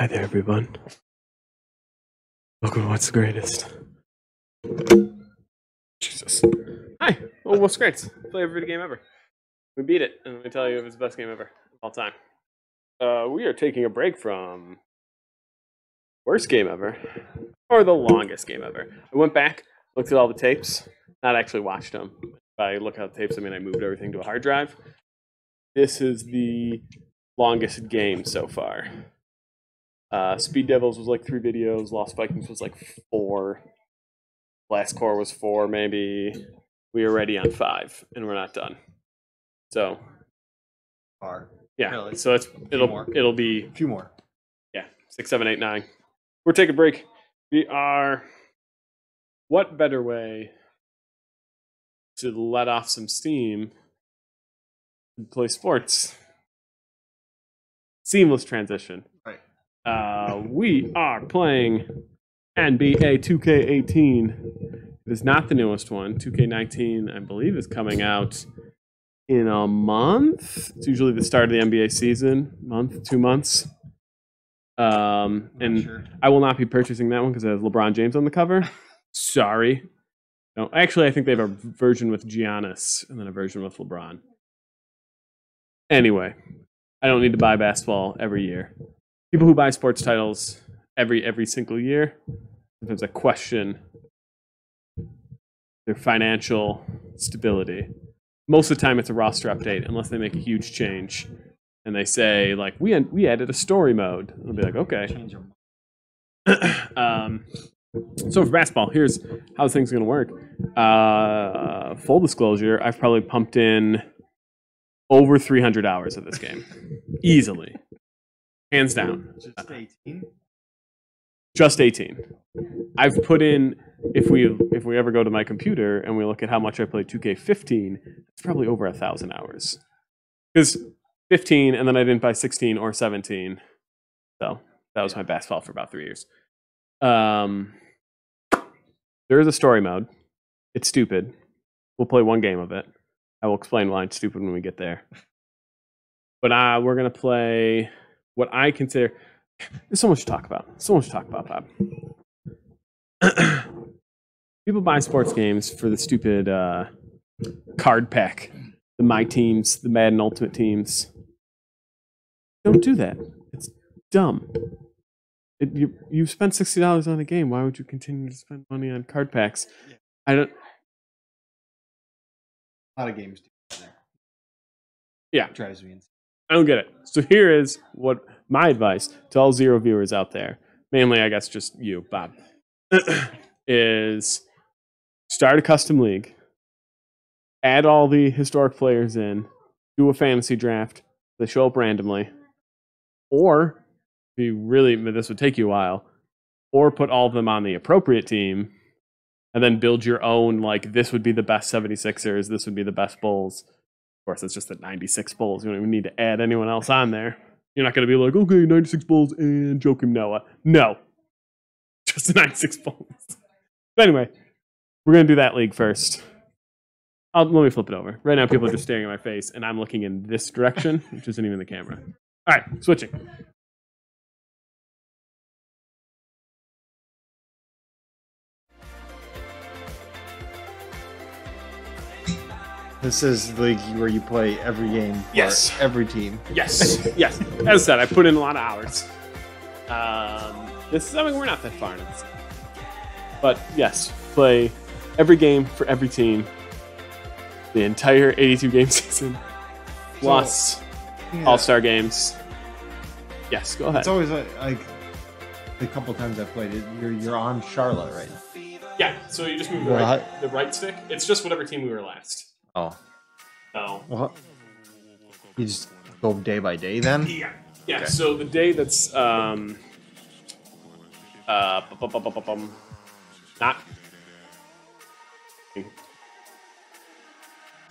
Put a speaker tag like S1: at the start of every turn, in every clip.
S1: Hi there, everyone. Welcome to What's the Greatest. Jesus. Hi. Oh, What's Great? Play every video game ever. We beat it, and let me tell you, it was the best game ever of all time. We are taking a break from worst game ever, or the longest game ever. I went back, looked at all the tapes, not actually watched them. By look at the tapes, I mean I moved everything to a hard drive. This is the longest game so far. Speed Devils was like 3 videos. Lost Vikings was like 4. Last Core was 4, maybe. We are ready on 5, and we're not done. So, yeah. Really? So it'll be
S2: a few more.
S1: Yeah, 6, 7, 8, 9. We're taking a break. We are. What better way to let off some steam and play sports? Seamless transition.
S2: Right.
S1: We are playing NBA 2K18. It is not the newest one. 2K19, I believe, is coming out in a month. It's usually the start of the NBA season. Month, 2 months. And sure. I will not be purchasing that one because it has LeBron James on the cover. Sorry. No, actually, I think they have a version with Giannis and then a version with LeBron. Anyway, I don't need to buy basketball every year. People who buy sports titles every single year, sometimes I question their financial stability. Most of the time, it's a roster update, unless they make a huge change and they say, like, we added a story mode. I'll be like, okay. So for basketball, here's how this thing's going to work. Full disclosure, I've probably pumped in over 300 hours of this game. Easily. Hands down.
S2: Just 18?
S1: Just 18. I've put in, if we ever go to my computer and we look at how much I played 2K15, it's probably over 1,000 hours. Because 15, and then I didn't buy 16 or 17. So that was my basketball for about 3 years. There is a story mode. It's stupid. We'll play one game of it. I will explain why it's stupid when we get there. But we're going to play what I consider... There's so much to talk about. So much to talk about, Bob. People buy sports games for the stupid card pack. The My Teams, the Madden Ultimate Teams. Don't do that. It's dumb. You spent $60 on a game. Why would you continue to spend money on card packs? I don't...
S2: A lot of games do that there.
S1: Yeah.
S2: It drives me insane.
S1: I don't get it. So here is what my advice to all Zero viewers out there, mainly I guess just you, Bob, is start a custom league, add all the historic players in, do a fantasy draft. They show up randomly. Or, if you really, this would take you a while, or put all of them on the appropriate team, and then build your own, like, this would be the best 76ers, this would be the best Bulls. Of course, it's just the 96 Bulls. You don't even need to add anyone else on there. You're not going to be like, okay, 96 Bulls and Joakim Noah. No. Just the 96 Bulls. But anyway, we're going to do that league first. Let me flip it over. Right now, people are just staring at my face, and I'm looking in this direction, which isn't even the camera. All right, switching.
S2: This is the league where you play every game for every team.
S1: Yes, yes. As I said, I put in a lot of hours. We're not that far in it. But yes, play every game for every team. The entire 82-game season. Plus All-Star games. Yes, go ahead.
S2: It's always like the couple times I've played it, you're on Charlotte right now.
S1: Yeah, so you just move the right stick. It's just whatever team we were last.
S2: Oh.
S1: So.
S2: Well, you just go day by day then?
S1: Yeah. Yeah, okay. So the day that's not.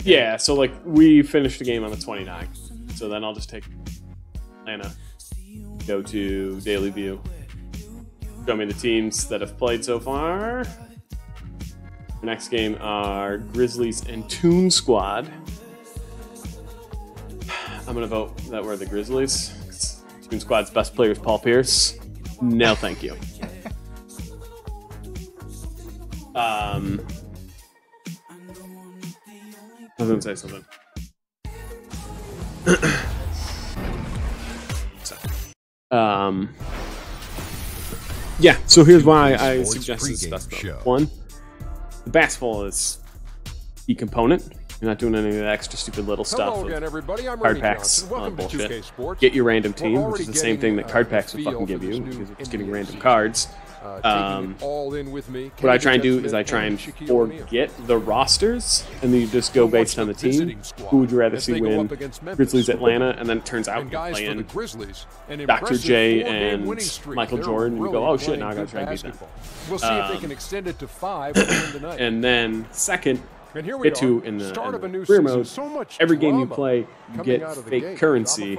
S1: Yeah, so like we finished the game on the 29th. So then I'll just take Atlanta, go to Daily View, show me the teams that have played so far. The next game are Grizzlies and Toon Squad. I'm going to vote that we're the Grizzlies. Toon Squad's best player is Paul Pierce. No, thank you. I was gonna say something. Yeah, so here's why I suggest this stuff. One, the basketball is key component. You're not doing any of the extra stupid little stuff.
S3: Hello again, everybody. I'm
S1: card
S3: Ernie
S1: packs,
S3: Johnson. Welcome to 2K
S1: bullshit.
S3: Sports.
S1: Get your random team,
S3: We're
S1: which is the
S3: already
S1: same thing that
S3: getting,
S1: card packs will
S3: feel
S1: fucking
S3: for
S1: give
S3: this
S1: you,
S3: new
S1: because it's
S3: NBA
S1: getting random
S3: season.
S1: cards.
S3: Taking it all in with me.
S1: What I try and do
S3: Kennedy
S1: is I try and
S3: Smith O'Neal.
S1: forget the rosters, and then you just go based on the team. Who would you rather see win? Grizzlies, Atlanta, and then it turns out
S3: And
S1: you're
S3: guys for the
S1: playing
S3: Grizzlies, an
S1: Dr.
S3: impressive
S1: J
S3: four-game
S1: and
S3: winning streak.
S1: Michael
S3: They're
S1: Jordan. You
S3: really
S1: go, oh shit, now I
S3: playing
S1: gotta try and
S3: good
S1: beat them.
S3: basketball. We'll see if they can extend it to 5 and win tonight.
S1: And then second,
S3: And here we
S1: get to
S3: are,
S1: in the
S3: start of a new
S1: career
S3: season.
S1: mode.
S3: So much
S1: Every game you
S3: drama
S1: play, you
S3: coming
S1: get
S3: out of the
S1: fake
S3: gate.
S1: currency.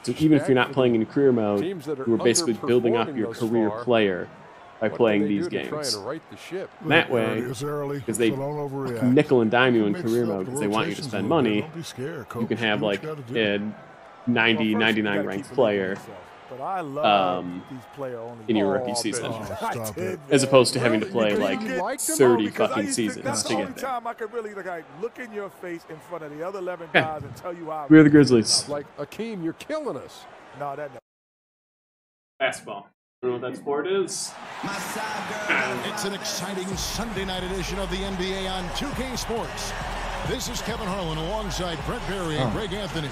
S1: So even if you're not playing in career mode,
S3: Teams that are
S1: you are basically building up
S3: underperforming
S1: your
S3: thus
S1: career
S3: far,
S1: player by
S3: what
S1: playing
S3: can they
S1: these
S3: do to try
S1: games.
S3: and right the ship?
S1: And that way, because they nickel and dime you in career mode because they want you to spend money, you can have like a 90, 99 ranked player in your rookie season, as opposed to having to play like 30 fucking seasons to get there. We're the Grizzlies.
S3: Like, Akeem, you're killing us.
S1: Basketball. You know what that sport is?
S4: It's an exciting Sunday night edition of the NBA on 2K Sports. This is Kevin Harlan alongside Brett Berry and Greg Anthony.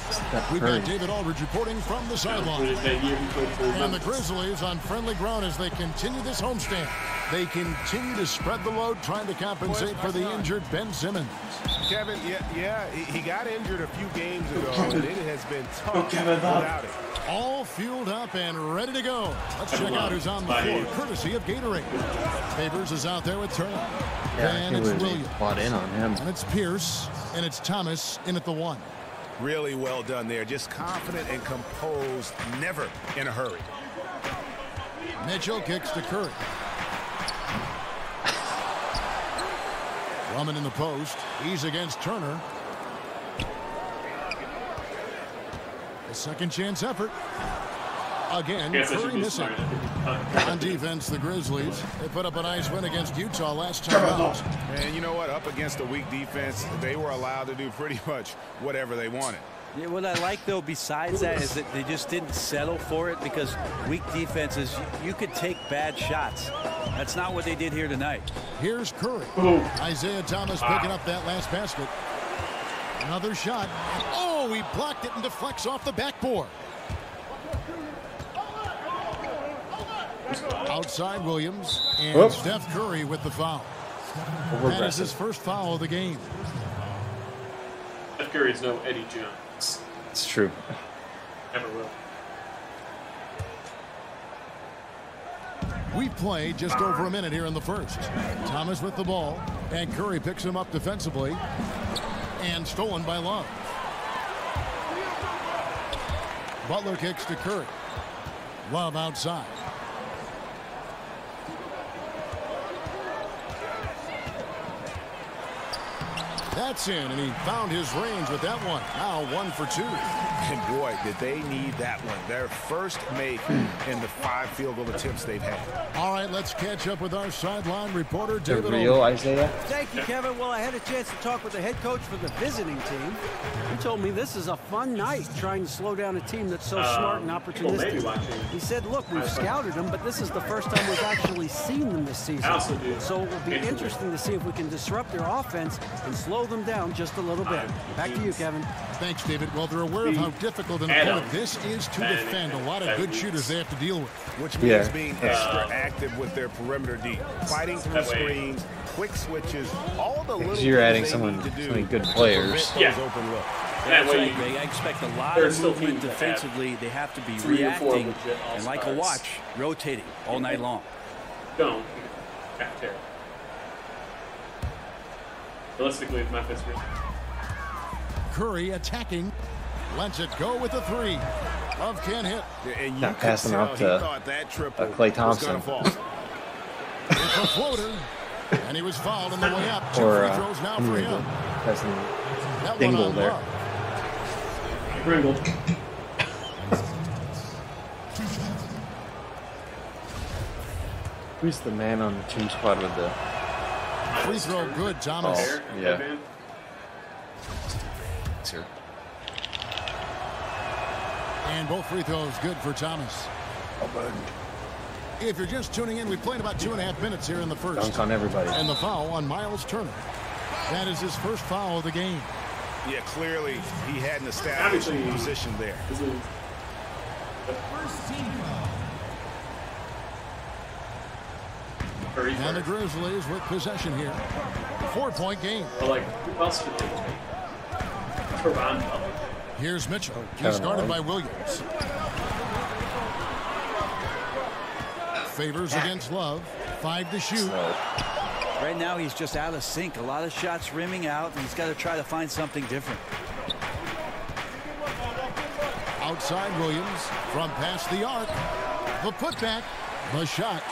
S4: We've got David Aldridge reporting from the sideline. And the Grizzlies on friendly ground as they continue this homestand. They continue to spread the load, trying to compensate for the injured Ben Simmons.
S5: Kevin, he got injured a few games ago, and it has been tough without it.
S4: All fueled up and ready to go. Let's check out who's on the floor, courtesy of Gatorade. Favors is out there with Turner. Then it's Williams.
S2: In on him.
S4: And it's Pierce, and it's Thomas in at the 1.
S5: Really well done there. Just confident and composed, never in a hurry.
S4: Mitchell kicks to Curry. Drummond in the post. He's against Turner. A second chance effort. Again, Curry missing. On defense, the Grizzlies, they put up a nice win against Utah last time out.
S5: And you know what? Up against a weak defense, they were allowed to do pretty much whatever they wanted.
S6: Yeah, what I like, though, besides that, is that they just didn't settle for it, because weak defenses, you could take bad shots. That's not what they did here tonight.
S4: Here's Curry. Isaiah Thomas picking up that last basket. Another shot. Oh, he blocked it and deflects off the backboard. Outside Williams, and Steph Curry with the foul. That is his first foul of the game.
S1: Steph Curry's no Eddie Jones.
S2: It's true.
S1: Never will.
S4: We've played just over a minute here in the first. Thomas with the ball, and Curry picks him up defensively, and stolen by Love. Butler kicks to Curry. Love outside. That's in, and he found his range with that one. Now 1 for 2.
S5: And boy, did they need that one. Their first make in the 5 field goal attempts they've had.
S4: All right, let's catch up with our sideline reporter,
S2: The
S4: David
S2: real
S4: Aldridge.
S2: Isaiah?
S7: Thank you, Kevin. Well, I had a chance to talk with the head coach for the visiting team. He told me this is a fun night trying to slow down a team that's so smart and opportunistic. He said, look, we've scouted them, but this is the first time we've actually seen them this season. So it will be interesting to see if we can disrupt their offense and slow them down just a little bit. Back to you, Kevin.
S4: Thanks, David. Well, they're aware of how difficult an opponent this is to defend. A lot of good shooters they have to deal with.
S5: Which means being extra active with their perimeter D. Fighting through screens, quick switches, all the little
S2: You're adding
S5: things
S2: so
S5: they need to do
S2: many good
S5: to
S2: players.
S5: prevent those open looks.
S1: That way
S6: Right, Greg. I expect a lot
S1: there's
S6: of
S1: still
S6: movement
S1: teams that have
S6: defensively. They have to be
S1: 3 or 4
S6: reacting,
S1: legit
S6: and like a
S1: all-stars.
S6: watch, rotating all night long.
S1: Don't. Cafeteria. Realistically, it's Memphis.
S4: Curry attacking. Lets it go with the 3. Love can't hit.
S5: And you
S2: Not
S5: could
S2: passing
S5: tell
S2: off
S5: he
S2: to
S5: thought that triple
S2: Klay Thompson.
S5: was gonna fall.
S4: It's a floater. And he was fouled on the way up. 2
S2: Or
S4: free throws now for him.
S2: passing
S4: That one
S2: Dingle
S4: on
S2: there.
S4: Love.
S1: Pringle.
S2: Who's the man on the team squad with the
S4: Free throw good, Thomas.
S2: Oh, yeah. Sure.
S4: And both free throws good for Thomas. If you're just tuning in, we played about 2.5 minutes here in the first.
S2: Dunk on everybody.
S4: And the foul on Miles Turner. That is his first foul of the game.
S5: Yeah, clearly he hadn't established a position there.
S4: And the Grizzlies with possession here. 4-point game.
S1: Like, who else could they take? Toronto.
S4: Here's Mitchell. He's guarded by Williams. Favors against Love. 5 to shoot.
S6: Right now he's just out of sync. A lot of shots rimming out, and he's got to try to find something different.
S4: Outside Williams from past the arc. The putback. The shot.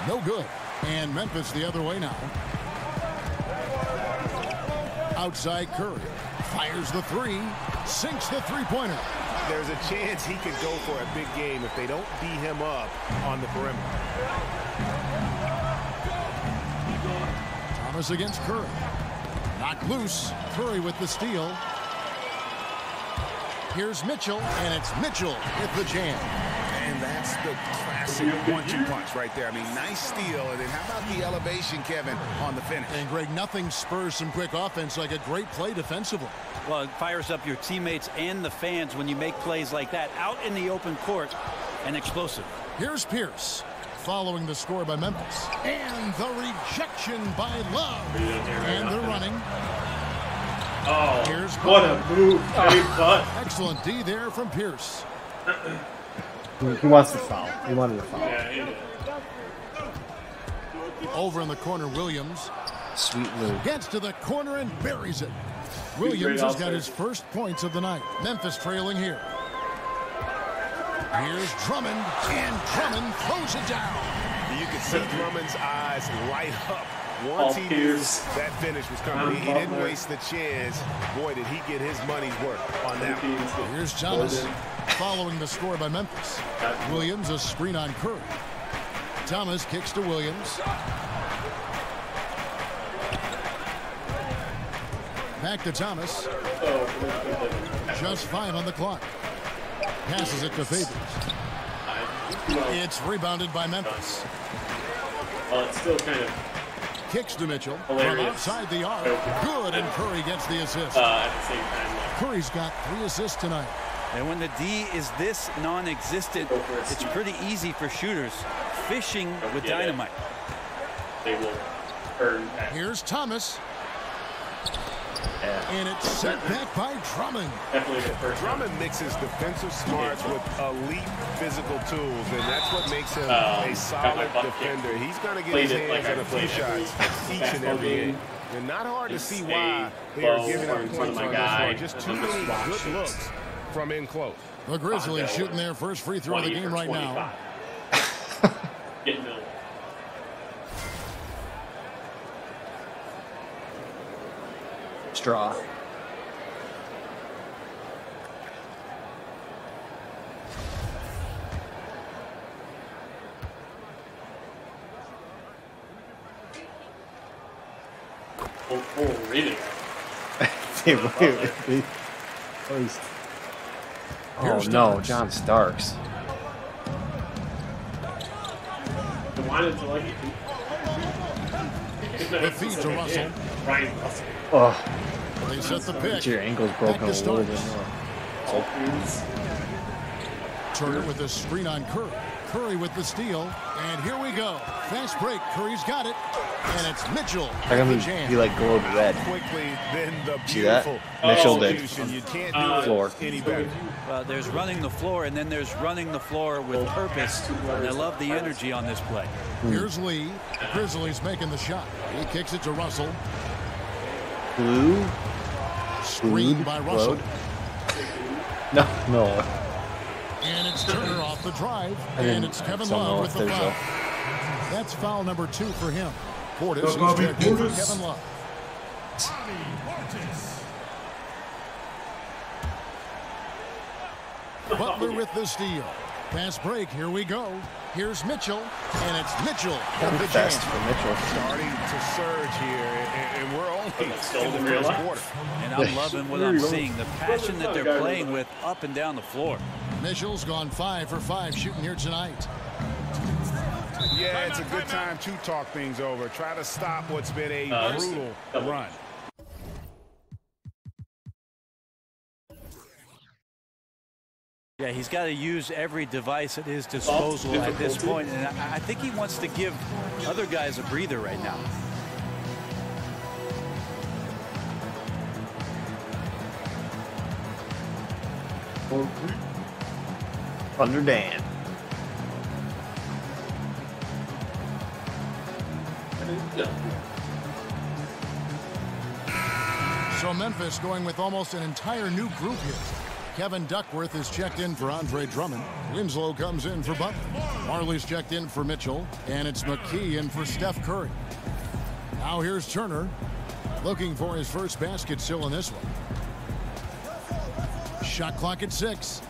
S4: No good. And Memphis the other way now. Outside Curry. Fires the three. Sinks the three-pointer.
S5: There's a chance he could go for a big game if they don't beat him up on the perimeter.
S4: Thomas against Curry. Knocked loose. Curry with the steal. Here's Mitchell, and it's Mitchell with the jam.
S5: And that's the classic 1-2 punch right there. I mean, nice steal. And then how about the elevation, Kevin, on the finish?
S4: And, Greg, nothing spurs some quick offense like a great play defensively.
S6: Well, it fires up your teammates and the fans when you make plays like that out in the open court and explosive.
S4: Here's Pierce following the score by Memphis. And the rejection by Love. And they're running.
S1: Oh,
S4: here's
S1: what a move.
S4: Excellent D there from Pierce.
S2: He wants the foul. He wanted the foul.
S1: Yeah, he did.
S4: Over in the corner, Williams.
S2: Sweet move.
S4: Gets to the corner and buries it. Williams has got his first points of the night. Memphis trailing here. Here's Drummond, and Drummond throws it down.
S5: You can see Drummond's eyes light up once he knew that finish was coming. He didn't waste the chance. Boy, did he get his money's worth on that one.
S4: Here's Thomas following the score by Memphis. Williams a screen on Curry. Thomas kicks to Williams. Back to Thomas. Just 5 on the clock. Passes it to Favors. It's rebounded by Memphis.
S1: Well, it's still kind of
S4: Kicks to Mitchell
S1: hilarious.
S4: from outside the arc. Good, and Curry gets the assist.
S1: at the same time.
S4: Curry's got 3 assists tonight.
S6: And when the D is this non-existent, it's pretty easy for shooters fishing with dynamite.
S1: They will earn that.
S4: Here's Thomas. And it's set back by Drummond.
S1: Definitely the first one.
S5: Drummond mixes defensive smarts with elite physical tools, and that's what makes him a solid defender. He's going to get his hands on a few shots each and every game. And not hard to see why they are giving up points on this one. Just too many good looks from in close.
S4: The Grizzlies shooting their first free throw of the game right now.
S1: Getting the
S2: Straw.
S1: read it.
S2: Oh no, John Starks.
S1: I wanted to like it.
S4: The feed to Russell.
S1: Ryan Russell.
S2: Oh,
S4: They set the pick.
S2: your ankle's broken a little bit more.
S4: Turner with the screen on Curry. Curry with the steal. And here we go. Fast break. Curry's got it. And it's Mitchell.
S2: How come he like glowed red?
S5: Quickly, then the
S2: See that?
S5: beautiful
S2: Mitchell did.
S5: execution. You can't do
S2: Floor.
S5: it any better.
S6: There's running the floor, and then there's running the floor with purpose. And I love the energy on this play.
S4: Here's Lee. Grizzlies making the shot. He kicks it to Russell.
S2: Blue?
S4: Screened by Russell.
S2: No.
S4: And it's Turner off the drive. And it's Kevin Love with the foul. That's foul number 2 for him. Portis is checked in for Kevin Love. Butler with the steal. Fast break. Here we go. Here's Mitchell, and it's Mitchell.
S8: The best for Mitchell.
S5: Starting to surge here, and we're only in the first quarter.
S6: And I'm loving what I'm seeing, the passion that they're playing with up and down the floor.
S4: Mitchell's gone 5 for 5 shooting here tonight.
S5: Yeah, it's a good time to talk things over. Try to stop what's been a brutal run.
S6: Yeah, he's got to use every device at his disposal at this point, and I think he wants to give other guys a breather right now.
S8: Thunder Dan.
S4: So Memphis going with almost an entire new group here. Kevin Duckworth is checked in for Andre Drummond. Winslow comes in for Butler. Marley's checked in for Mitchell. And it's McKee in for Steph Curry. Now here's Turner. Looking for his first basket still in this one. Shot clock at 6.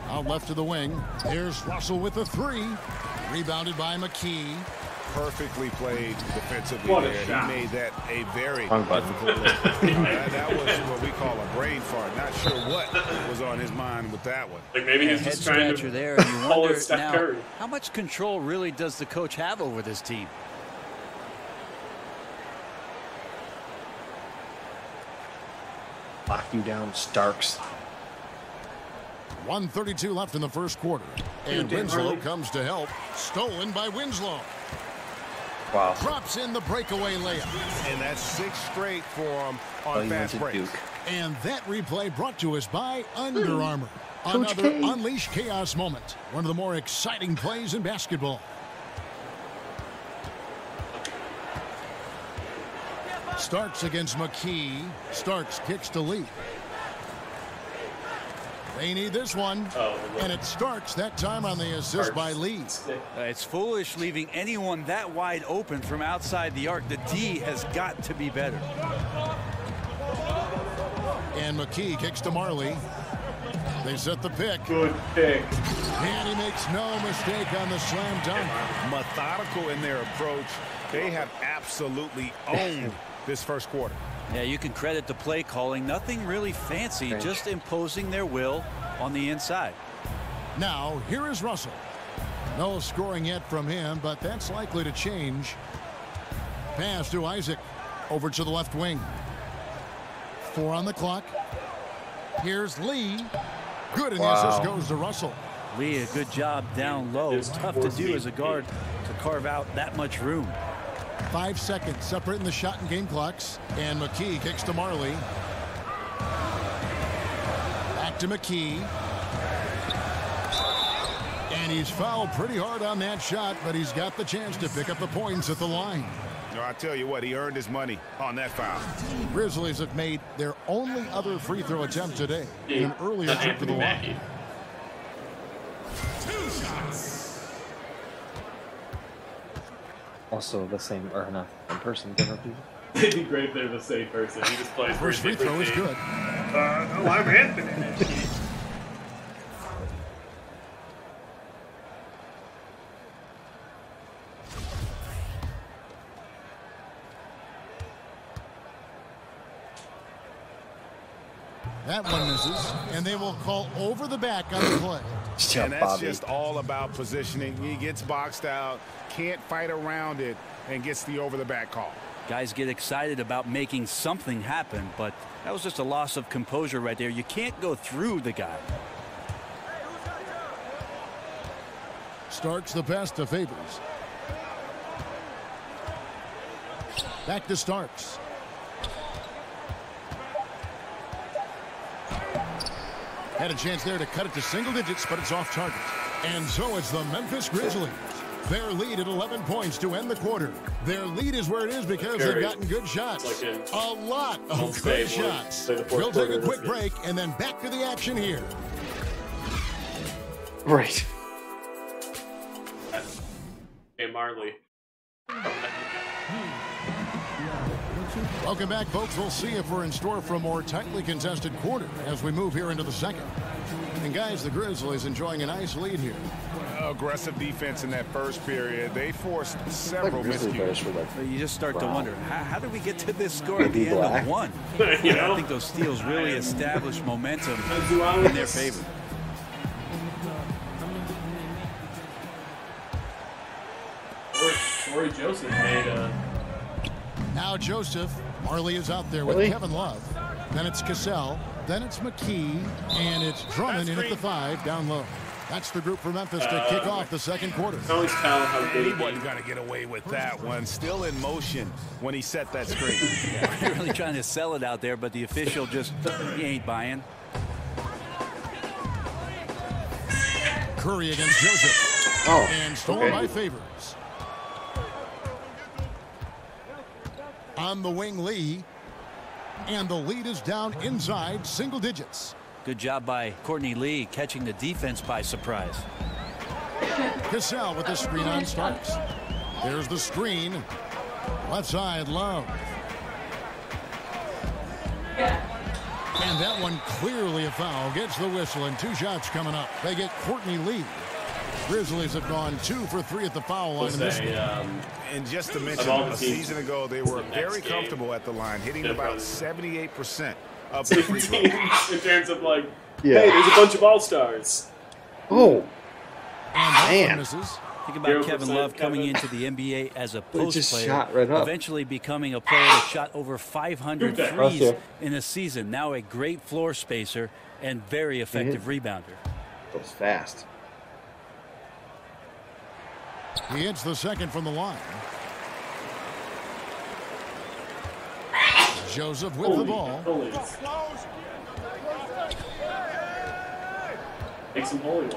S4: Out left to the wing. Here's Russell with the 3. Rebounded by McKee.
S5: Perfectly played defensively there. He made that a very difficult look. That was what we call a brain fart. Not sure what was on his mind with that one.
S1: Like maybe he's just trying to
S6: there, and you wonder
S1: Steph
S6: now,
S1: Curry.
S6: how much control really does the coach have over this team?
S8: Lock you down, Starks.
S4: 1:32 left in the first quarter. And Winslow comes to help. Stolen by Winslow.
S8: Wow.
S4: Drops in the breakaway layup.
S5: And that's 6 straight for him on fast breaks.
S4: And that replay brought to us by Under Armour. Another Unleash Chaos moment. One of the more exciting plays in basketball. Starks against McKee. Starks kicks to Lee. They need this one. And it Starks that time on the assist by Lee.
S6: It's foolish leaving anyone that wide open from outside the arc. The D has got to be better.
S4: And McKee kicks to Marley. They set the pick.
S1: Good pick.
S4: And he makes no mistake on the slam dunk.
S5: Methodical in their approach. They have absolutely owned this first quarter.
S6: Yeah, you can credit the play calling. Nothing really fancy, just imposing their will on the inside.
S4: Now, here is Russell. No scoring yet from him, but that's likely to change. Pass to Isaac. Over to the left wing. 4 on the clock. Here's Lee. Good, and the assist goes to Russell.
S6: Lee, a good job down low. It's tough to do as a guard to carve out that much room.
S4: 5 seconds separating the shot and game clocks. And McKee kicks to Marley. Back to McKee. And he's fouled pretty hard on that shot, but he's got the chance to pick up the points at the line.
S5: No, I tell you what, he earned his money on that foul.
S4: Grizzlies have made their only other free throw attempt today. An earlier trip to the line.
S8: Also the same, or not in person, different people.
S1: It'd be great if they're the same person. He just plays
S4: First free throw is good.
S1: No, I'm Anthony.
S4: That one misses, and they will call over the back on the play.
S5: And that's just all about positioning. He gets boxed out, can't fight around it, and gets the over-the-back call.
S6: Guys get excited about making something happen, but that was just a loss of composure right there. You can't go through the guy.
S4: Starks the pass to Favors. Back to Starks. Had a chance there to cut it to single digits, but it's off target. And so it's the Memphis Grizzlies. Their lead at 11 points to end the quarter. Their lead is where it is because they've gotten good shots. A lot of good shots. We'll take a quick break and then back to the action here.
S8: Right.
S1: Hey, Marley.
S4: Welcome back, folks. We'll see if we're in store for a more tightly contested quarter as we move here into the second. And guys, the Grizzlies enjoying a nice lead here.
S5: Aggressive defense in that first period. They forced several miscues.
S6: You just start to wonder, how did we get to this score at the end of one? I think those steals really established momentum in their favor.
S1: Corey Joseph made a...
S4: Now Joseph. Marley is out there with Kevin Love. Then it's Cassell. Then it's McKee. And it's Drummond in at the 5 down low. That's the group for Memphis to kick off the second quarter.
S1: Always tell how good
S5: he wasn't going to get away with that one. Still in motion when he set that screen.
S6: You're really trying to sell it out there, but the official just, he ain't buying.
S4: Curry against Joseph. And stolen by Favors. On the wing, Lee. And the lead is down inside single digits.
S6: Good job by Courtney Lee catching the defense by surprise.
S4: Cassell with the screen on Starks. There's the screen. Left side, Love. And that one clearly a foul. Gets the whistle and 2 shots coming up. They get Courtney Lee. Grizzlies have gone 2 for 3 at the foul line in this game.
S5: And just to mention, a season ago, they were very comfortable at the line, hitting about 78% of the free throw.
S1: In terms of like, hey, there's a bunch of all-stars.
S8: Oh,
S4: man.
S6: Think about Kevin Love coming into the NBA as a post player,
S8: right
S6: eventually becoming a player that shot over 500 threes in a season. Now a great floor spacer and very effective rebounder.
S8: Goes fast.
S4: He hits the second from the line. Joseph with the ball.
S1: Make some holy ones.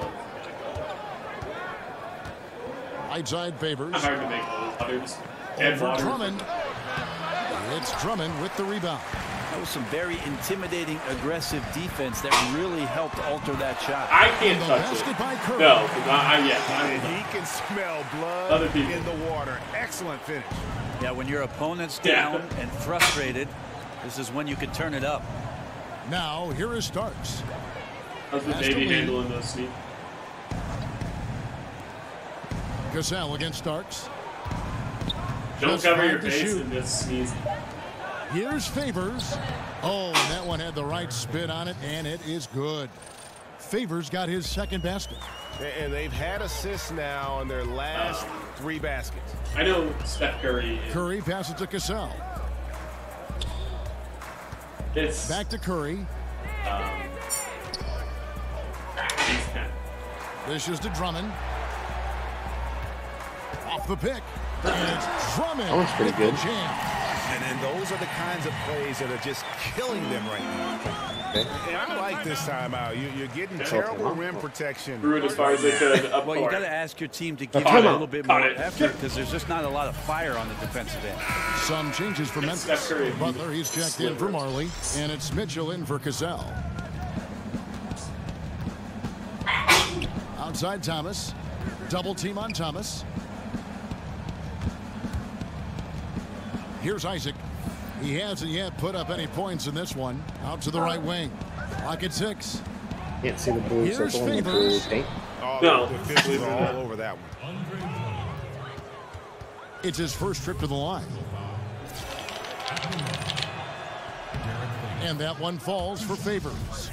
S4: Right side Favors.
S1: Hard to make others.
S4: Over Drummond. It's Drummond with the rebound.
S6: That was some very intimidating, aggressive defense that really helped alter that shot.
S1: I can't touch it. No,
S5: he can smell blood in the water. Excellent finish.
S6: Yeah, when your opponent's down and frustrated, this is when you can turn it up.
S4: Now, here is Starks.
S1: How's the baby handling those sneak?
S4: Cassell against Starks.
S1: Don't cover your face and just sneeze.
S4: Here's Favors. Oh, and that one had the right spin on it, and it is good. Favors got his second basket.
S5: And they've had assists now on their last 3 baskets.
S1: I know Steph Curry.
S4: Curry passes to Cassell. Back to Curry. Dishes to Drummond. Off the pick. And it's Drummond.
S8: That was pretty good.
S5: And those are the kinds of plays that are just killing them right now. And I like this timeout. You're getting terrible rim protection.
S1: Threw it as far as they could.
S6: Well, you got to ask your team to give you a little bit more effort because there's just not a lot of fire on the defensive end.
S4: Some changes for Memphis. Butler, he's checked in for Marley, and it's Mitchell in for Cassell. Outside Thomas. Double team on Thomas. Here's Isaac. He hasn't yet put up any points in this one. Out to the right wing. Clock at 6.
S8: Can't see the blue circle in the blue paint.
S5: No, the officials are all over that one.
S4: It's his first trip to the line. And that one falls for Favors.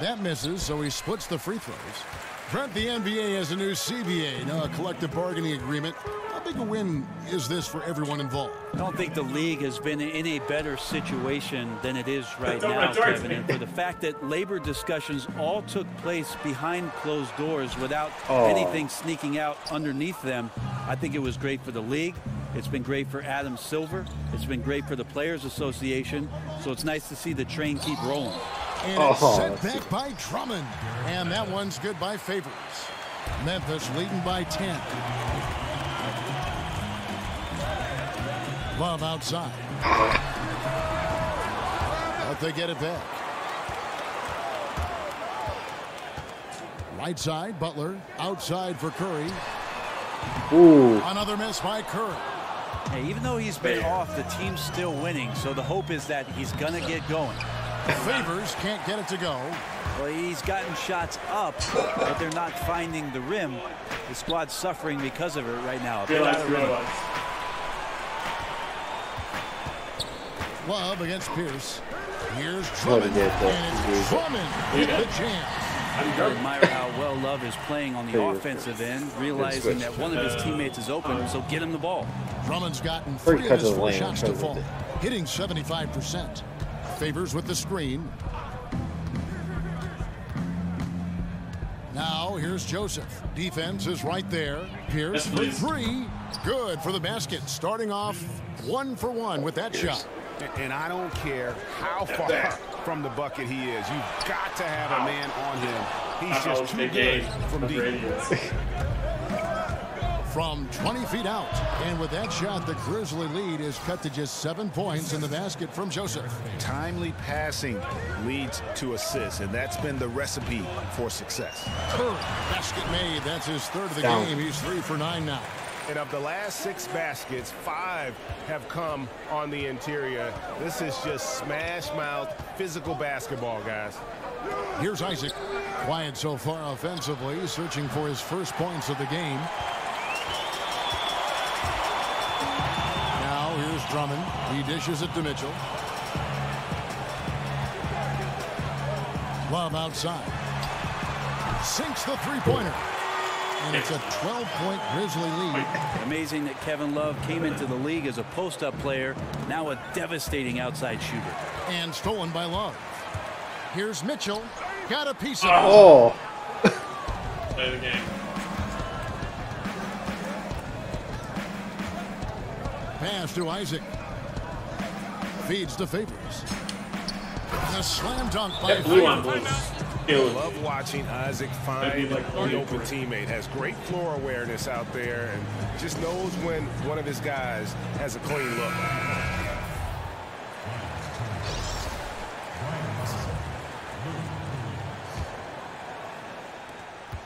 S4: That misses, so he splits the free throws. Brent, the NBA has a new CBA, now a collective bargaining agreement. How big a win is this for everyone involved?
S6: I don't think the league has been in a better situation than it is right now, Kevin. And for the fact that labor discussions all took place behind closed doors without anything sneaking out underneath them, I think it was great for the league. It's been great for Adam Silver. It's been great for the Players Association. So it's nice to see the train keep rolling.
S4: And it's set back by Drummond. And that one's good by Favors. Memphis leading by 10. Love outside. But they get it back. Right side, Butler. Outside for Curry.
S8: Ooh.
S4: Another miss by Curry.
S6: Hey, even though he's been off, the team's still winning, so the hope is that he's going to get going.
S4: Favors can't get it to go.
S6: Well, he's gotten shots up, but they're not finding the rim. The squad's suffering because of it right now.
S4: Love against Pierce. Here's Drummond, and it's Drummond with the jam.
S6: I admire how well Love is playing on the offensive end, realizing that one of his teammates is open, so get him the ball.
S4: Drummond's gotten 3 of his 4 shots to fall, hitting 75%. Favors with the screen. Now here's Joseph. Defense is right there. Pierce for 3. Good for the basket. Starting off 1 for 1 with that shot.
S5: And I don't care how far from the bucket he is. You've got to have a man on him. He's just too good from deep.
S4: From 20 feet out. And with that shot, the Grizzly lead is cut to just 7 points in the basket from Joseph.
S5: Timely passing leads to assists, and that's been the recipe for success.
S4: Curry, basket made. That's his 3rd of the game. He's 3 for 9 now.
S5: And of the last 6 baskets, 5 have come on the interior. This is just smash-mouth, physical basketball, guys.
S4: Here's Isaac. Quiet so far offensively, searching for his first points of the game. Now here's Drummond. He dishes it to Mitchell. Love outside. Sinks the three-pointer. And it's a 12-point Grizzly lead.
S6: Amazing that Kevin Love came into the league as a post-up player, now a devastating outside shooter.
S4: And stolen by Love. Here's Mitchell. Got a piece of it.
S8: Oh.
S1: Play the game.
S4: Pass to Isaac. Feeds to Favors. A slam dunk by Favors.
S5: Love watching Isaac find the open teammate. Has great floor awareness out there and just knows when one of his guys has a clean look.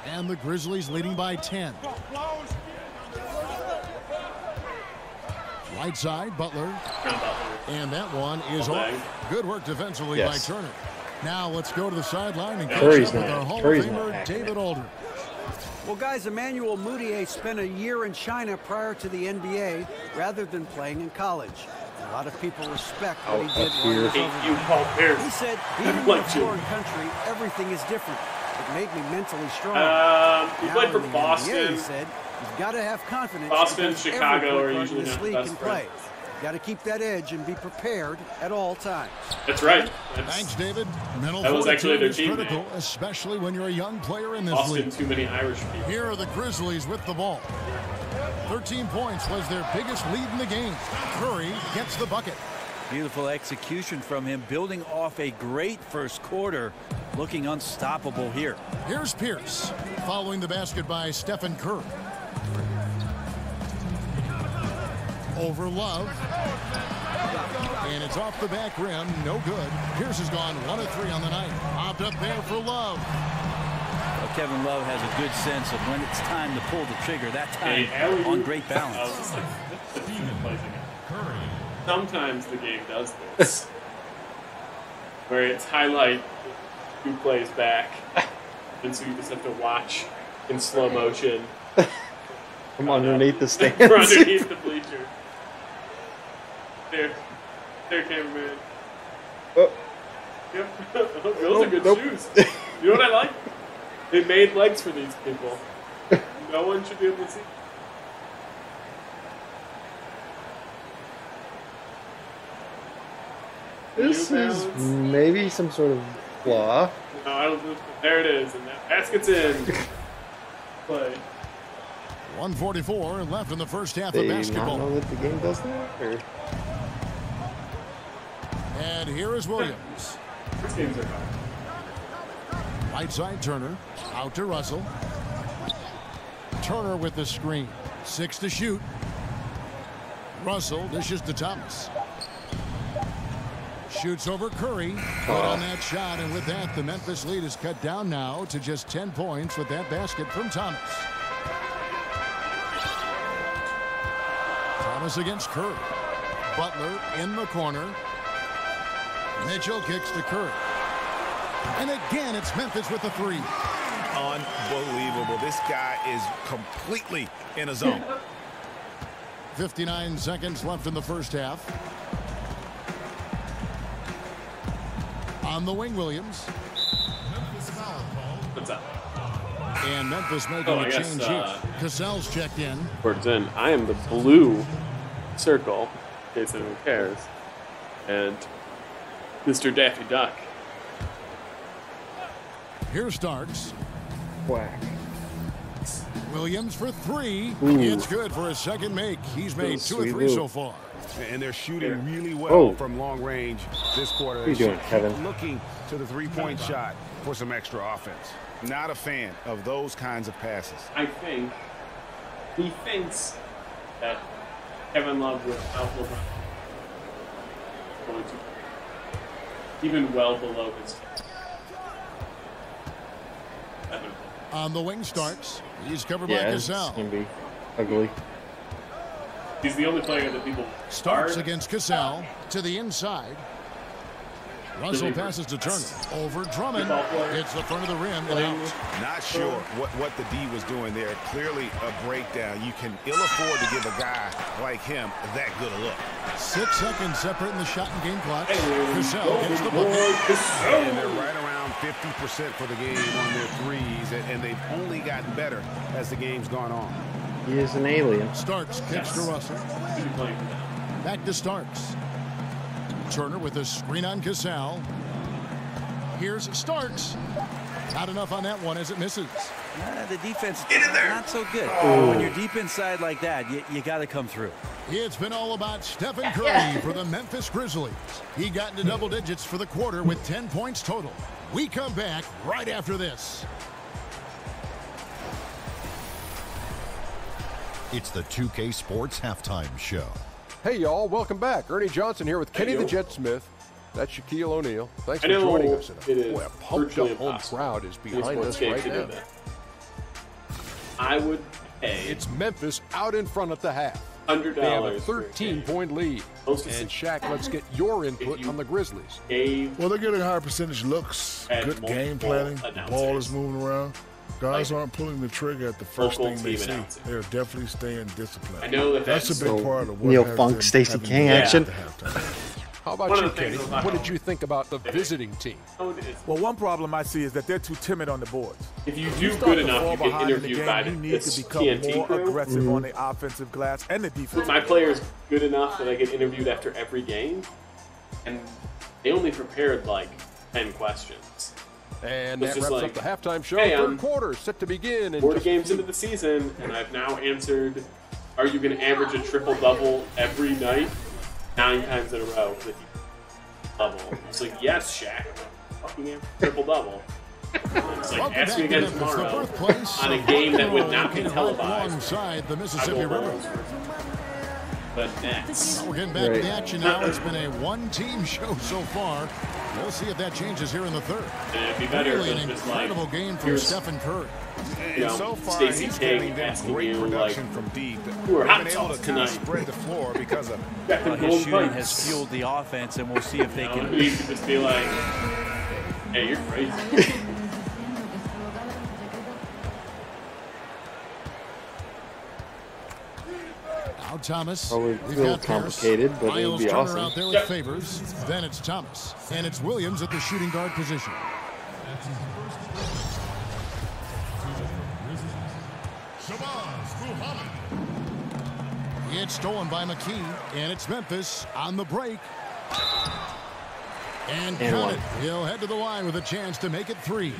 S4: And the Grizzlies leading by 10. Right side, Butler. And that one is off. Good work defensively by Turner. Now let's go to the sideline and catch up with our Hall of Famer, David Aldridge.
S7: Well, guys, Emmanuel Mudiay spent a year in China prior to the NBA rather than playing in college. A lot of people respect what he did while he was over there. He said, being in a foreign country, everything is different. It made me mentally strong.
S1: He played for Boston.
S7: NBA, he said, you've got to have confidence.
S1: Boston, Chicago are usually
S7: this
S1: not
S7: league
S1: the best
S7: can play. Got to keep that edge and be prepared at all times.
S1: That's right.
S4: Thanks, David. Mental
S1: that was actually their team,
S4: critical,
S1: man.
S4: especially when you're a young player in this
S1: Boston,
S4: league.
S1: too many Irish people.
S4: Here are the Grizzlies with the ball. 13 points was their biggest lead in the game. Curry gets the bucket.
S6: Beautiful execution from him, building off a great first quarter, looking unstoppable here.
S4: Here's Pierce, following the basket by Stephen Curry. Over Love. And it's off the back rim, no good. Pierce has gone 1 of 3 on the night. Popped up there for Love.
S6: Well, Kevin Love has a good sense of when it's time to pull the trigger. That time on great balance.
S1: Sometimes the game does this, where it's highlight who plays back, and so you just have to watch in slow motion
S8: from underneath the stands.
S1: From underneath the bleacher. There, cameraman.
S8: Oh.
S1: Yep. Those are good shoes. You know what I like? They made legs for these people. No one should be able to see.
S8: This is maybe some sort of flaw.
S1: No, I don't. There it is, and that basket's in. Play.
S4: 1:44 left in the first half of basketball.
S8: Not know that the game does that? Or?
S4: And here is Williams.
S1: These games are fun.
S4: Right side Turner. Out to Russell. Turner with the screen. 6 to shoot. Russell dishes to Thomas. Shoots over Curry. Good on that shot, and with that, the Memphis lead is cut down now to just 10 points with that basket from Thomas. Thomas against Curry. Butler in the corner. Mitchell kicks to Curry. And again, it's Memphis with the three.
S5: Unbelievable. This guy is completely in a zone.
S4: 59 seconds left in the first half. On the wing, Williams.
S1: What's up?
S4: And Memphis making a change here. Cassell's checked in.
S1: Words in. I am the blue circle, in case anyone cares. And Mr. Daffy Duck.
S4: Here's Starks.
S8: Whack.
S4: Williams for three.
S8: Ooh.
S4: It's good for a second make. He's made 2 or 3 so far.
S5: And they're shooting really well from long range this quarter.
S8: What are you doing, Kevin?
S5: Looking to the three-point shot for some extra offense. Not a fan of those kinds of passes.
S1: I think he thinks that Kevin Love without LeBron is going to even well below his.
S4: On the wing, Starks. He's covered by
S8: It's
S4: Cassell.
S8: gonna be ugly.
S1: He's the only player that people
S4: Starks
S1: guard.
S4: against Cassell to the inside. Russell passes to Turner. Over Drummond. It's the front of the rim and out.
S5: Not sure what the D was doing there. Clearly a breakdown. You can ill afford to give a guy like him that good a look.
S4: 6 seconds separating the shot and game clock. Cassell gets the bucket.
S5: And they're right around 50% for the game on their threes, and they've only gotten better as the game's gone on.
S8: He is an alien.
S4: Starks kicks to Russell. Back to Starks. Turner with a screen on Cassell. Here's Starks. Not enough on that one as it misses.
S6: The defense not so good. When you're deep inside like that, you got to come through.
S4: It's been all about Stephen Curry for the Memphis Grizzlies. He got into double digits for the quarter with 10 points total. We come back right after this.
S9: It's the 2K Sports Halftime Show.
S3: Hey, y'all. Welcome back. Ernie Johnson here with Kenny the Jet Smith. That's Shaquille O'Neal. Thanks for joining us. Boy, a pumped-up home crowd is behind us right now.
S1: I would pay.
S3: It's Memphis out in front at the half.
S1: $100.
S3: They have a 13-point lead. And Shaq, let's get your input on the Grizzlies.
S10: Well, they're getting higher percentage looks, good game planning, the ball is moving around. Guys aren't pulling the trigger at the first thing they see. They're definitely staying disciplined.
S1: I know
S10: that's a big part of what
S8: Neil Funk, Stacey King action.
S3: How about you, Kenny? What did you think about the visiting team?
S11: Well, one problem I see is that they're too timid on the boards.
S1: If you do good enough, you get interviewed by
S11: you need to become
S1: TNT
S11: more
S1: crew.
S11: aggressive on the offensive glass and the defense.
S1: My player's good enough that I get interviewed after every game, and they only prepared like 10 questions.
S3: And that wraps up the halftime show.
S1: Hey,
S3: Third quarter set to begin.
S1: 40 games into the season, and I've now answered, are you going to average a triple-double every night? 9 times in a row. Double. It's like, yes, Shaq. Fucking triple-double. It's like, ask me again tomorrow on a game that would not be televised.
S4: Alongside the Mississippi River.
S1: But next.
S4: We're getting back to the action now. It's been a one-team show so far. We'll see if that changes here in the third.
S1: It'd be better
S4: really
S1: if
S4: an
S1: just
S4: incredible game from Stephen Curry.
S1: You know,
S5: so far,
S1: Stacey
S5: he's
S1: King
S5: getting them
S1: asking
S5: great
S1: you,
S5: production
S1: like,
S5: from deep.
S1: who are hot
S5: They've been able
S1: sauce
S5: to kind of
S1: tonight?
S5: spread the floor because of it.
S6: Well, his shooting has fueled the offense, and we'll see if they can.
S1: You could just be like, hey, you're crazy.
S4: Now Thomas.
S8: Probably a
S4: We've
S8: little
S4: got Harris.
S8: complicated, but it'd
S4: Miles
S8: be
S4: Turner
S8: awesome.
S4: out there with Favors. Then it's Thomas. And it's Williams at the shooting guard position. It's stolen by McKee, and it's Memphis on the break. And count it. He'll head to the line with a chance to make it 3.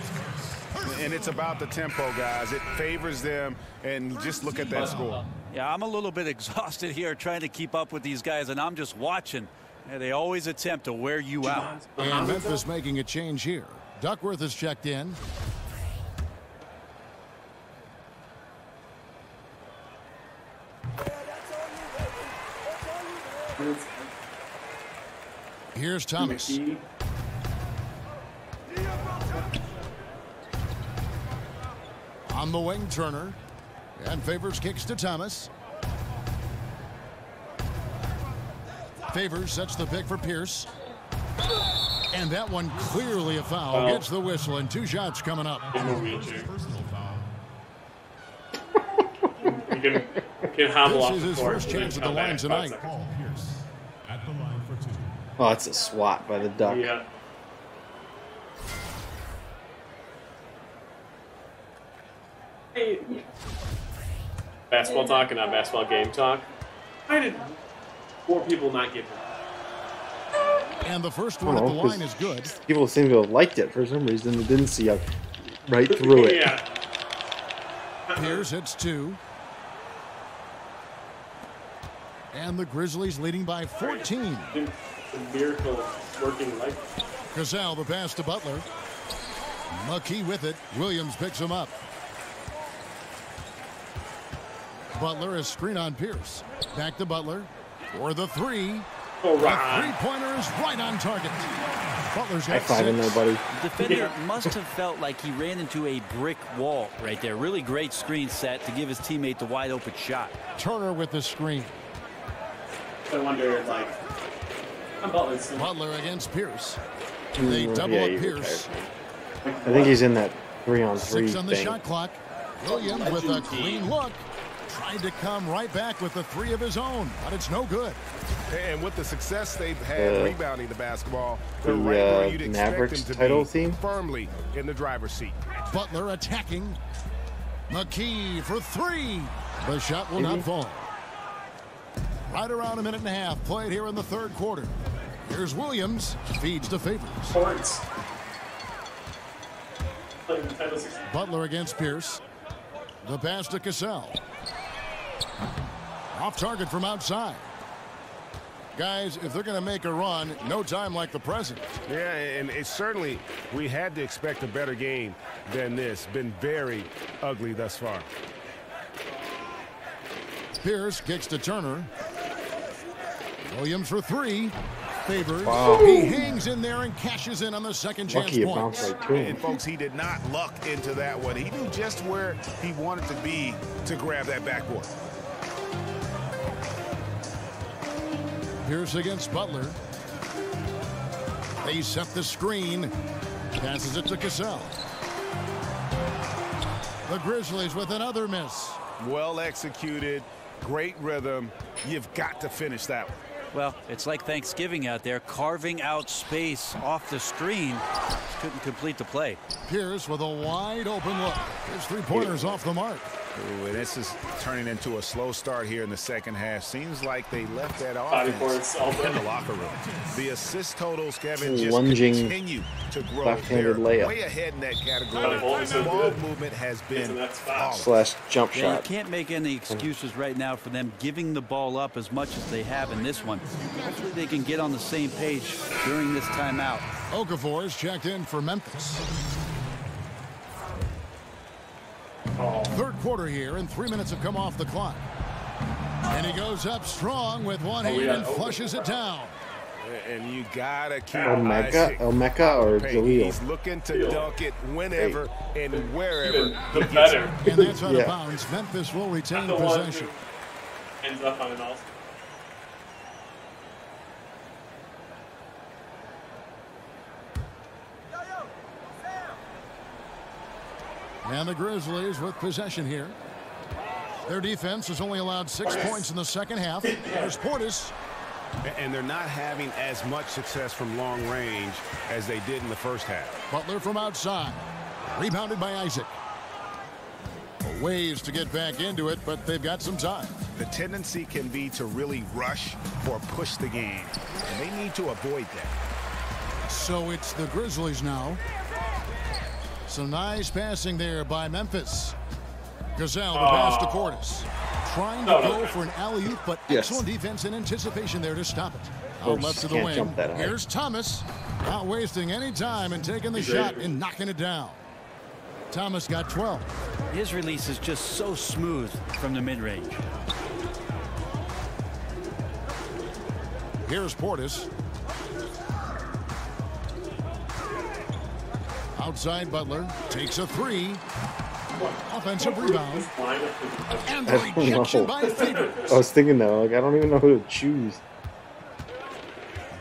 S5: And it's about the tempo, guys. It favors them, and just look at that score.
S6: Yeah, I'm a little bit exhausted here trying to keep up with these guys, and I'm just watching. Yeah, they always attempt to wear you out.
S4: And Memphis making a change here. Duckworth is checked in. Here's Thomas. On the wing, Turner. And Favors kicks to Thomas. Favors sets the pick for Pierce. And that one clearly a foul. Gets the whistle, and 2 shots coming up.
S1: You can hobble off
S4: this is his first chance at the line tonight.
S8: Oh, it's a swat by the Duck.
S1: Yeah. Hey. Basketball talk and not basketball game talk. Why did more people not give him?
S4: And the first one at the line is good.
S8: People seem to have liked it for some reason. They didn't see right through it.
S1: Yeah.
S4: Pierce hits 2. And the Grizzlies leading by 14.
S1: The miracle working like.
S4: Cassell, the pass to Butler. McKee with it. Williams picks him up. Butler is screen on Pierce. Back to Butler for the 3.
S1: Oh,
S4: the 3-pointer is right on target. Butler's got 6.
S8: In there, buddy.
S6: The defender must have felt like he ran into a brick wall right there. Really great screen set to give his teammate the wide open shot.
S4: Turner with the screen.
S1: I wonder, like,
S4: Butler against Pierce. They double up Pierce.
S8: I think he's in that 3-on-3
S4: 6 on the
S8: thing.
S4: shot clock. Williams with a clean look. Tried to come right back with the 3 of his own, but it's no good.
S5: And with the success they've had rebounding the basketball, they're
S8: The
S5: right where you'd expect
S8: Mavericks
S5: them to
S8: title
S5: be,
S8: team?
S5: firmly in the driver's seat.
S4: Butler attacking. McKee for 3. The shot will not fall. Right around 1.5 minutes played here in the 3rd quarter. Here's Williams. Feeds to Favors. Butler against Pierce. The pass to Cassell. Off target from outside. Guys, if they're going to make a run, no time like the present.
S5: Yeah, and it's certainly, we had to expect a better game than this. Been very ugly thus far.
S4: Pierce kicks to Turner. Williams for 3. Favors.
S8: Wow.
S4: He hangs in there and cashes in on the second chance point.
S5: And folks, he did not luck into that one. He knew just where he wanted to be to grab that backboard.
S4: Pierce against Butler. They set the screen. Passes it to Cassell. The Grizzlies with another miss.
S5: Well executed. Great rhythm. You've got to finish that one.
S6: Well, it's like Thanksgiving out there, carving out space off the screen. Just couldn't complete the play.
S4: Pierce with a wide open look. His 3-pointers off the mark.
S5: Ooh, and this is turning into a slow start here in the second half. Seems like they left that offense in the locker room. The assist totals, Kevin, just continue to grow.
S8: Left-handed layup.
S5: Way ahead in that category. Ball movement has been
S8: slash jump shot.
S6: Yeah, you can't make any excuses right now for them giving the ball up as much as they have in this one. Hopefully they can get on the same page during this timeout.
S4: Okafor is checked in for Memphis. 3rd quarter here, and 3 minutes have come off the clock. And he goes up strong with one hand and flushes it down.
S5: And you gotta keep
S8: Omeka or Jaleel.
S5: He's looking to dunk it whenever and wherever.
S1: The better.
S4: And that's out of bounds. Memphis will retain possession.
S1: Ends up on an all.
S4: And the Grizzlies with possession here. Their defense has only allowed 6 points in the second half. There's Portis.
S5: And they're not having as much success from long range as they did in the first half.
S4: Butler from outside. Rebounded by Isaac. Ways to get back into it, but they've got some time.
S5: The tendency can be to really rush or push the game, and they need to avoid that.
S4: So it's the Grizzlies now. Some nice passing there by Memphis. Gazelle, the pass to Portis. Trying to go for an alley-oop, but excellent defense and anticipation there to stop it. Out left to the wing. Here's Thomas. Not wasting any time and taking the shot and knocking it down. Thomas got 12.
S6: His release is just so smooth from the mid-range.
S4: Here's Portis. Outside Butler takes a 3. Offensive rebound. And the rejection by Favors.
S8: I was thinking though, like I don't even know who to choose.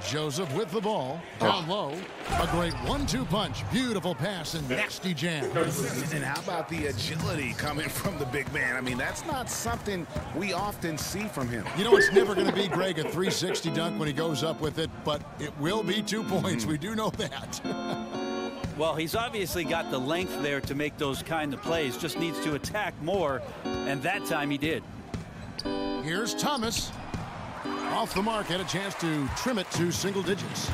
S4: Joseph with the ball, down low. A great 1-2 punch. Beautiful pass and nasty jam.
S5: And how about the agility coming from the big man? I mean, that's not something we often see from him.
S4: You know, it's never going to be, Greg, a 360 dunk when he goes up with it, but it will be 2 points. We do know that.
S6: Well, he's obviously got the length there to make those kind of plays. Just needs to attack more, and that time he did.
S4: Here's Thomas. Off the mark, had a chance to trim it to single digits.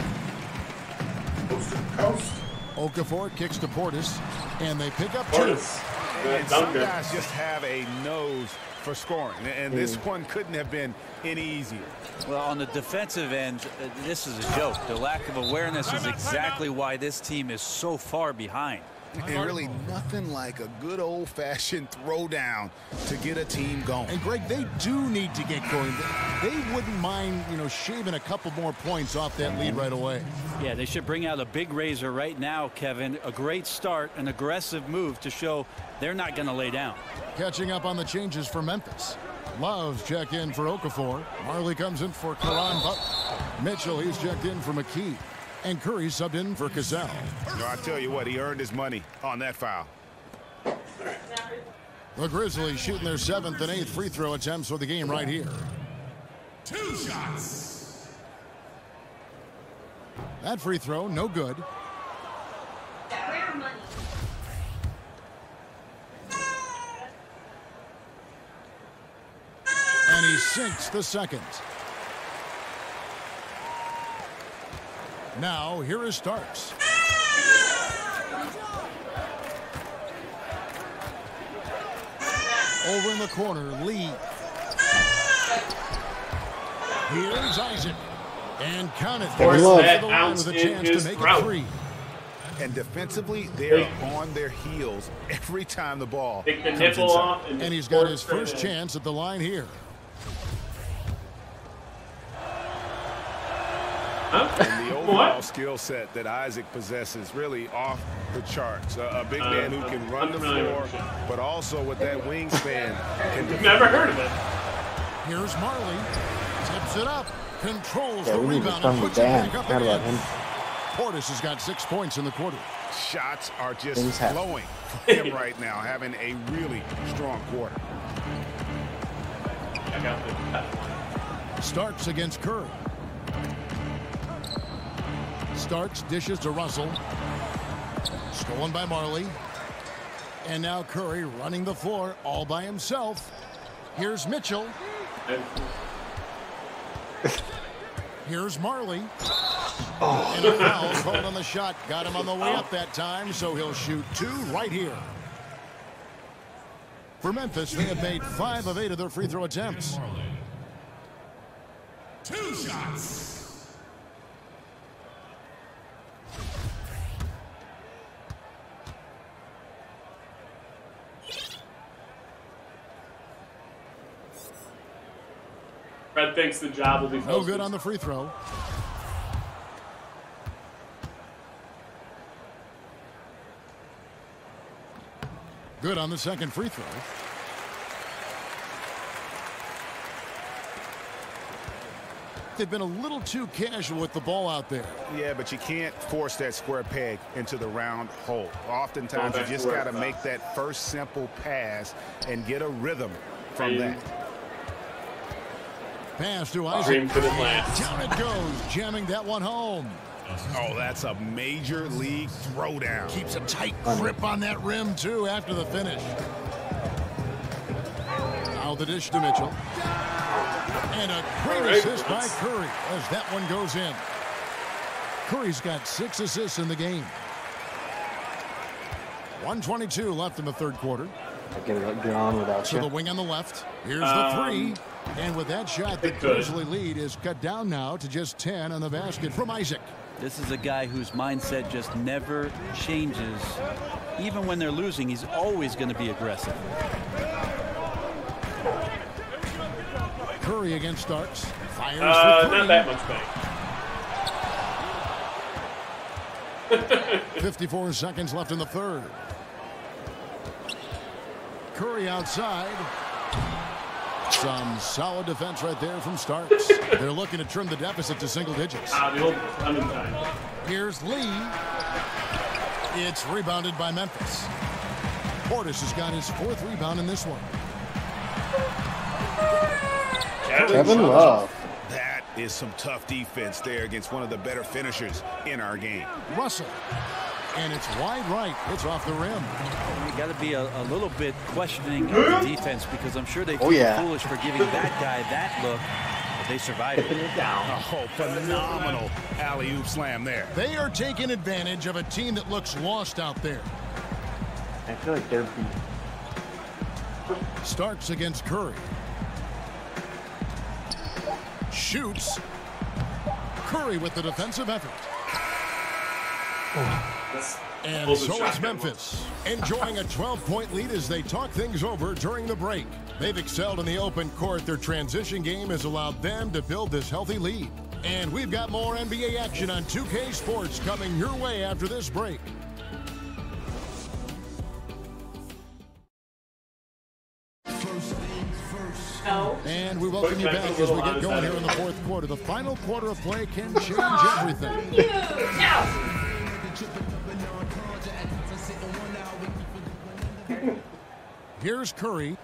S10: Coast to coast.
S4: Okafor kicks to Portis, and they pick up
S10: Portis.
S4: 2.
S5: And some guys just have a nose for scoring, and this one couldn't have been any easier.
S6: Well, on the defensive end, this is a joke. The lack of awareness is exactly why this team is so far behind.
S5: And really nothing like a good old-fashioned throwdown to get a team going.
S4: And, Greg, they do need to get going. They wouldn't mind, you know, shaving a couple more points off that lead right away.
S6: Yeah, they should bring out a big razor right now, Kevin. A great start, an aggressive move to show they're not going to lay down.
S4: Catching up on the changes for Memphis. Love's check in for Okafor. Marley comes in for Karan Butler. Mitchell, he's checked in for McKee. And Curry subbed in for Cassell.
S5: No, I tell you what, he earned his money on that foul.
S4: The Grizzlies shooting their 7th and 8th free throw attempts for the game right here.
S10: 2 shots.
S4: That free throw, no good. And he sinks the second. Now, here is Starks. Over in the corner, Lee. Here's Isaac. And count it.
S1: Force that
S4: ounce with a chance to make it 3.
S5: And defensively, they're on their heels every time the ball
S1: Take the
S5: comes
S1: nipple
S5: inside.
S1: off
S4: And he's got his first chance at the line here.
S5: And the overall skill set that Isaac possesses really off the charts. A big man who can run the floor, but also with that wingspan can defend.
S1: Never heard of it.
S4: Here's Marley. Tips it up. Controls
S8: Yeah,
S4: the
S8: we need to
S4: rebound
S8: calm
S4: and
S8: him
S4: puts it
S8: down.
S4: back up
S8: Not about
S4: again.
S8: him.
S4: Portis has got 6 points in the quarter.
S5: Shots are just
S8: Things happen.
S5: flowing for him right now, having a really strong quarter.
S4: Starks against Curry. Starks dishes to Russell. Stolen by Marley. And now Curry running the floor all by himself. Here's Mitchell. Here's Marley. And a foul called on the shot. Got him on the way up that time, so he'll shoot 2 right here. For Memphis, they have made 5 of 8 of their free throw attempts.
S10: 2 shots.
S1: Fred thinks the job will be
S4: No good on the free throw. Good on the second free throw. They've been a little too casual with the ball out there.
S5: Yeah, but you can't force that square peg into the round hole. Oftentimes, you just got to make that first simple pass and get a rhythm from that.
S4: Pass to Isaac.
S1: Down
S4: it goes, jamming that one home.
S5: Oh, that's a major league throwdown.
S4: Keeps a tight grip on that rim, too, after the finish. Now the dish to Mitchell. And a great assist by Curry as that one goes in. Curry's got 6 assists in the game. 1:22 left in the third quarter.
S8: I get on without
S4: So
S8: you.
S4: the wing on the left. Here's the 3. And with that shot, the Grizzly lead is cut down now to just 10 on the basket from Isaac.
S6: This is a guy whose mindset just never changes. Even when they're losing, he's always going to be aggressive.
S4: Curry against Starks. Fires
S1: not that much bank.
S4: 54 seconds left in the third. Curry outside. Some solid defense right there from Starks. They're looking to trim the deficit to single digits.
S1: The old running time.
S4: Here's Lee. It's rebounded by Memphis. Portis has got his 4th rebound in this one.
S8: Kevin Love.
S5: That is some tough defense there against one of the better finishers in our game.
S4: Russell. And it's wide right. It's off the rim.
S6: You got to be a little bit questioning of the defense because I'm sure they feel foolish for giving that guy that look. But they survived it.
S5: Oh, phenomenal alley-oop slam there.
S4: They are taking advantage of a team that looks lost out there.
S8: I feel like they're beat.
S4: Starks against Curry. Shoots. Curry with the defensive effort. And so is Memphis, enjoying a 12-point lead as they talk things over during the break. They've excelled in the open court. Their transition game has allowed them to build this healthy lead. And we've got more NBA action on 2K Sports coming your way after this break. And we welcome you back as we get going here in the 4th quarter. The final quarter of play can change everything. Here's Curry.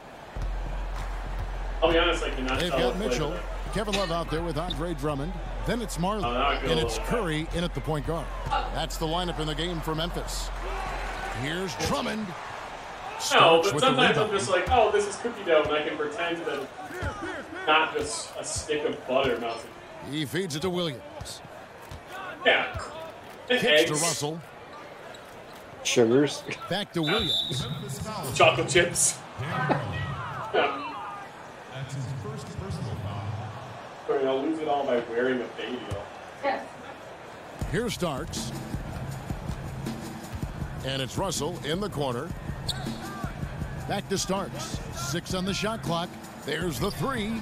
S1: I'll be honest, I cannot.
S4: They've got Mitchell. Kevin Love out there with Andre Drummond. Then it's Marley. And it's Curry in at the point guard. That's the lineup in the game for Memphis. Here's Drummond.
S1: No, but sometimes I'm just like, oh, this is cookie dough, and I can pretend that it's not just a stick of butter melted.
S4: He feeds it to Williams.
S1: Yeah.
S4: Kicks
S1: Eggs.
S4: to Russell.
S8: Sugars.
S4: Back to Williams.
S1: Chocolate chips. Yeah. Sorry, I'll lose it all by wearing a baby doll.
S4: Here's Starks. And it's Russell in the corner. Back to Starks. 6 on the shot clock. There's the 3.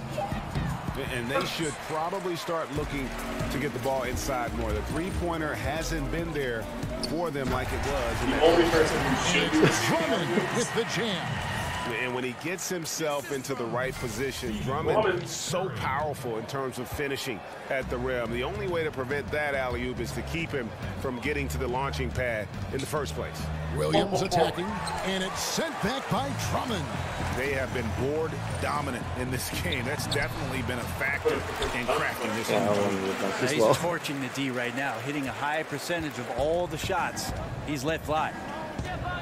S5: And they should probably start looking to get the ball inside more. The three-pointer hasn't been there for them like it was.
S1: The only person who should do this.
S4: Drummond with the jam.
S5: And when he gets himself into the right position, Drummond is so powerful in terms of finishing at the rim. The only way to prevent that alley-oop is to keep him from getting to the launching pad in the first place.
S4: Williams attacking, and it's sent back by Drummond.
S5: They have been board dominant in this game. That's definitely been a factor in cracking this one.
S6: He's torching the D right now, hitting a high percentage of all the shots he's let fly.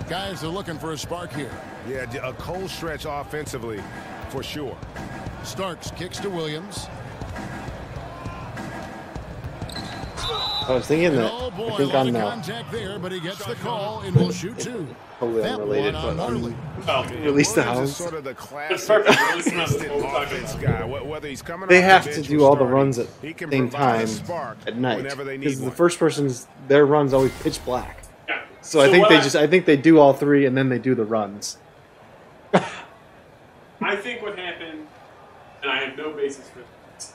S4: Guys are looking for a spark here.
S5: Yeah, a cold stretch offensively, for sure.
S4: Starks kicks to Williams.
S8: I was thinking that.
S4: Oh boy,
S8: I think on
S4: contact there, but he gets the call and will shoot 2.
S8: Totally unrelated, but release the house.
S5: Sort of the classic offense guy. Whether he's coming
S8: they
S5: off
S8: have
S5: the
S8: to
S5: bench
S8: do
S5: or
S8: all the
S5: starting,
S8: runs at
S5: he can
S8: the same
S5: provide a
S8: time
S5: spark
S8: at night
S5: whenever they need
S8: because the
S5: one.
S8: first person's their run's always pitch black.
S1: Yeah.
S8: So I think they do all 3 and then they do the runs.
S1: I think what happened, and I have no basis for this,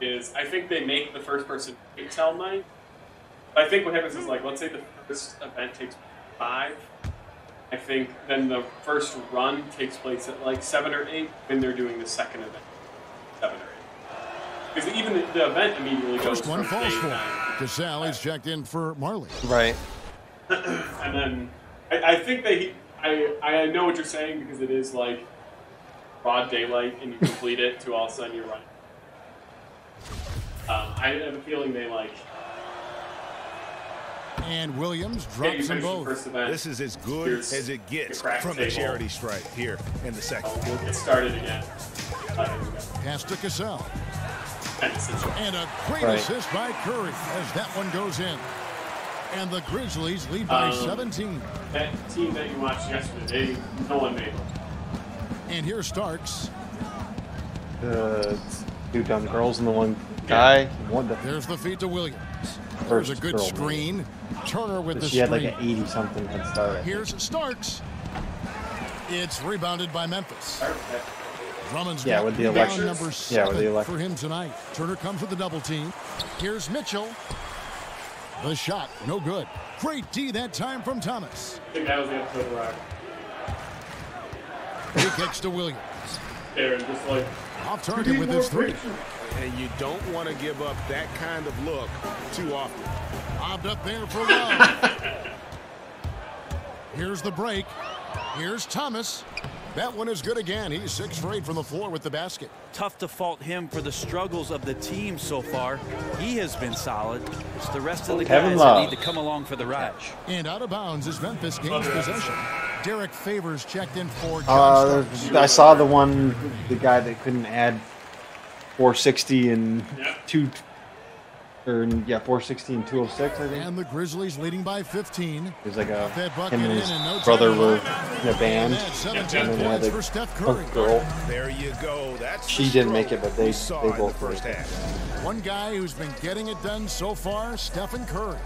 S1: is I think they make the first person tell night. I think what happens is, like, let's say the first event takes 5. I think then the first run takes place at like 7 or 8, and they're doing the second event 7 or 8. Because even the event immediately goes
S4: First one
S1: from
S4: falls
S1: day
S4: for
S1: 9.
S4: Casal is checked in for Marley.
S8: Right.
S1: And then I think I know what you're saying because it is like broad daylight and you complete it to all of a sudden you're running. I have a feeling they like.
S4: And Williams drops them both.
S5: This is as good as it gets from the charity stripe here in the second.
S1: We'll get started again.
S4: Pass to Casal. And a great assist by Curry as that one goes in. And the Grizzlies lead by 17.
S1: That team that you watched yesterday, no one made one.
S4: And here's Starks.
S8: The 2 dumb girls and the one guy.
S4: There's the feed to Williams. There's a good screen. Turner with the
S8: screen. She had like an 80-something head start.
S4: Here's Starks. It's rebounded by Memphis. Drummond's
S8: with the electric.
S4: Number 7 for him tonight. Turner comes with the double team. Here's Mitchell. The shot, no good. Great D that time from Thomas.
S1: I think that was the episode where
S4: he kicks to Williams.
S1: there and just like
S4: off target with his 3.
S5: And you don't want to give up that kind of look too often.
S4: Lobbed up there for Love. Here's the break. Here's Thomas. That one is good again. He's 6 for 8 from the floor with the basket.
S6: Tough to fault him for the struggles of the team so far. He has been solid. It's the rest of the guys that need to come along for the ride.
S4: And out of bounds is Memphis gains possession. Derek Favors checked in for John
S8: I saw the guy that couldn't add 460 and 460 and 206, I think.
S4: And the Grizzlies leading by 15.
S8: There's like him and his brother were in a band. And then they had a girl.
S5: There you go.
S8: She didn't make it, but they both
S5: first half.
S4: One guy who's been getting it done so far, Stephen Curry.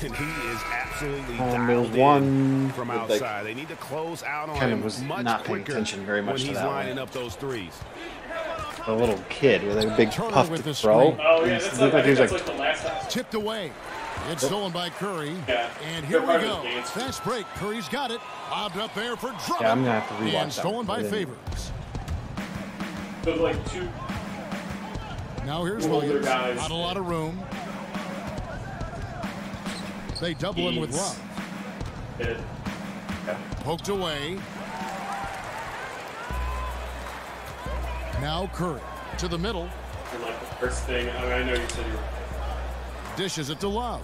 S5: And he is absolutely
S8: there's one
S5: from outside. They need to close out on
S8: kind
S5: him
S8: of was
S5: much
S8: not paying attention very much
S5: when
S8: to
S5: he's
S8: that
S5: lining
S8: one.
S5: up those threes.
S8: A little kid with a big puff to throw.
S1: Oh yeah, that's like the last time.
S4: Tipped away. It's stolen by Curry. Yeah. And here we go. Fast break. Curry's got it. Lobbed up there for Drummond.
S8: Yeah, I'm gonna have to rewatch
S4: and stolen by Favors.
S1: So like 2.
S4: Now here's Williams. Not a lot of room. They double him with Love. Poked away. Now Curry to the middle.
S1: And like the first thing, I know you said you were.
S4: Dishes it to Love.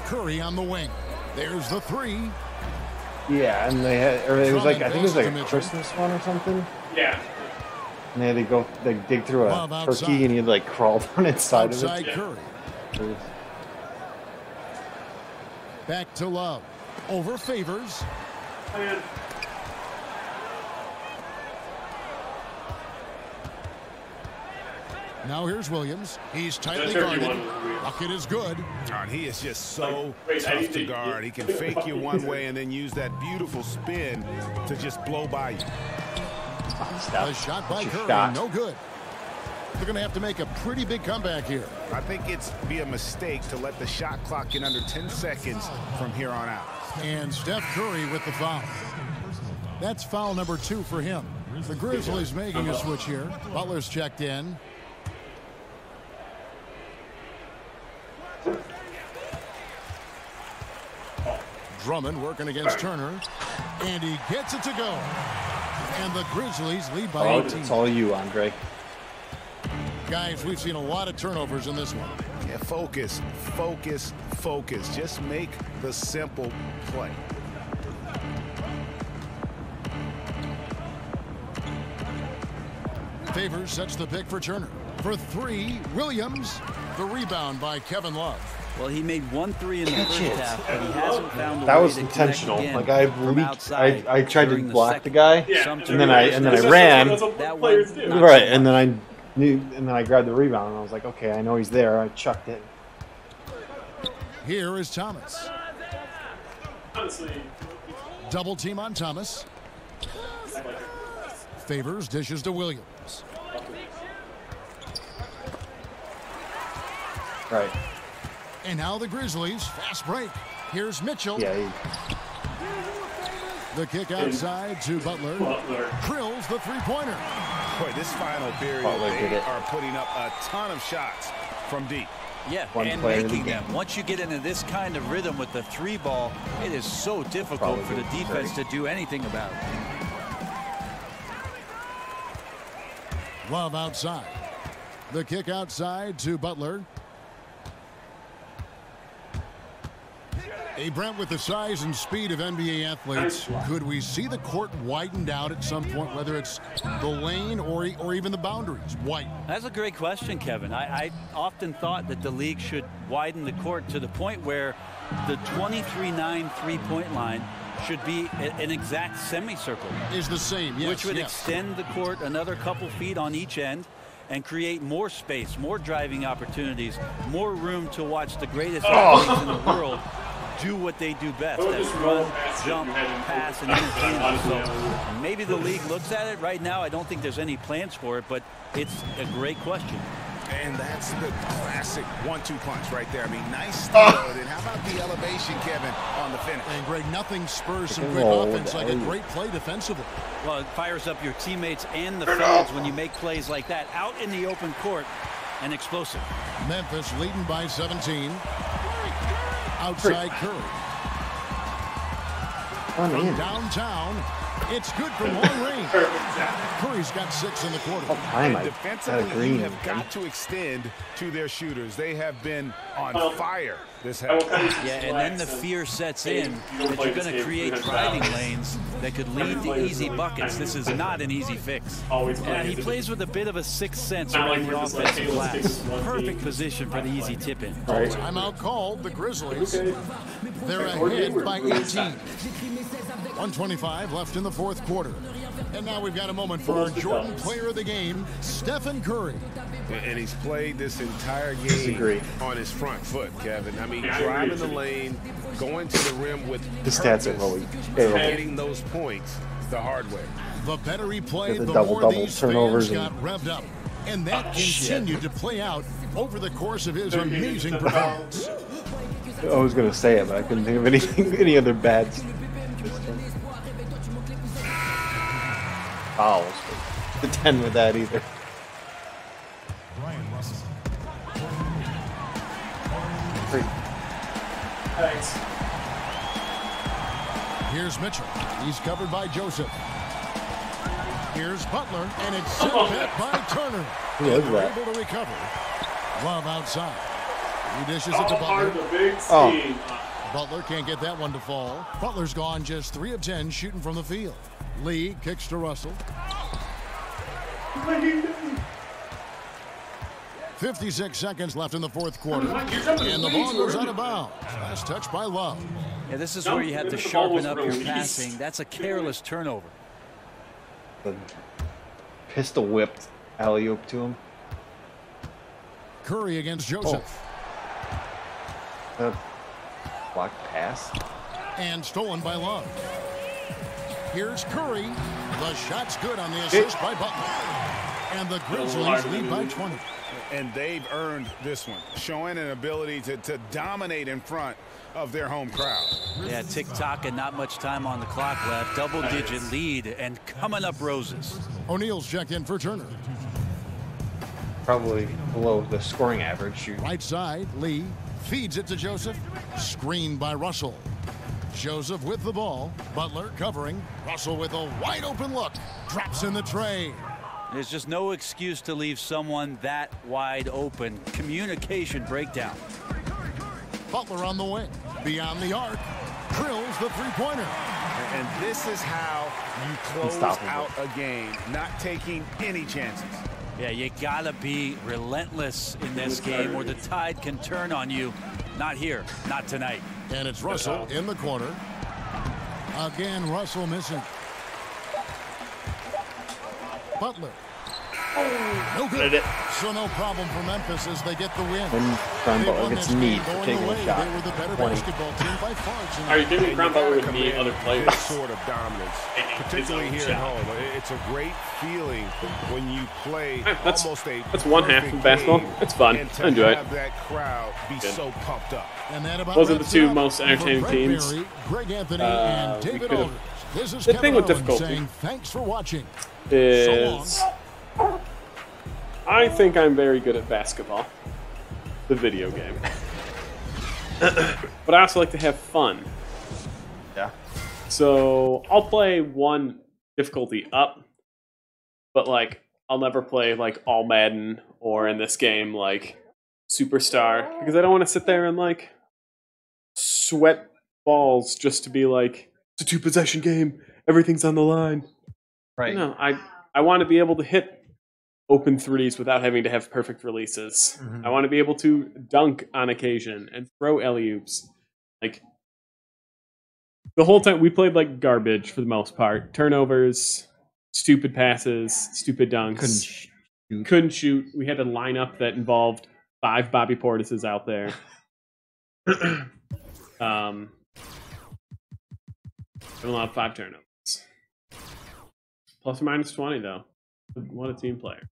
S4: Curry on the wing. There's the 3.
S8: Yeah, and they had, or it was like, I think it was like a Christmas one or something.
S1: Yeah.
S8: And they dig through a turkey and he'd like crawl down inside of it.
S4: Curry. Back to Love. Over Favors. Now here's Williams. He's tightly guarded. Bucket is good.
S5: And he is just so tough to guard. He can fake you one way and then use that beautiful spin to just blow by you.
S4: A shot by Curry, no good. They're going to have to make a pretty big comeback here.
S5: I think it's be a mistake to let the shot clock get under 10 seconds from here on out.
S4: And Steph Curry with the foul. That's foul number 2 for him. The Grizzlies making a switch here. Butler's checked in. Drummond working against Turner. And he gets it to go. And the Grizzlies lead by 18.
S8: It's all you, Andre.
S4: Guys, we've seen a lot of turnovers in this one.
S5: Yeah, focus, focus, focus. Just make the simple play.
S4: Favors sets the pick for Turner. For 3, Williams. The rebound by Kevin Love.
S6: Well, he made 1 3 in the first half, but he hasn't found a
S8: that
S6: way
S8: was
S6: to
S8: intentional.
S6: Like
S8: I tried to block the guy, and then I ran.
S6: Right,
S8: right, and then I grabbed the rebound, and I was like, okay, I know he's there. I chucked it.
S4: Here is Thomas. Double team on Thomas. Favors dishes to Williams.
S8: Right.
S4: And now the Grizzlies, fast break. Here's Mitchell.
S8: Yeah.
S4: The kick outside to Butler. Drills the three-pointer.
S5: Boy, this final period, they are putting up a ton of shots from deep.
S6: Yeah, and making them. Once you get into this kind of rhythm with the 3 ball, it is so difficult for the defense to do anything about it.
S4: Love outside. The kick outside to Butler. Hey, Brent, with the size and speed of NBA athletes, could we see the court widened out at some point, whether it's the lane or even the boundaries?
S6: That's a great question, Kevin. I often thought that the league should widen the court to the point where the 23-9 3-point line should be an exact semicircle.
S4: Is the same, yes.
S6: Which would extend the court another couple feet on each end and create more space, more driving opportunities, more room to watch the greatest athletes in the world do what they do best. That's run, jump, pass, and interchange. So maybe the league looks at it right now. I don't think there's any plans for it, but it's a great question.
S5: And that's the classic 1-2 punch right there. I mean, nice start. And how about the elevation, Kevin, on the finish?
S4: And Greg, nothing spurs some quick offense like a great play defensively.
S6: Well, it fires up your teammates and the fans when you make plays like that out in the open court and explosive.
S4: Memphis leading by 17. Outside Curry. From downtown, it's good from long range. Curry's got 6 in the quarter.
S5: Defensively, you have got to extend to their shooters. They have been on fire this half.
S6: Yeah, and then the fear sets in that you're going to create driving lanes that could lead to easy buckets. This is not an easy fix. And he plays with a bit of a sixth sense around the offensive glass. Perfect position for the easy tip-in.
S4: Timeout called. The Grizzlies. They're ahead by 18. 1:25 left in the fourth quarter. And now we've got a moment for our Jordan player of the game, Stephen Curry.
S5: And he's played this entire game on his front foot, Kevin. I mean, driving the lane, going to the rim with
S8: stats are really
S5: getting those points the hard way.
S4: The better he played, the more these fans got revved up. And that continued to play out over the course of his amazing performance.
S8: I was going to say it, but I couldn't think of any other bad fouls. The 10 with that either.
S4: Thanks. Here's Mitchell. He's covered by Joseph. Here's Butler, and it's sent back by Turner.
S8: Who was that?
S4: Able to recover. Love outside. He dishes it to Butler. Butler can't get that one to fall. Butler's gone just 3 of 10 shooting from the field. Lee kicks to Russell. 56 seconds left in the fourth quarter. And the ball goes out of bounds. Last touch by Love.
S6: Yeah, this is where you have to sharpen up your passing. That's a careless turnover.
S8: The pistol whipped alley-oop to him.
S4: Curry against Joseph.
S8: Block pass.
S4: And stolen by Love. Here's Curry. The shot's good on the assist by Butler. And the Grizzlies lead by 20.
S5: And they've earned this one, showing an ability to dominate in front of their home crowd.
S6: Yeah, tick-tock and not much time on the clock left. Double-digit lead and coming up roses.
S4: O'Neal's checked in for Turner.
S8: Probably below the scoring average.
S4: Right side, Lee feeds it to Joseph. Screened by Russell. Joseph with the ball. Butler covering. Russell with a wide-open look. Drops in the tray.
S6: There's just no excuse to leave someone that wide open. Communication breakdown.
S4: Butler on the wing. Beyond the arc. Drills the three-pointer.
S5: And this is how you close out a game. Not taking any chances.
S6: Yeah, you gotta be relentless in this game or the tide can turn on you. Not here, not tonight.
S4: And it's Russell in the corner. Again, Russell missing. Butler. No good. So no problem for Memphis as they get the win.
S8: When Crown Butler gets need for taking a shot.
S4: They were the better basketball team by far.
S1: Are you thinking Crown Butler would need other players?
S5: This sort of dominance, particularly here at home. It's a great feeling when you play almost a
S1: that's one half of basketball. It's fun. I enjoy it.
S5: Have that crowd be so pumped up.
S4: And that about
S1: those are the two most entertaining teams.
S4: Greg Anthony and David Aldridge. This is
S1: the thing with difficulty
S4: saying thanks for watching.
S1: Is I think I'm very good at basketball, the video game, but I also like to have fun.
S8: Yeah.
S1: So I'll play one difficulty up, but like I'll never play like all Madden or in this game like Superstar because I don't want to sit there and like sweat balls just to be like it's a 2-possession game. Everything's on the line.
S8: Right.
S1: No, I want to be able to hit open threes without having to have perfect releases. I want to be able to dunk on occasion and throw alley-oops. Like the whole time we played like garbage for the most part. Turnovers, stupid passes, stupid dunks. Couldn't shoot. We had a lineup that involved 5 Bobby Portises out there. We allowed 5 turnovers. Plus or minus 20 though. What a team player.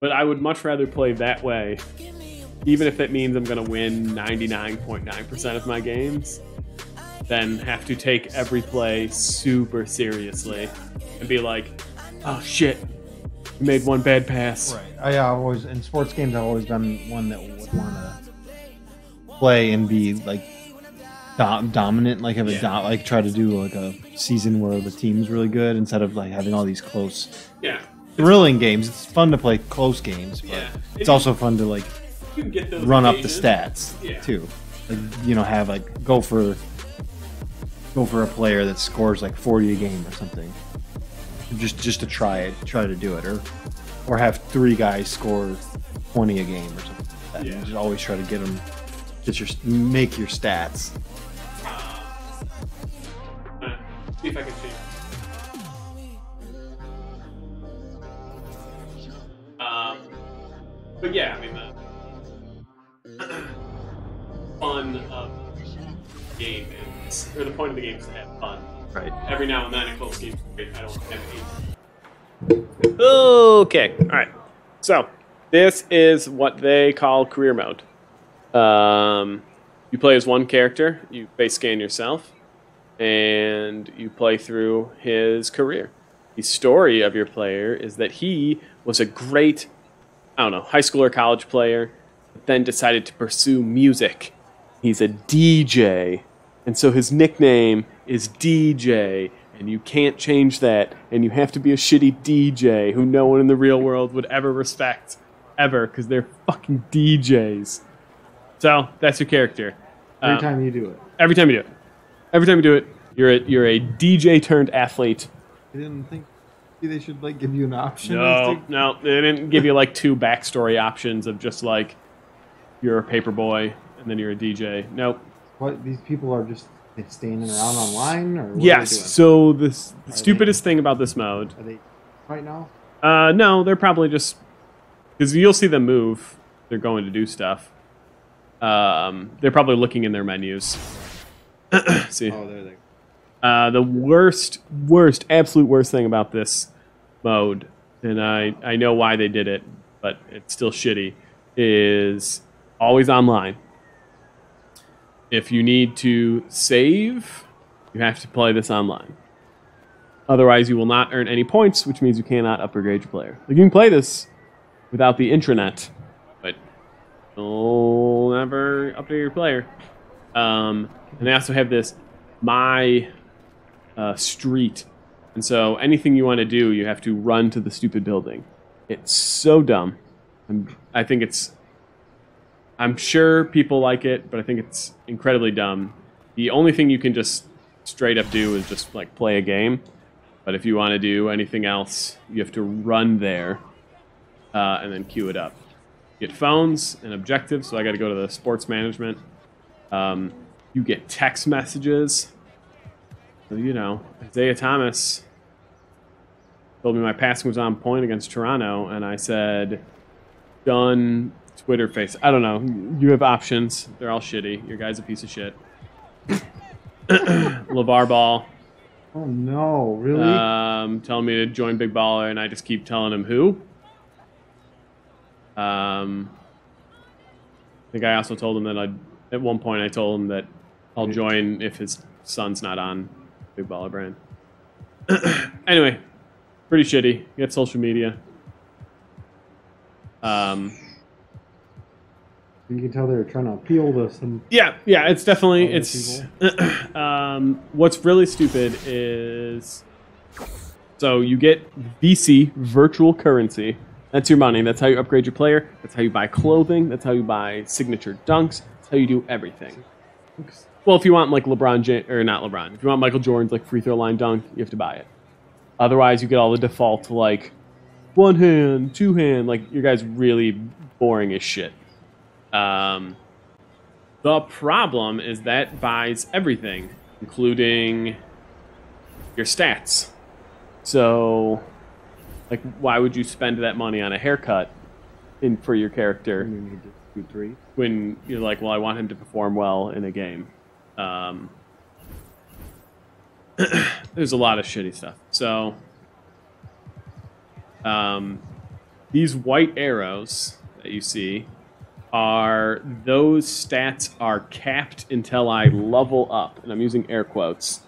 S1: But I would much rather play that way, even if it means I'm going to win 99.9% of my games, than have to take every play super seriously and be like, oh shit, you made one bad pass.
S2: Right. I always, in sports games, I've always been one that would want to play and be like dominant, like have like try to do like a season where the team's really good instead of like having all these close, thrilling games. It's fun to play close games, but it's also fun to like run up the stats too. Like, you know, have like go for a player that scores like 40 a game or something, just to try to do it, or have 3 guys score 20 a game or something like that. You just always try to make your stats.
S1: See if I can change. But yeah, I mean, the fun of the game is, or the point of the game is to have fun.
S2: Right.
S1: Every now and then, a close game is great. I don't want to have 8. Okay, all right. So this is what they call career mode. You play as one character. You face scan yourself, and you play through his career. The story of your player is that he was a great, I don't know, high school or college player, but then decided to pursue music. He's a DJ, and so his nickname is DJ, and you can't change that, and you have to be a shitty DJ who no one in the real world would ever respect, ever, because they're fucking DJs. So, that's your character.
S2: Every time you do it.
S1: Every time you do it. Every time you do it, you're a DJ turned athlete.
S2: I didn't think they should like give you an option.
S1: No, they didn't give you like 2 backstory options of just like you're a paper boy and then you're a DJ. Nope.
S2: What, these people are just standing around online, or what
S1: yes.
S2: are they doing?
S1: So the stupidest thing about this mode.
S2: Are they right now?
S1: No, they're probably just because you'll see them move. They're going to do stuff. They're probably looking in their menus. See.
S2: Oh, there they go.
S1: The absolute worst thing about this mode, and I know why they did it, but it's still shitty, is always online. If you need to save, you have to play this online. Otherwise, you will not earn any points, which means you cannot upgrade your player. Like, you can play this without the intranet, but you'll never upgrade your player. And they also have this My Street. And so anything you want to do, you have to run to the stupid building. It's so dumb. I'm sure people like it, but I think it's incredibly dumb. The only thing you can just straight up do is just like play a game. But if you want to do anything else, you have to run there and then queue it up. Get phones and objectives, so I got to go to the sports management. You get text messages. So, you know, Isaiah Thomas told me my passing was on point against Toronto, and I said, done Twitter face. I don't know. You have options. They're all shitty. Your guy's a piece of shit. LeVar Ball.
S2: Oh, no. Really?
S1: Telling me to join Big Baller, and I just keep telling him who. I think I also told him that at one point I told him that I'll join if his son's not on Big Baller brand. Anyway, pretty shitty. You got social media.
S2: You can tell they're trying to appeal to some.
S1: Yeah, it's definitely what's really stupid is so you get VC, virtual currency. That's your money. That's how you upgrade your player. That's how you buy clothing. That's how you buy signature dunks. That's how you do everything. Well, if you want like LeBron James, or not LeBron, if you want Michael Jordan's like free throw line dunk, you have to buy it. Otherwise, you get all the default like one hand, two hand. Like your guy's really boring as shit. The problem is that buys everything, including your stats. So, like, why would you spend that money on a haircut for your character when you're like, well, I want him to perform well in a game? There's a lot of shitty stuff. So, these white arrows that you see those stats are capped until I level up, and I'm using air quotes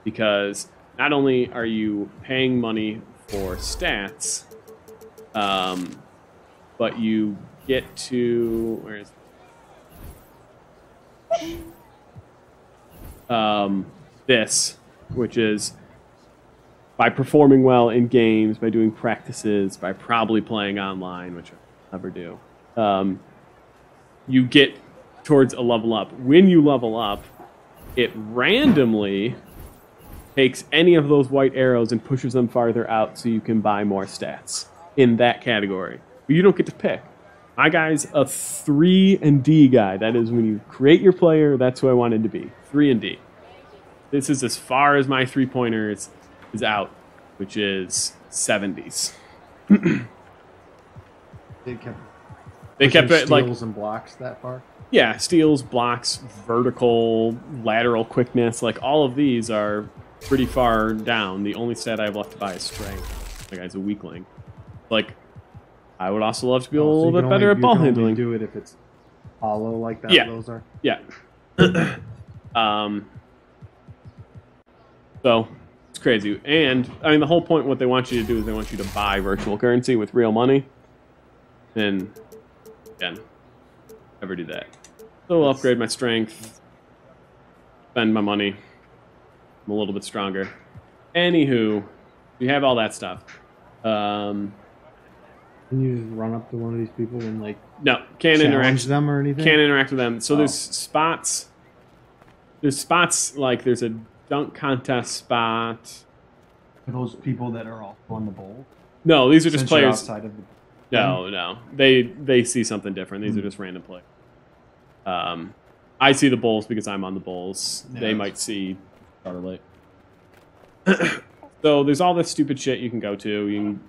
S1: because not only are you paying money for stats, but you get to this, which is by performing well in games, by doing practices, by probably playing online, which I never do. You get towards a level up. When you level up, it randomly takes any of those white arrows and pushes them farther out so you can buy more stats in that category. But you don't get to pick. My guy's a 3 and D guy. That is when you create your player, that's who I wanted to be. 3 and D. This is as far as my three-pointer is out, which is 70s. They kept it like
S2: steals and blocks that far.
S1: Yeah, steals, blocks, vertical, lateral quickness. Like all of these are pretty far down. The only stat I have left to buy is strength. My guy's a weakling. Like I would also love to be a little bit better at ball handling.
S2: Do it if it's hollow like that.
S1: Yeah,
S2: those are.
S1: Yeah. So it's crazy, and I mean the whole point. What they want you to do is they want you to buy virtual currency with real money, and again, never do that. So I'll upgrade my strength, spend my money. I'm a little bit stronger. Anywho, you have all that stuff.
S2: Can you just run up to one of these people and like
S1: can't interact
S2: them or anything?
S1: Can't interact with them. So there's spots. There's spots like there's a dunk contest spot.
S2: Are those people that are all on the bowl?
S1: No, these are just players.
S2: Outside of the
S1: no. They see something different. These are just random players. I see the Bulls because I'm on the Bulls. Yeah, they might see Charlotte. So there's all this stupid shit you can go to. You can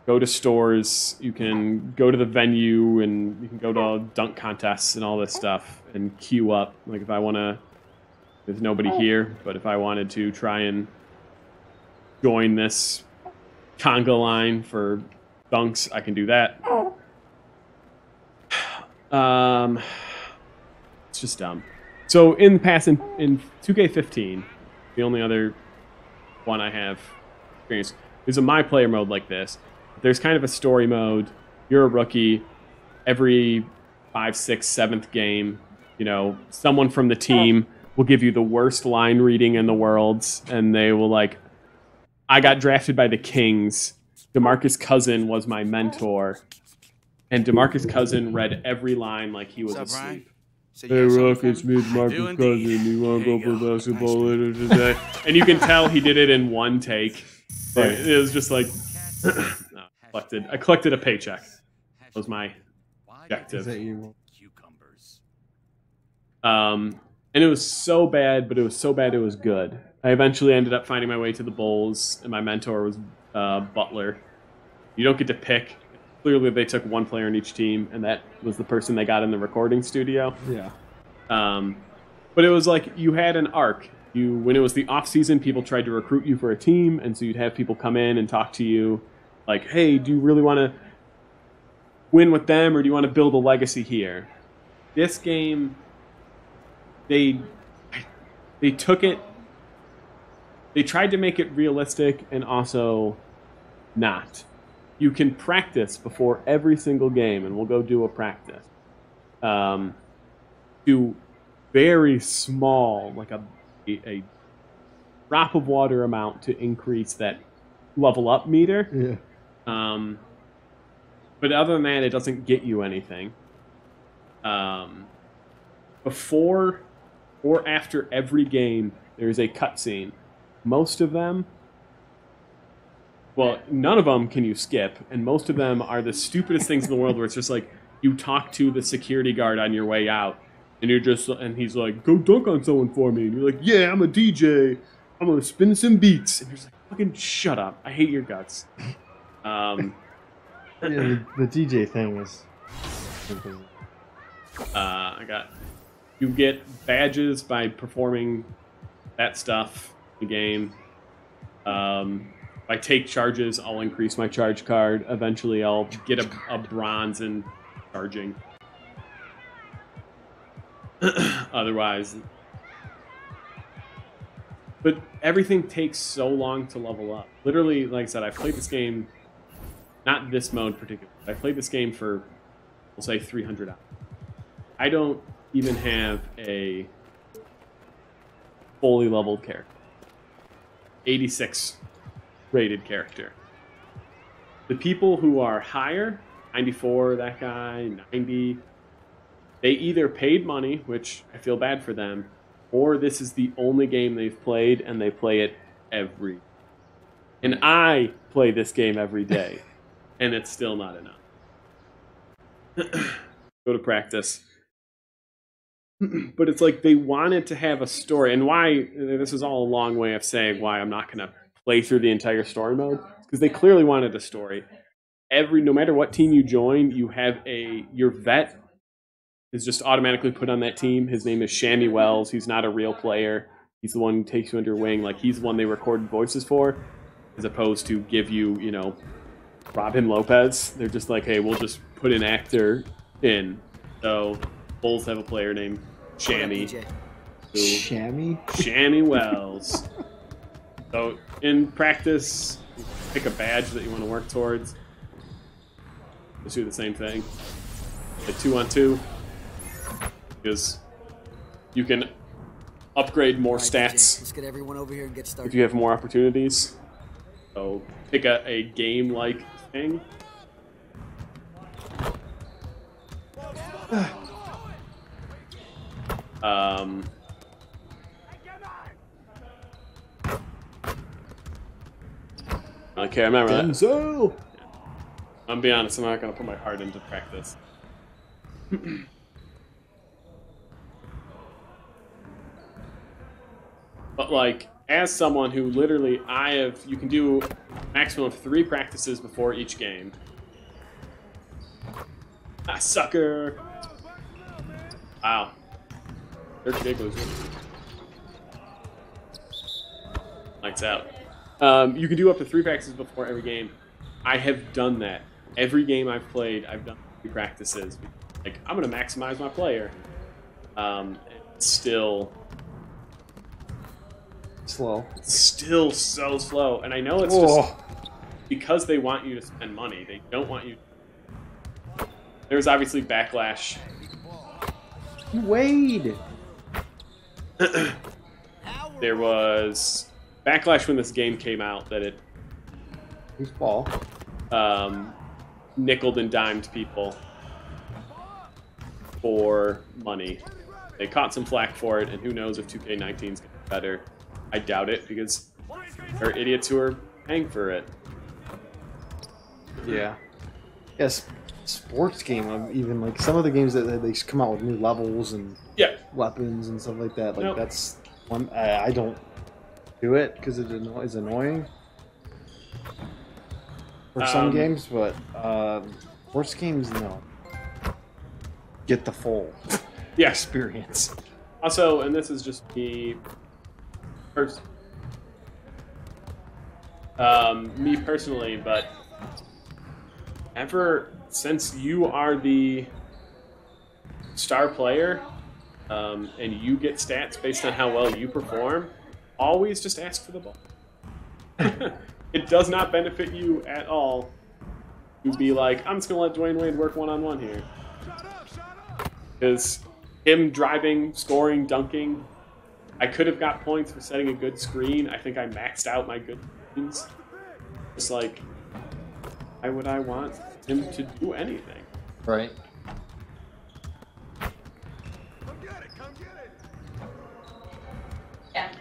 S1: go to stores. You can go to the venue, and you can go to dunk contests and all this stuff and queue up. Like if I want to, there's nobody here, but if I wanted to try and join this conga line for dunks, I can do that. It's just dumb. So in the past, in 2K15, the only other one I have experienced, there's a My Player mode like this. There's kind of a story mode. You're a rookie. Every 5th, 6th, 7th game, someone from the team will give you the worst line reading in the world, and they will like, I got drafted by the Kings. DeMarcus Cousins was my mentor, and DeMarcus Cousins read every line like he was asleep. Hey, Rock, it's me, DeMarcus Cousins. You want to go play basketball later today? And you can tell he did it in one take. But it was just like, I collected a paycheck. That was my objective. And it was so bad, but it was so bad it was good. I eventually ended up finding my way to the Bulls, and my mentor was Butler. You don't get to pick. Clearly, they took one player in each team, and that was the person they got in the recording studio.
S2: Yeah.
S1: But it was like you had an arc. When it was the off season, people tried to recruit you for a team, and so you'd have people come in and talk to you, like, "Hey, do you really want to win with them, or do you want to build a legacy here?" This game, they took it. They tried to make it realistic and also not. You can practice before every single game, and we'll go do a practice. Do very small, like a drop of water amount to increase that level up meter.
S2: Yeah.
S1: But other than that, it doesn't get you anything. Before or after every game, there's a cutscene. Most of them, well, none of them can you skip, and most of them are the stupidest things in the world where it's just like, you talk to the security guard on your way out, and he's like, "Go dunk on someone for me," and you're like, "Yeah, I'm a DJ. I'm gonna spin some beats." And you're just like, "Fucking shut up. I hate your guts."
S2: Yeah, the DJ thing is...
S1: You get badges by performing that stuff in the game. I take charges, I'll increase my charge card. Eventually, I'll get a bronze in charging. Otherwise... But everything takes so long to level up. Literally, like I said, I've played this game... Not this mode particularly. I played this game for, we'll say, 300 hours. I don't even have a fully leveled character. 86 rated character. The people who are higher, 94, that guy, 90, they either paid money, which I feel bad for them, or this is the only game they've played and they play it every day. And I play this game every day. And it's still not enough. Go to practice. But it's like they wanted to have a story. And why, this is all a long way of saying why I'm not going to play through the entire story mode. Because they clearly wanted a story. No matter what team you join, you have your vet is just automatically put on that team. His name is Shammy Wells. He's not a real player. He's the one who takes you under wing. Like, he's the one they recorded voices for. As opposed to give you, Robin Lopez. They're just like, hey, we'll just put an actor in. So Bulls have a player named Shammy. Shammy Wells. So in practice, pick a badge that you want to work towards. Just do the same thing. A 2-on-2. Because you can upgrade more stats.
S12: Let's get everyone over here and get started.
S1: If you have more opportunities. So pick a game-like thing. Okay, I remember that.
S2: Denzel!
S1: I'm be honest, I'm not going to put my heart into practice. But like, as someone who literally, you can do a maximum of 3 practices before each game. Ah, sucker! Wow. They're ridiculous. Lights out. You can do up to 3 practices before every game. I have done that. Every game I've played, I've done 3 practices. Like, I'm going to maximize my player. It's still...
S2: slow.
S1: It's still so slow. And I know it's just because they want you to spend money. They don't want you... There's obviously backlash.
S2: Wade!
S1: There was backlash when this game came out that it...
S2: Who's ball?
S1: Nickeled and dimed people for money. They caught some flack for it, and who knows if 2K19 is going to be better. I doubt it, because there are idiots who are paying for it.
S2: Yeah. Yes, sports game, even like some of the games that they come out with new levels and weapons and stuff like that. Like that's one I don't do it because it is annoying for some games, but sports games, no. Get the full experience.
S1: Also, and this is just me personally, but since you are the star player and you get stats based on how well you perform, always just ask for the ball. It does not benefit you at all to be like, I'm just going to let Dwayne Wade work one-on-one here. Because him driving, scoring, dunking, I could have got points for setting a good screen. I think I maxed out my good screens. Just like, why would I want him to do anything?
S2: Right.
S12: Yeah.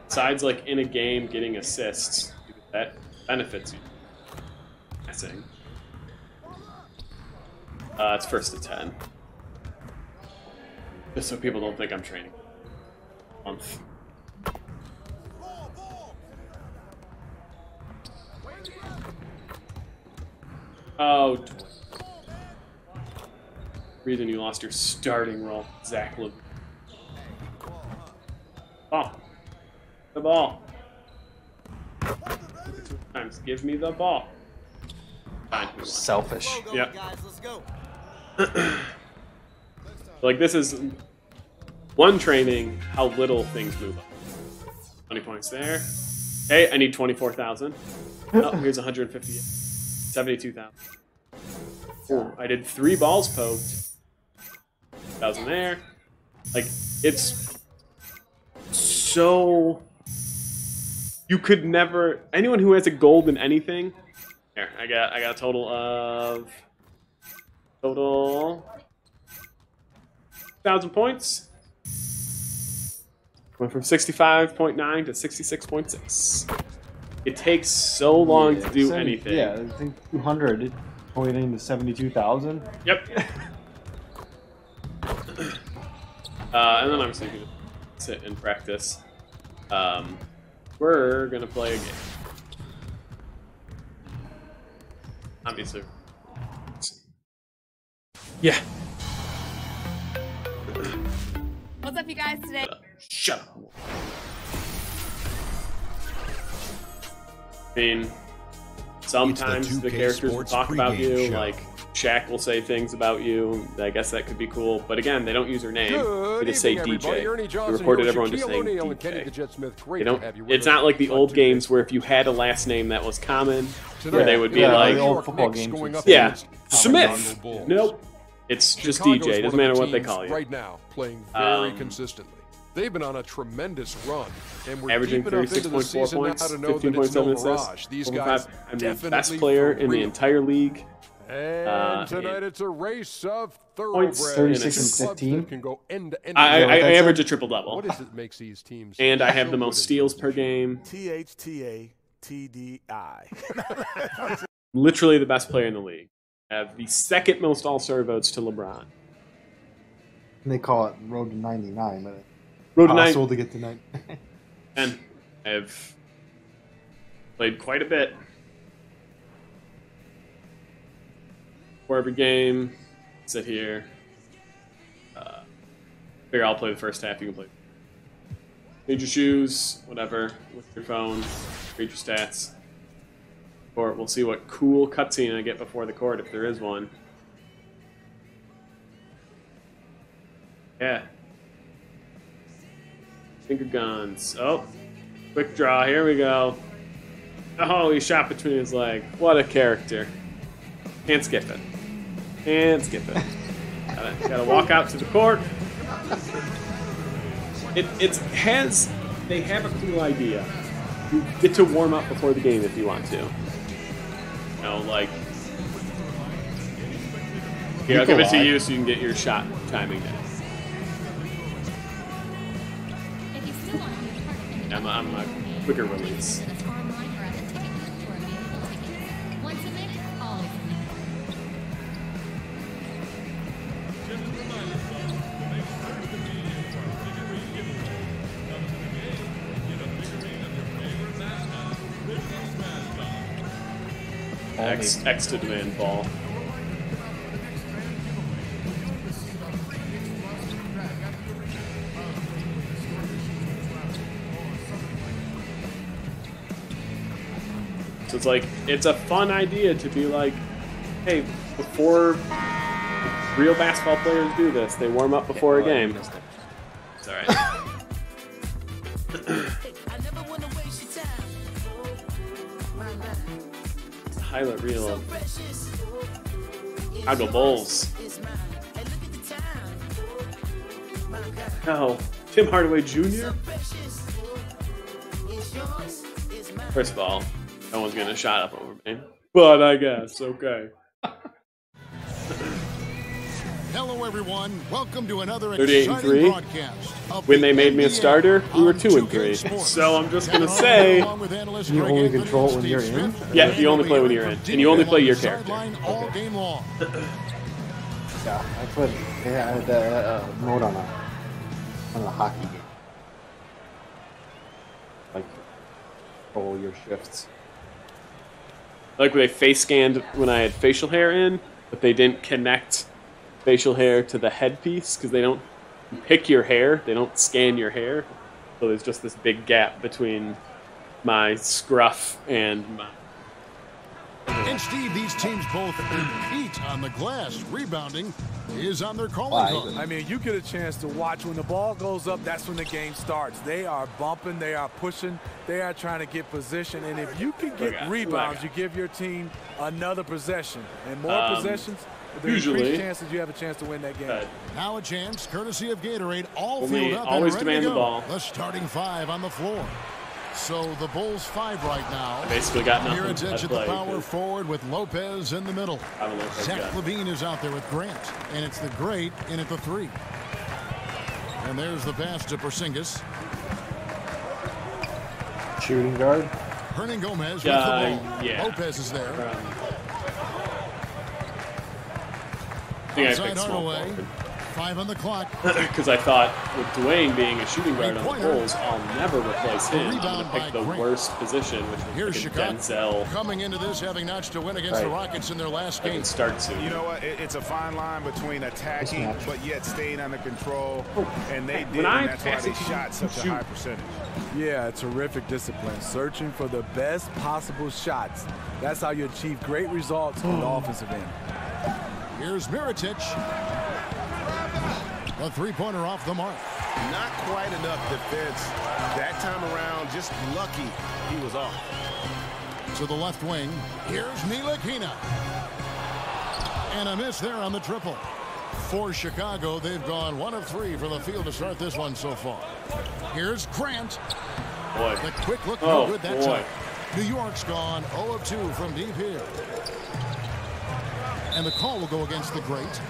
S1: Besides, like, in a game, getting assists, that benefits you. Passing. It's 1st to 10. Just so people don't think I'm training. Month. Oh, reason you lost your starting role, Zach LaVine. Oh, the ball. times. Give me the ball. Fine.
S8: Selfish.
S1: Yep. Like, this is one training how little things move up. 20 points there. Okay, I need 24,000. Oh, here's 158. 72,000. Oh, I did 3 balls poked. 1,000 there. Like, it's so... You could never... Anyone who has a gold in anything... Here, I got a total of... Total... 1,000 points. Went from 65.9 to 66.6. It takes so long to do anything.
S2: Yeah, I think 200 going into 72,000.
S1: Yep. And then I'm just going to sit and practice. We're going to play a game. Obviously. Yeah.
S12: What's up, you guys, today?
S1: Shut up. I mean, sometimes the characters will talk about you, like Shaq will say things about you. I guess that could be cool, but again, they don't use her name. They just say DJ. We recorded everyone just saying DJ. It's not like the old games where if you had a last name that was common, where they would be like,
S2: the old football games.
S1: Yeah, Smith. Nope. It's just DJ. Doesn't matter what they call you.
S3: Right now, playing very consistently. They've been on a tremendous run, and we're
S1: averaging 36.4 points, 15.7 assists. These guys, I'm the best player in the entire league.
S3: And tonight it's a race of thoroughbreds.
S2: 36 and 15.
S3: Can go end to end.
S1: I average a triple double.
S3: What is it makes these teams?
S1: And I have the most steals per game.
S11: THTATDI.
S1: Literally the best player in the league. I have the second most All-Star votes to LeBron.
S2: And they call it Road to 99, but
S1: Road to
S2: possible to get to 9.
S1: And I've played quite a bit. For every game, sit here. Figure I'll play the first half, you can play. Read your shoes, whatever, with your phone, read your stats. Or we'll see what cool cutscene I get before the court, if there is one. Yeah. Finger guns. Oh, quick draw. Here we go. Oh, he shot between his legs. What a character. Can't skip it. Can't skip it. Gotta walk out to the court. They have a cool idea. You get to warm up before the game if you want to. You know, like... Here, I'll give it to you so you can get your shot timing in. I'm a quicker release. X to demand ball. So it's like, it's a fun idea to be like, hey, before real basketball players do this, they warm up before a game. It's alright. It's a highlight reel of Chicago Bulls. Oh, Tim Hardaway Jr.? First of all, no one's gonna shot up over me. But I guess, okay.
S4: Hello everyone, welcome to another
S1: 38-3. When they made me a starter, we were 2-3. So I'm just gonna say,
S2: you only control it when you're in?
S1: Yeah, you only play when you're in, and you only play your character.
S2: Okay. Yeah, I put the mode on a hockey game. Like, control your shifts.
S1: Like when they face scanned when I had facial hair in, but they didn't connect facial hair to the headpiece because they don't pick your hair, they don't scan your hair. So there's just this big gap between my scruff and my...
S4: And Steve, these teams both compete on the glass. Rebounding is on their calling card.
S11: I mean, you get a chance to watch when the ball goes up. That's when the game starts. They are bumping, they are pushing, they are trying to get position. And if you can get rebounds, you give your team another possession. And more possessions, there's increased chances you have a chance to win that game.
S4: Now a chance, courtesy of Gatorade, all filled up
S1: always
S4: and ready
S1: demand
S4: to
S1: the
S4: go.
S1: ball.
S4: The starting 5 on the floor. So the Bulls 5 right now.
S1: I basically got nothing.
S4: Mirotic at the power forward with Lopez in the middle. Zach
S1: guy.
S4: LaVine is out there with Grant. And it's the great in at the 3. And there's the pass to Porzingis.
S8: Shooting guard.
S4: Hernan Gomez with the ball.
S1: Yeah.
S4: Lopez is there.
S1: I think
S4: Outside
S1: I picked small
S4: Hardaway.
S1: forward.
S4: 5 on the clock.
S1: Because I thought with Dwayne being a shooting guard on the Bulls, I'll never replace him. I'm going to pick the worst position, which
S4: Here's
S1: was like
S4: Chicago
S1: Denzel.
S4: coming into this, having notched a win against the Rockets in their last game.
S1: Start soon.
S5: You know what? It's a fine line between attacking but yet staying under control. And they did, and that's why they shot such a high percentage.
S11: Yeah, terrific discipline. Searching for the best possible shots. That's how you achieve great results on the offensive end.
S4: Here's Mirotic. A three-pointer off the mark.
S5: Not quite enough defense that time around. Just lucky he was off.
S4: To the left wing. Here's Ntilikina. And a miss there on the triple. For Chicago, they've gone 1 of 3 from the field to start this one so far. Here's Grant.
S1: Boy.
S4: The quick look, no good that time. New York's gone 0 of 2 from deep here. And the call will go against the great.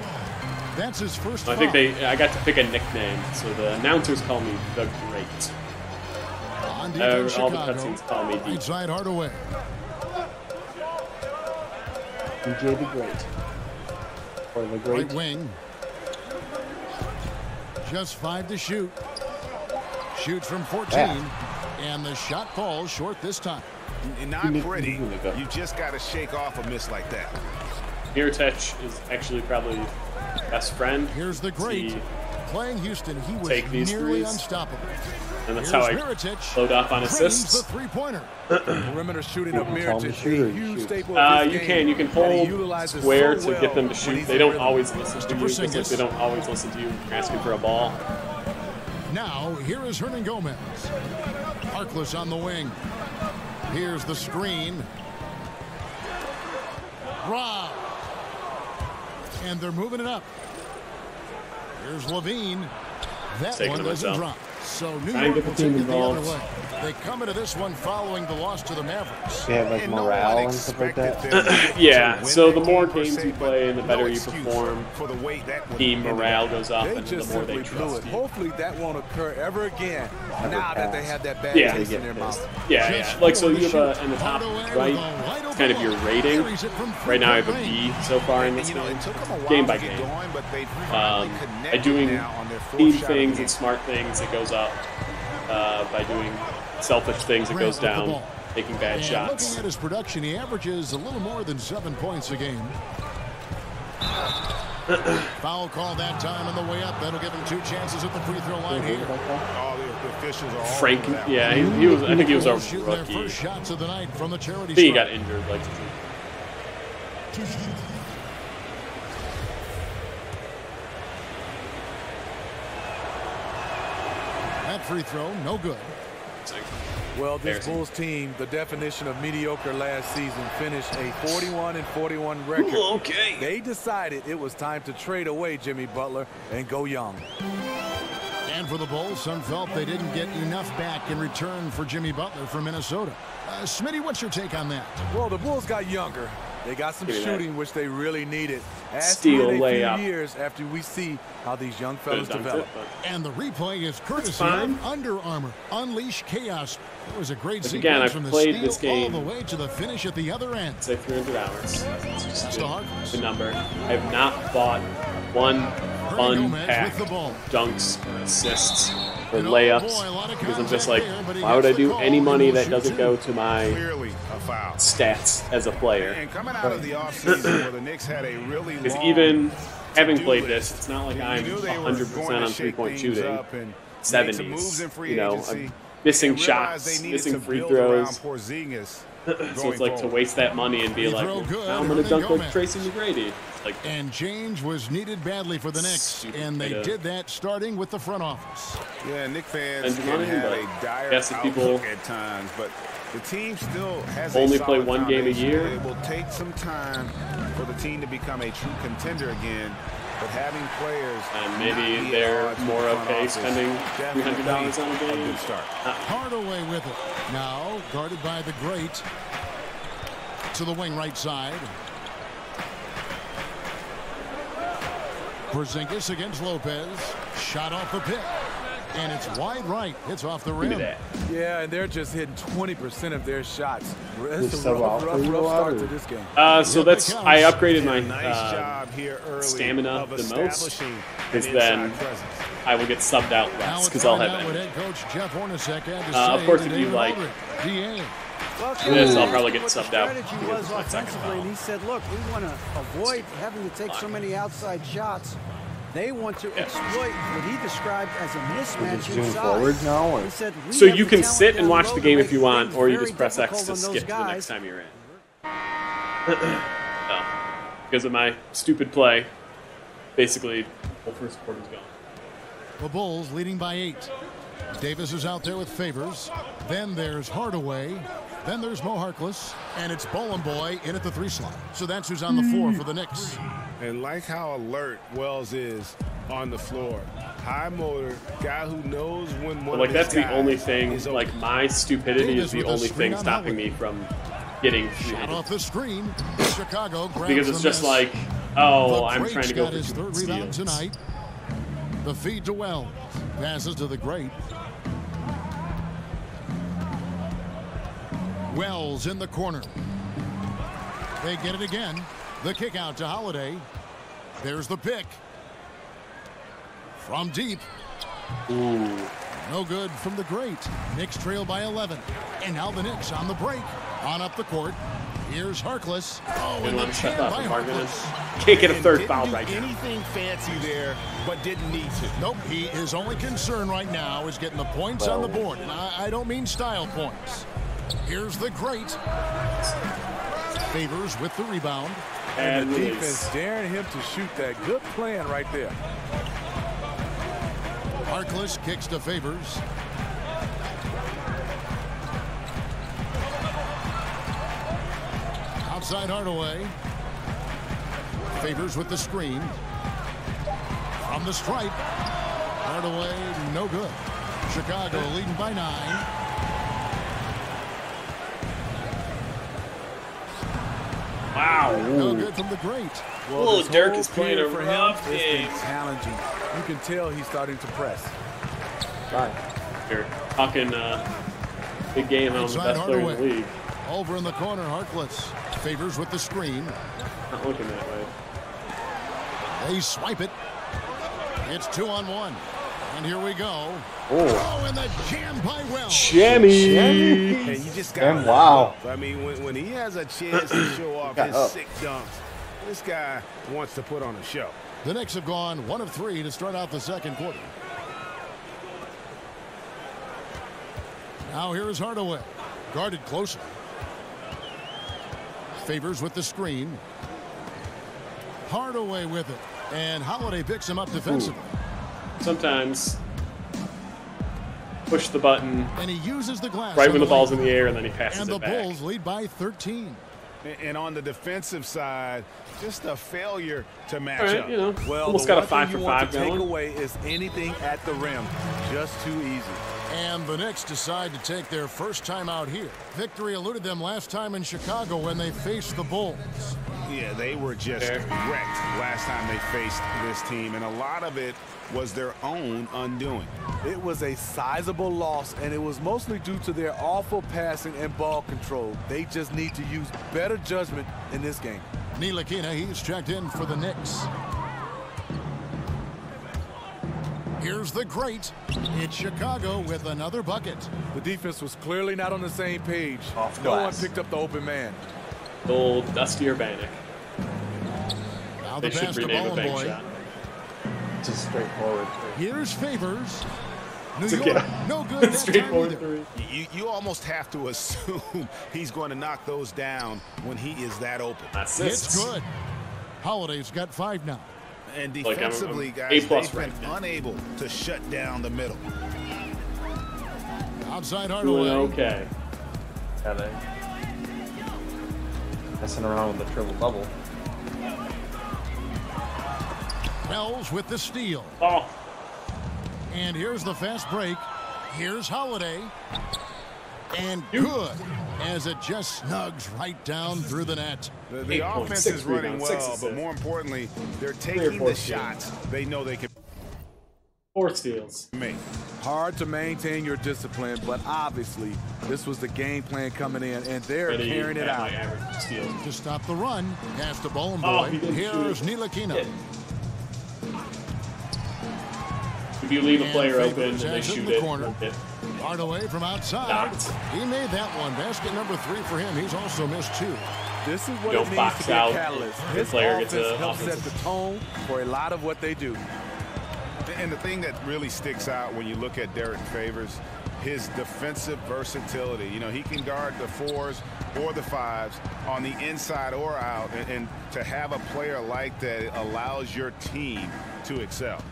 S4: That's his first.
S1: I think I got to pick a nickname, so the announcers call me the Great.
S4: On defense,
S1: all the
S4: Chicago.
S1: cutscenes call me
S4: Inside Hardaway.
S8: DJ the Great. Or the Great.
S4: Right wing. Just 5 to shoot. Shoots from 14.
S8: Yeah.
S4: And the shot falls short this time.
S5: And not pretty. You just got to shake off a miss like that.
S1: Mirotic is actually probably best friend.
S4: Here's the great. Playing Houston, he was nearly unstoppable.
S1: And that's how I load off on assists.
S4: The three-pointer.
S11: Perimeter shooting of Mirotic, a huge staple of this game.
S1: You can hold square to get them to shoot. They don't always listen to you, just like they don't always listen to you asking for a ball.
S4: Now, here is Hernan Gomez. Harkless on the wing. Here's the screen. Rob. And they're moving it up. Here's LaVine. That one doesn't drop. So New York will take it the other way. They come into this one following the loss to the Mavericks.
S8: They have like morale and stuff like that.
S1: Yeah, so the more games you play and the better you perform, team morale goes up and the more they trust you.
S11: Hopefully that won't occur ever again now that they have that bad taste in their mouth.
S1: Yeah. Like, so you have in the top right, it's kind of your rating. Right now I have a B so far in this game by game. By doing team things and smart things, it goes up. By doing selfish things, it goes down. Taking bad shots.
S4: Looking at his production, he averages a little more than 7 points a game. Foul call that time on the way up. That'll give him 2 chances at the free throw line here.
S5: All the officials are
S1: Frank, yeah, he was. I think he was a rookie.
S4: First shots of the night from the charity.
S1: I think he got injured. Like.
S4: That free throw, no good.
S11: Well, this Bulls team, the definition of mediocre last season, finished a 41-41 record.
S1: Okay.
S11: They decided it was time to trade away Jimmy Butler and go young.
S4: And for the Bulls, some felt they didn't get enough back in return for Jimmy Butler from Minnesota. Smitty, what's your take on that?
S11: Well, the Bulls got younger. They got some shooting, which they really needed.
S1: Steal layup.
S11: A few years after we see how these young fellas develop.
S4: And the replay is courtesy of Under Armour. Unleash chaos. It was a great
S1: sequence from the steal
S4: all the way to the finish at the other end.
S1: Say 300 hours. It's just the number. I have not bought one fun pack dunks or assists or layups because I'm just like, why would I do any money that doesn't go to my stats as a player?
S5: And coming out of the offseason where the Knicks had a really
S1: because even having played this, it's not like I'm 100% on 3-point shooting. 70s, you know, missing shots, missing free throws. So it's like to waste that money and be like, now I'm going to dunk like Tracy McGrady. Like,
S4: and change was needed badly for the Knicks, and they did that starting with the front office.
S5: Yeah, Knicks fans can have a dire outlook at times, but the team still has
S1: only play one game a year.
S5: It will take some time for the team to become a true contender again. But having players,
S1: and maybe they're more okay spending $300 on a game.
S5: Good start.
S4: Hardaway with it. Now guarded by the great. To the wing right side. Porzingis against Lopez. Shot off the pick. And it's wide right. It's off the rim.
S11: Yeah, and they're just hitting 20% of their shots. It's a rough start to this game.
S1: So that's, I upgraded my stamina the most, because then I will get subbed out less, because I'll have energy. Of course, if you like this, I'll probably get subbed out.
S7: Strategy was offensively, and he said, look, we want to avoid having to take so many outside shots. They want to exploit what he described as a mismatch in size.
S8: Now,
S7: he said,
S1: so you can sit and watch the game if you want, or you just press X to skip to the next time you're in. No. Because of my stupid play, basically, the first quarter's gone.
S4: The Bulls leading by 8. Davis is out there with Favors. Then there's Hardaway. Then there's Mo Harkless. And it's Bowling Boy in at the 3 slot. So that's who's on the floor for the Knicks.
S5: And like how alert Wells is on the floor. High motor, guy who knows when one
S1: like that's the only thing, like my stupidity is the only thing stopping me from getting
S4: shot off the screen. Chicago grabs
S1: because it's just like, oh, I'm trying to go for
S4: his 3rd rebound tonight. The feed to Wells. Passes to the great. Wells in the corner. They get it again. The kick out to Holiday. There's the pick. From deep.
S1: Ooh.
S4: No good from the great. Knicks trail by 11. And now the Knicks on the break. On up the court. Here's Harkless. Oh, and the jam by Harkless.
S1: Can't get a 3rd foul right now.
S5: Anything fancy there, but didn't need to.
S4: Nope. His only concern right now is getting the points on the board. And I don't mean style points. Here's the great. Favors with the rebound.
S11: And the defense daring him to shoot that. Good plan right there.
S4: Harkless kicks to Favors. Outside Hardaway. Favors with the screen. From the stripe. Hardaway, no good. Chicago leading by 9.
S1: Wow.
S4: No good from the great.
S1: Well, Dirk is playing a rough game.
S11: Challenging. You can tell he's starting to press.
S1: Right. Here, talking big game on the best player in the league.
S4: Over in the corner, Harkless. Favors with the screen.
S1: Not looking that way.
S4: They swipe it. It's 2-on-1. And here we go.
S8: Oh,
S4: and the jam by Wells.
S1: Jammy.
S5: Hey, you just got
S8: wow.
S5: I mean, when he has a chance to show off his sick dunks, this guy wants to put on a show.
S4: The Knicks have gone 1 of 3 to start out the 2nd quarter. Now here is Hardaway. Guarded closer. Favors with the screen. Hardaway with it. And Holiday picks him up defensively.
S1: Sometimes push the button
S4: and he uses the glass
S1: right when the ball's in the air, and then he passes
S4: and
S1: it back.
S4: And the Bulls lead by 13.
S5: And on the defensive side, just a failure to match up.
S1: You know,
S11: well,
S1: almost got a 5 for 5 going.
S11: Take away is anything at the rim, just too easy.
S4: And the Knicks decide to take their first time out here. Victory eluded them last time in Chicago when they faced the Bulls.
S5: Yeah, they were just wrecked last time they faced this team, and a lot of it was their own undoing.
S11: It was a sizable loss, and it was mostly due to their awful passing and ball control. They just need to use better judgment in this game.
S4: Ntilikina, he's checked in for the Knicks. Here's the great. It's Chicago with another bucket.
S11: The defense was clearly not on the same page. No one picked up the open man.
S1: Old Dusty Urbanek.
S4: Now
S1: they should rename a bank shot.
S8: Just straightforward.
S4: Here's Favors. New York, no good that time either.
S5: You almost have to assume he's going to knock those down when he is that open.
S4: It's good. Holiday's got 5 now.
S5: And defensively, guys, they've been unable to shut down the middle.
S4: Outside Hardaway.
S8: Okay. Messing around with the triple double.
S4: Wells with the steal.
S1: Oh.
S4: And here's the fast break. Here's Holiday. And good as it just snugs right down through the net.
S5: The offense is running well, but more importantly, they're taking the shots they know they can.
S1: 4 steals.
S11: Hard to maintain your discipline, but obviously this was the game plan coming in, and they're carrying it out.
S4: To stop the run, pass to Bowling Boy. Here's Ntilikina.
S1: If you leave a player open and they shoot it,
S4: Hardaway from outside. He made that one. Basket number 3 for him. He's also missed 2.
S11: This is what it needs to be a catalyst. His offense helps set the tone for a lot of what they do.
S5: And the thing that really sticks out when you look at Derek Favors, his defensive versatility. You know, he can guard the 4s or the 5s on the inside or out. And to have a player like that allows your team to excel.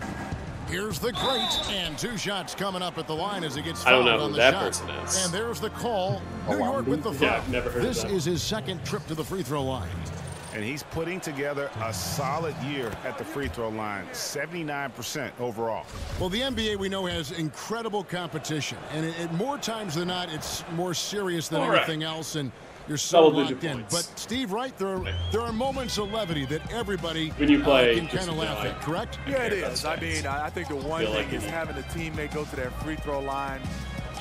S4: Here's the great, and 2 shots coming up at the line as he gets fouled.
S1: I don't know
S4: on
S1: who
S4: the
S1: that
S4: shot.
S1: person is.
S4: And there's the call. New York with the foul.
S1: Yeah, never heard
S4: this
S1: of that.
S4: is his 2nd trip to the free throw line.
S5: And he's putting together a solid year at the free throw line, 79% overall.
S4: Well, the NBA we know has incredible competition, and more times than not, it's more serious than anything else, and you're so locked in. But Steve, right, there are moments of levity that everybody
S1: when you play,
S4: can kind of laugh at, correct?
S11: Yeah, it is. I mean, I think the one thing is having a teammate go to that free throw line,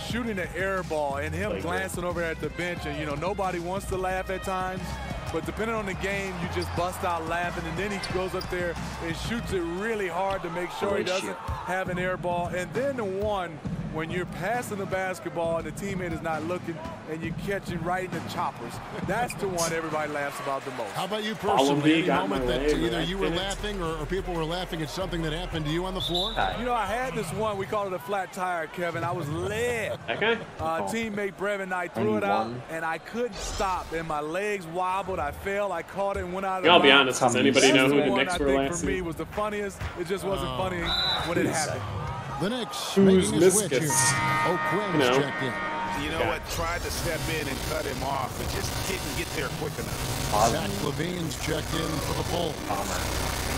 S11: shooting an air ball, and him glancing over at the bench, and, you know, nobody wants to laugh at times. But depending on the game, you just bust out laughing, and then he goes up there and shoots it really hard to make sure he doesn't have an air ball. And then the one when you're passing the basketball and the teammate is not looking and you catch it right in the choppers. That's the one everybody laughs about the most.
S4: How about you personally? Any moment that either you were laughing or people were laughing at something that happened to you on the floor?
S11: You know, I had this one. We called it a flat tire, Kevin. I was led.
S1: Okay.
S11: Teammate Brevin Knight threw it out, and I couldn't stop. And my legs wobbled. I fell. I caught it and went out of the
S1: I'll be honest. Does anybody know who the Knicks were last
S11: season? For me, was the funniest. It just wasn't funny when it happened.
S4: The Knicks
S1: who's
S4: switch here. O'Quinn's checked in.
S5: You know what? Tried to step in and cut him off, but just didn't get there quick enough.
S4: Zach LaVine's checked in for the pull.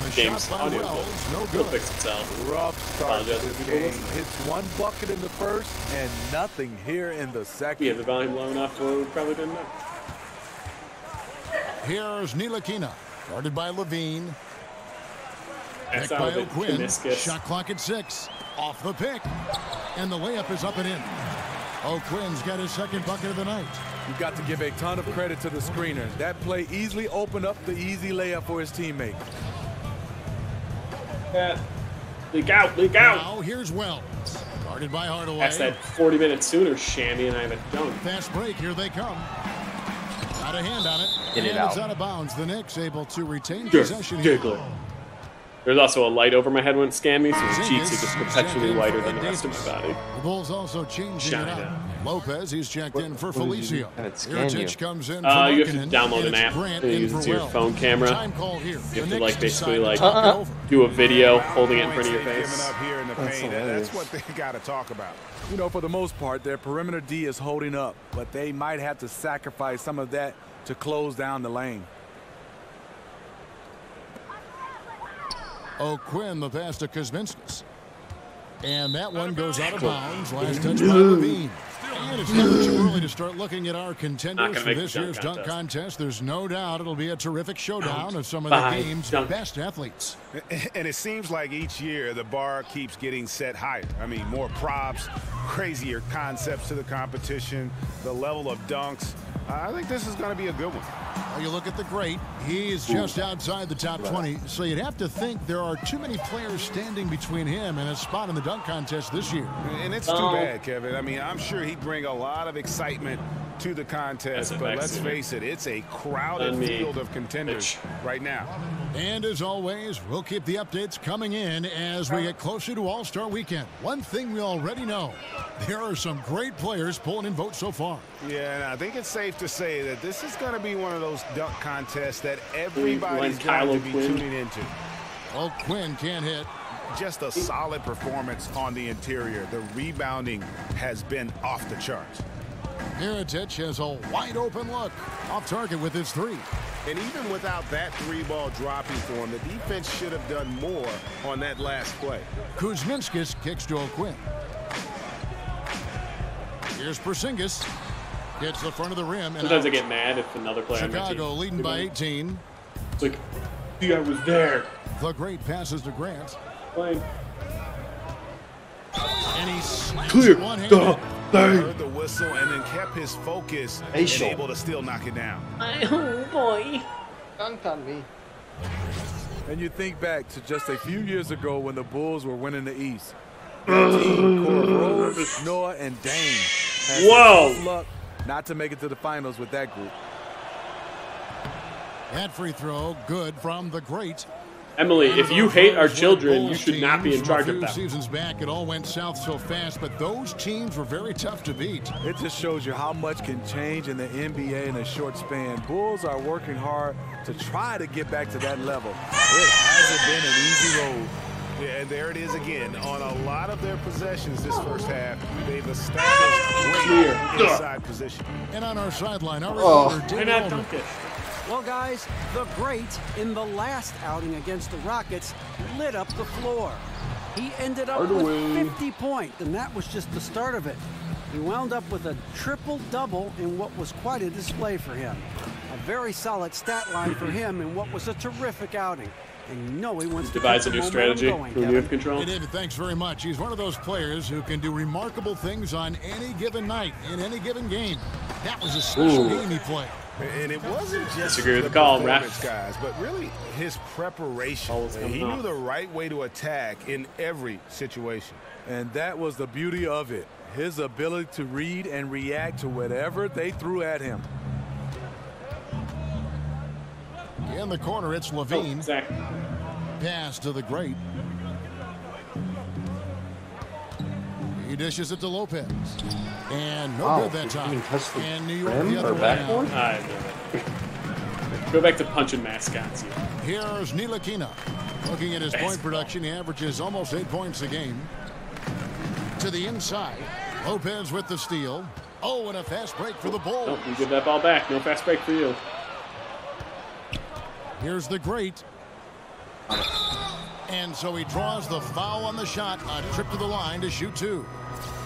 S4: The
S1: James
S4: shot by Wells, no good.
S1: Fix itself.
S11: Rough start to this game. Hits one bucket in the first and nothing here in the second.
S1: Yeah, the volume low enough where we probably didn't know.
S4: Here's Ntilikina, guarded by LaVine.
S1: That's
S4: Picked by O'Quinn. Shot clock at 6. Off the pick. And the layup is up and in. O'Quinn's got his second bucket of the night.
S11: You've got to give a ton of credit to the screener. That play easily opened up the easy layup for his teammate.
S1: Leak out, leak out.
S4: Now here's Wells. Guarded by Hardaway.
S1: That's that 40 minutes sooner Shammy and I have a dunk.
S4: Fast break, here they come. Got a hand on it. And it's out of bounds. The Knicks able to retain possession here.
S1: There's also a light over my head when it scanned me, so the cheeks are just perpetually whiter than the rest of my body.
S4: The Bulls also changing it up. Lopez, he's checked in for Felicio. Irtich comes in for
S1: you have to download an app and use it to your phone camera. You have to like basically like do a video holding it in front of your face.
S5: That's what they got to talk about.
S11: You know, for the most part, their perimeter D is holding up, but they might have to sacrifice some of that to close down the lane.
S4: O'Quinn, the pass to Kuzminskis. And that one goes out of bounds. Last touch by LaVine. And it's never too early to start looking at our contenders for this year's dunk contest. There's no doubt it'll be a terrific showdown of some of the game's best athletes.
S5: And it seems like each year the bar keeps getting set higher. I mean, more props, crazier concepts to the competition, the level of dunks. I think this is going to be a good one.
S4: Well, you look at the great. He's just outside the top 20, so you'd have to think there are too many players standing between him and a spot in the dunk contest this year.
S5: And it's too bad, Kevin. I mean, I'm sure he'd bring a lot of excitement to the contest, but let's face it, it's a crowded field of contenders right now.
S4: And as always, we'll keep the updates coming in as we get closer to All-Star Weekend. One thing we already know, there are some great players pulling in votes so far.
S5: Yeah, and I think it's safe to say that this is going to be one of those dunk contests that everybody's going to be tuning into.
S4: Well, Quinn can't hit.
S5: Just a solid performance on the interior. The rebounding has been off the charts.
S4: Mirotic has a wide-open look. Off target with his three.
S5: And even without that three ball dropping for him, the defense should have done more on that last play.
S4: Kuzminskis kicks to O'Quinn. Here's Porzingis. Gets the front of the rim. And
S1: sometimes I get mad if another player
S4: Chicago leading by 18.
S1: It's like, see, I was there.
S4: The great passes to Grant.
S1: Playing.
S4: And he slams
S1: Clear
S4: one-handed.
S5: Heard the whistle and then kept his focus and able to still knock it down.
S12: Oh boy.
S8: Dunked on me.
S11: And you think back to just a few years ago when the Bulls were winning the East. That team, Cora Rose, Noah, and Dame had tough luck not to make it to the finals with that group.
S4: That free throw, good from the great.
S1: Emily, if you hate our children, you should not be in charge of them.
S4: Seasons back, it all went south so fast, but those teams were very tough to beat.
S11: It just shows you how much can change in the NBA in a short span. Bulls are working hard to try to get back to that level. It hasn't been an easy road.
S5: Yeah, and there it is again. On a lot of their possessions this first half, they've established great inside position.
S4: And on our sideline, our reporter, David Aldridge.
S7: Well, guys, the great in the last outing against the Rockets lit up the floor. He ended up with 50 points, and that was just the start of it. He wound up with a triple-double in what was quite a display for him. A very solid stat line for him in what was a terrific outing. And you know he wants to
S1: devise a new strategy when you have control.
S4: Hey, David, thanks very much. He's one of those players who can do remarkable things on any given night, in any given game. That was a special game he played.
S5: And it wasn't just
S1: the call,
S5: performance, guys, but really his preparation. He knew the right way to attack in every situation.
S11: And that was the beauty of it. His ability to read and react to whatever they threw at him.
S4: In the corner, it's Levine. Pass to the great. He dishes it to Lopez. And no good that time. And New York the other way out.
S1: Go back to punching mascots.
S4: Here's Ntilikina. Looking at his point production, he averages almost 8 points a game. To the inside. Lopez with the steal. Oh, and a fast break for the Bulls.
S1: Nope, you give that ball back. No fast break for you.
S4: Here's the great. And so he draws the foul on the shot. A trip to the line to shoot two.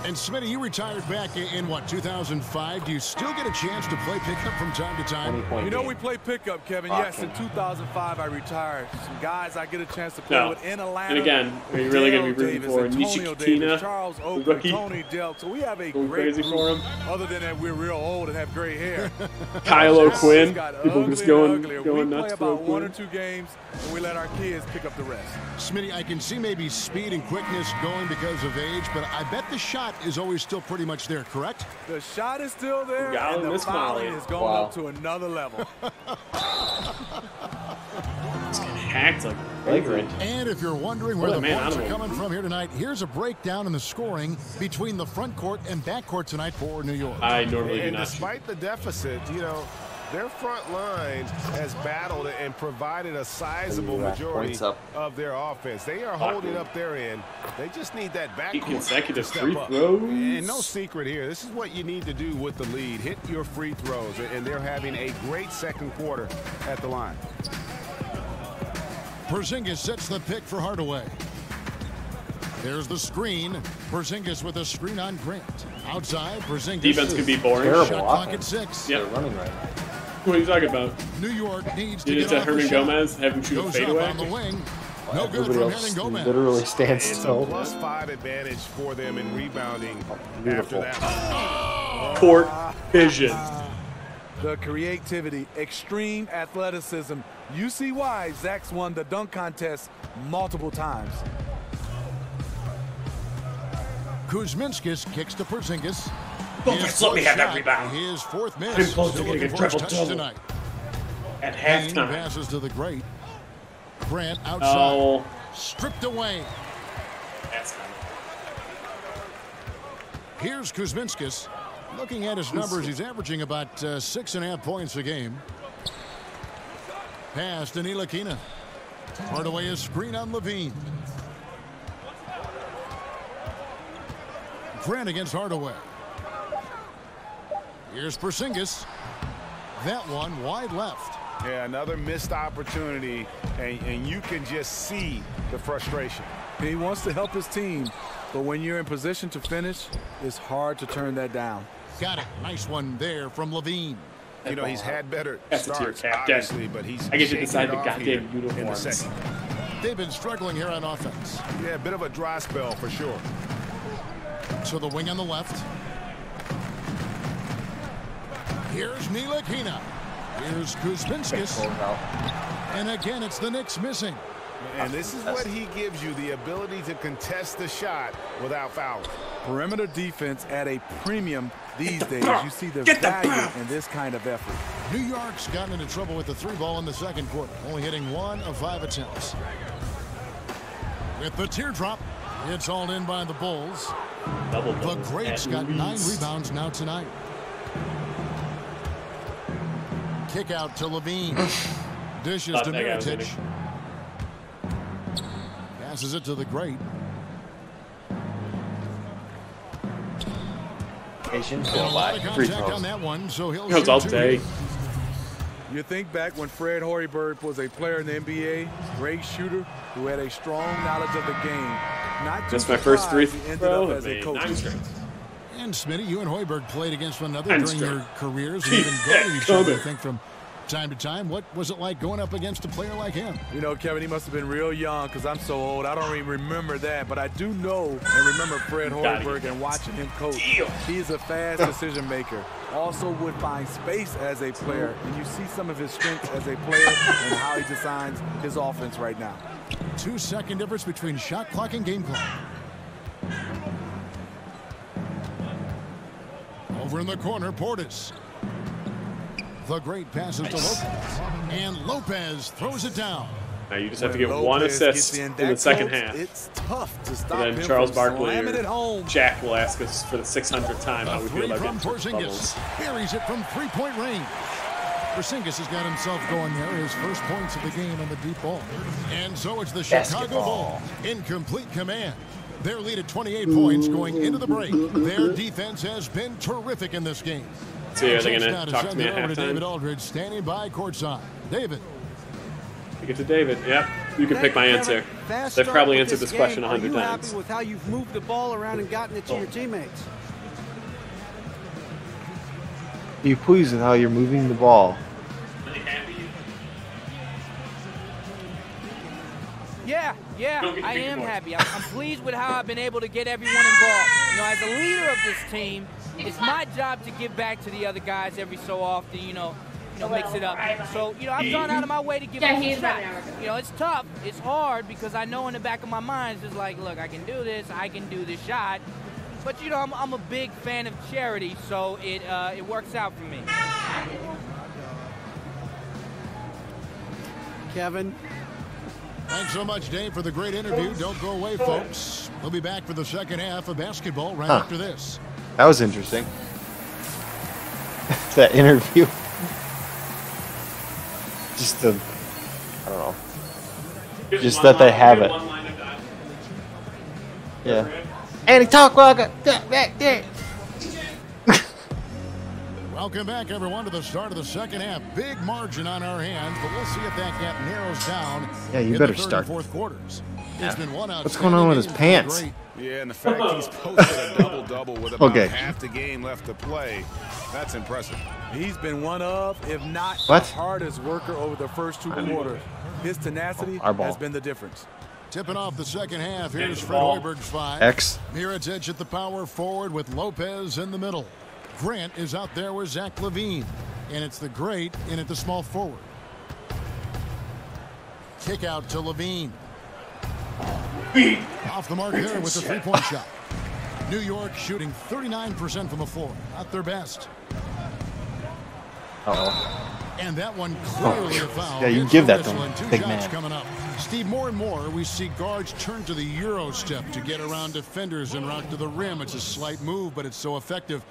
S4: And Smitty, you retired back in what, 2005? Do you still get a chance to play pickup from time to time?
S11: You know, we play pickup, Kevin. Yes, in 2005 I retired. Some guys I get a chance to play with in Atlanta.
S1: And again, are you really going to be rooting for Ntilikina,
S11: Charles
S1: the
S11: Oakley,
S1: rookie?
S11: Tony Delk? So we have a
S1: Going
S11: great
S1: crazy
S11: group.
S1: for him.
S11: Other than that, we're real old and have gray hair.
S1: Kyle O'Quinn. People just going
S11: we
S1: nuts
S11: play
S1: for
S11: about
S1: O'Quinn.
S11: 1 or 2 games, and we let our kids pick up the rest.
S4: Smitty, I can see maybe speed and quickness going because of age, but I bet the shot is always still pretty much there, correct?
S11: The shot is still there, and the fouling is going up to another level.
S1: It's getting hacked like flagrant.
S4: And if you're wondering where the points are coming from here tonight, here's a breakdown in the scoring between the front court and back court tonight for New York.
S1: I normally do not.
S5: Despite the deficit, you know, their front line has battled and provided a sizable majority of their offense. They are holding up their end. They just need that backcourt
S1: consecutive
S5: to step
S1: free
S5: up.
S1: throws.
S5: And no secret here. This is what you need to do with the lead. Hit your free throws. And they're having a great second quarter at the line.
S4: Porzingis sets the pick for Hardaway. There's the screen. Porzingis with a screen on Grant. Outside, Porzingis.
S1: Defense could be boring.
S4: Shot clock at 6.
S1: Yep.
S8: They're running right now.
S1: What are you talking about?
S4: New York needs
S1: You
S4: to
S1: did
S4: get
S1: to
S4: off
S1: Hernan
S4: the shot.
S1: Gomez, have him shoot a
S4: Goes
S1: fadeaway.
S4: up on the wing. No good
S8: Everybody
S4: from
S8: else
S4: Hernan Gomez.
S8: literally stands
S5: And a
S8: still.
S5: +5 advantage for them in rebounding after that.
S1: Court vision.
S11: The creativity, extreme athleticism. You see why Zach's won the dunk contest multiple times.
S4: Kuzminskis kicks to Porzingis.
S13: Don't just let me have that rebound.
S4: His fourth miss.
S13: I'm close to getting a triple-double
S4: tonight.
S13: At halftime.
S4: Passes to the great. Grant outside.
S1: Oh.
S4: Stripped away.
S13: That's not.
S4: Here's Kuzminskis. Looking at his numbers, he's averaging about 6.5 points a game. Pass to Ntilikina. Hardaway is screen on Levine. Grant against Hardaway. Here's Porzingis. That one wide left.
S5: Yeah, another missed opportunity, and you can just see the frustration.
S11: He wants to help his team, but when you're in position to finish, it's hard to turn that down.
S4: Got it. Nice one there from Levine.
S5: You know, he's had better
S1: That's
S5: starts, obviously, but he's
S1: I get to decide the
S5: off
S1: goddamn
S5: here in the
S1: uniforms.
S5: second.
S4: They've been struggling here on offense.
S5: Yeah, a bit of a dry spell for sure.
S4: So the wing on the left. Here's Ntilikina. Here's Kuzminskis. And again, it's the Knicks missing.
S5: And this is what he gives you, the ability to contest the shot without fouling.
S11: Perimeter defense at a premium these days. You see the value in this kind of effort.
S4: New York's gotten into trouble with the 3-ball in the second quarter, only hitting 1 of 5 attempts. With the teardrop, it's all in by the Bulls. The Greats got 9 rebounds now tonight. Kick out to Levine. Dishes to Mirotic. Passes it to the Great. A lot of contact on that one, so he'll shoot
S1: all
S4: 2.
S1: day.
S11: You think back when Fred Hoiberg was a player in the NBA, great shooter who had a strong knowledge of the game.
S1: That's my first free
S11: throw as a coach.
S4: And Smitty, you and Hoiberg played against one another during your careers and even go to each other, I think, from time to time. What was it like going up against a player like him?
S11: You know, Kevin, he must have been real young because I'm so old. I don't even remember that, but I do know and remember Fred Hoiberg and watching him coach. He's a fast decision maker. Also would find space as a player, and you see some of his strengths as a player and how he designs his offense right now.
S4: 2-second difference between shot clock and game clock. Over in the corner, Portis. The Great passes to Lopez. And Lopez throws it down.
S1: Now you just have to get one assist in the second half.
S11: It's tough to stop
S1: and then
S11: him
S1: Charles
S11: from
S1: Barkley
S11: slamming it
S1: or
S11: home.
S1: Jack will ask us for the 600th time how we feel about getting
S4: Porzingis.
S1: bubbles.
S4: Buries it from 3-point range. Porzingis has got himself going there. His first points of the game on the deep ball. And so it's the Chicago Bulls in complete command. Their lead at 28 points going into the break. Their defense has been terrific in this game.
S1: So are they going to talk to me at halftime?
S4: David Aldridge standing by courtside. David.
S1: We get to David. Yep. You can pick my answer. They've probably answered this question 100 times.
S7: Are you happy with how you've moved the ball around and gotten it to your teammates?
S8: Are you pleased with how you're moving the ball?
S14: Yeah, I am happy. I'm pleased with how I've been able to get everyone involved. You know, as a leader of this team, it's my job to give back to the other guys every so often, you know, mix it up. So, I've gone out of my way to give them a shot. It's tough. It's hard because I know in the back of my mind, it's just like, look, I can do this. I can do this shot. But, I'm a big fan of charity, so it works out for me.
S7: Kevin.
S4: Thanks so much, Dave, for the great interview. Don't go away, folks. We'll be back for the second half of basketball right after this.
S8: That was interesting. That interview. Just I don't know. Just that they have it. Yeah. And he talk like a...
S4: Welcome back, everyone, to the start of the second half. Big margin on our hands, but we'll see if that gap narrows down.
S8: Yeah, you
S4: in
S8: better
S4: the third
S8: start.
S4: And fourth quarters. It's been one
S8: What's going on with his pants?
S5: Yeah, and the fact he's posted a double-double with about half the game left to play, that's impressive.
S11: He's been one of, if not
S8: What?
S11: the hardest worker over the first 2 quarters. His tenacity has been the difference.
S4: Tipping off the second half, here's Fred Hoiberg's 5.
S8: X.
S4: Mirotic at the power forward with Lopez in the middle. Grant is out there with Zach LaVine. And it's the Great in at the small forward. Kick out to LaVine. Off the mark there with the 3-point shot. New York shooting 39% from the floor. Not their best. And that one clearly a foul.
S8: Yeah, you give that to him, big man.
S4: Coming up. Steve, more and more we see guards turn to the Euro step to get around defenders and route to the rim. It's a slight move, but it's so effective.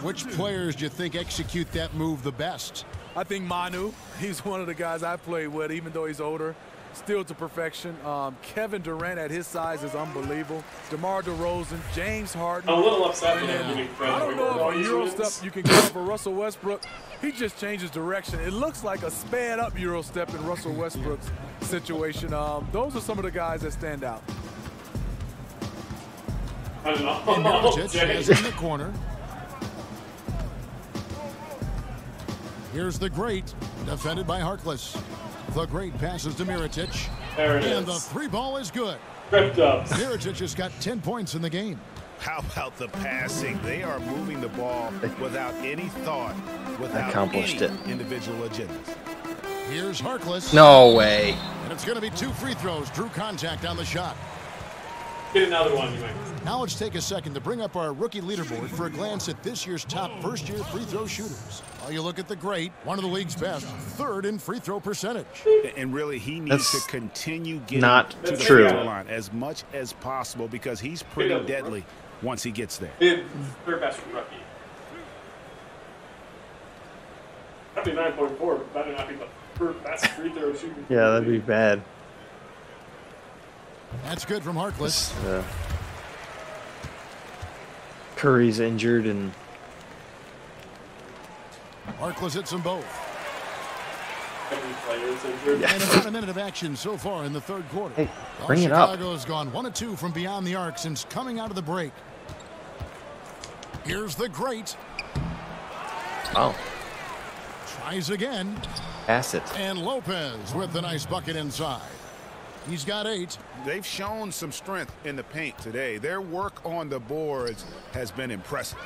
S4: Which players do you think execute that move the best?
S11: I think Manu. He's one of the guys I played with, even though he's older. Still to perfection. Kevin Durant at his size is unbelievable. DeMar DeRozan, James Harden.
S1: I'm a little upset.
S11: I don't know if a Euro step you can go for Russell Westbrook. He just changes direction. It looks like a sped up Euro step in Russell Westbrook's situation. Those are some of the guys that stand out.
S4: And Mirotic is in the corner. Here's the Great, defended by Harkless. The Great passes to Mirotic.
S1: There it
S4: and
S1: is.
S4: The three ball is good.
S1: Mirotic
S4: has got 10 points in the game.
S5: How about the passing? They are moving the ball without any thought, without
S8: accomplished
S5: any
S8: it.
S5: individual agendas.
S4: Here's Harkless.
S8: No way.
S4: And it's going to be 2 free throws. Drew contact on the shot.
S1: Get another one,
S4: Now let's take a second to bring up our rookie leaderboard for a glance at this year's top first-year free throw shooters. While you look at the Great, one of the league's best, 3rd in free throw percentage.
S5: And really, he needs to continue getting
S8: not
S5: to the
S8: true.
S5: free throw line as much as possible because he's pretty deadly once he gets there.
S1: Third best rookie. That'd be 9.4, but that would not be the third best free throw shooter.
S8: Yeah, that'd be bad.
S4: That's good from Harkless.
S8: Curry's injured and
S4: Harkless hits them both.
S1: Yeah.
S4: And about a minute of action so far in the 3rd quarter.
S8: Hey, bring it up.
S4: Chicago has gone 1 of 2 from beyond the arc since coming out of the break. Here's the Great.
S8: Oh.
S4: Tries again.
S8: Pass it.
S4: And Lopez with the nice bucket inside. He's got 8.
S5: They've shown some strength in the paint today. Their work on the boards has been impressive.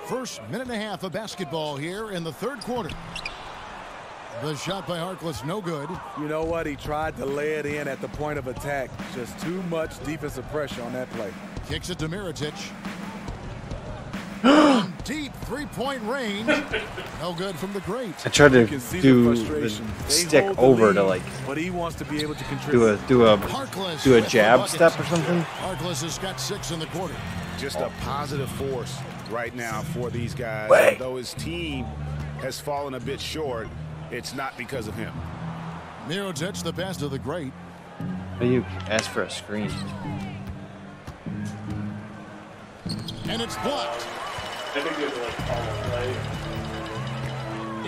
S4: First minute and a half of basketball here in the 3rd quarter. The shot by Harkless, no good.
S11: You know what? He tried to lay it in at the point of attack. Just too much defensive pressure on that play.
S4: Kicks it to Mirotic. Deep three-point range. No good from the Great.
S8: I tried to do the stick over to like,
S11: but he wants to be able to contribute.
S8: do a jab step or something.
S4: Harkless has got 6 in the quarter.
S5: Just a positive force right now for these guys. Though his team has fallen a bit short, it's not because of him.
S4: Mirotic, the best of the Great.
S8: You ask for a screen.
S4: And it's blocked.
S1: I think they like all right.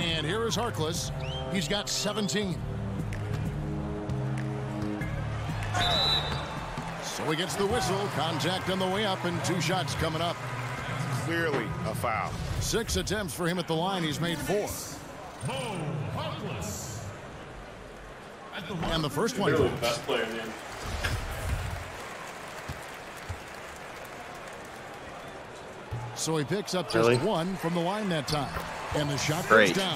S4: And here is Harkless. He's got 17. So he gets the whistle. Contact on the way up and 2 shots coming up.
S5: Clearly a foul.
S4: 6 attempts for him at the line. He's made 4. And the first one.
S1: Really the best player in the end.
S4: So he picks up just 1 from the line that time. And the shot goes down.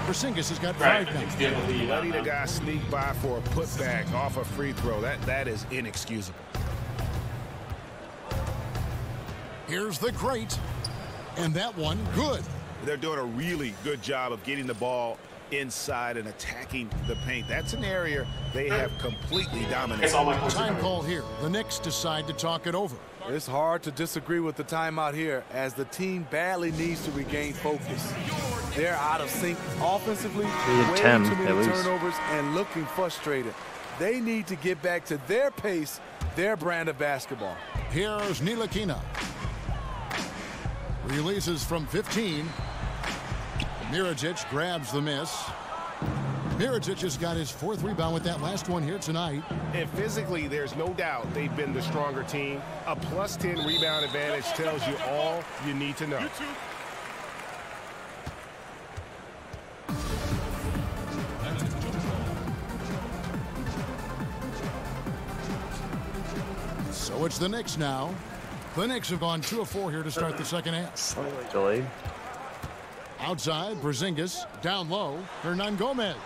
S4: Porzingis has got 5 now.
S5: Letting the guy sneak by for a putback off a free throw, that is inexcusable.
S4: Here's the Great. And that one, good.
S5: They're doing a really good job of getting the ball inside and attacking the paint. That's an area they have completely dominated.
S4: Time call here. The Knicks decide to talk it over.
S11: It's hard to disagree with the timeout here as the team badly needs to regain focus. They're out of sync offensively, way too many turnovers and looking frustrated. They need to get back to their pace, their brand of basketball.
S4: Here's Ntilikina. Releases from 15. Mirotic grabs the miss. Mirotic has got his 4th rebound with that last one here tonight.
S5: And physically, there's no doubt they've been the stronger team. A +10 rebound advantage tells you all you need to know.
S4: So it's the Knicks now. The Knicks have gone 2 of 4 here to start the second half.
S8: Delayed.
S4: Outside, Porzingis. Down low, Hernan Gomez.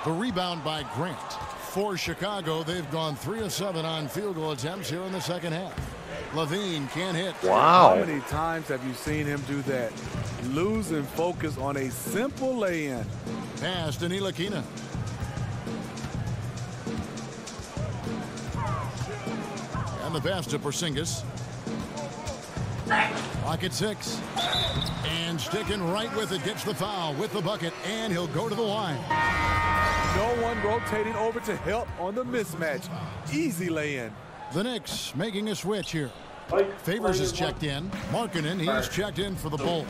S4: The rebound by Grant. For Chicago, they've gone 3 of 7 on field goal attempts here in the second half. Levine can't hit.
S11: Wow. How many times have you seen him do that? Losing focus on a simple lay-in.
S4: Pass to Ntilikina. And the pass to Porzingis. Clock at 6. And sticking right with it, gets the foul with the bucket, and he'll go to the line.
S11: No one rotating over to help on the mismatch. Easy lay-in.
S4: The Knicks making a switch here. Favors is checked in. Markkanen, he's checked in for the Bulls.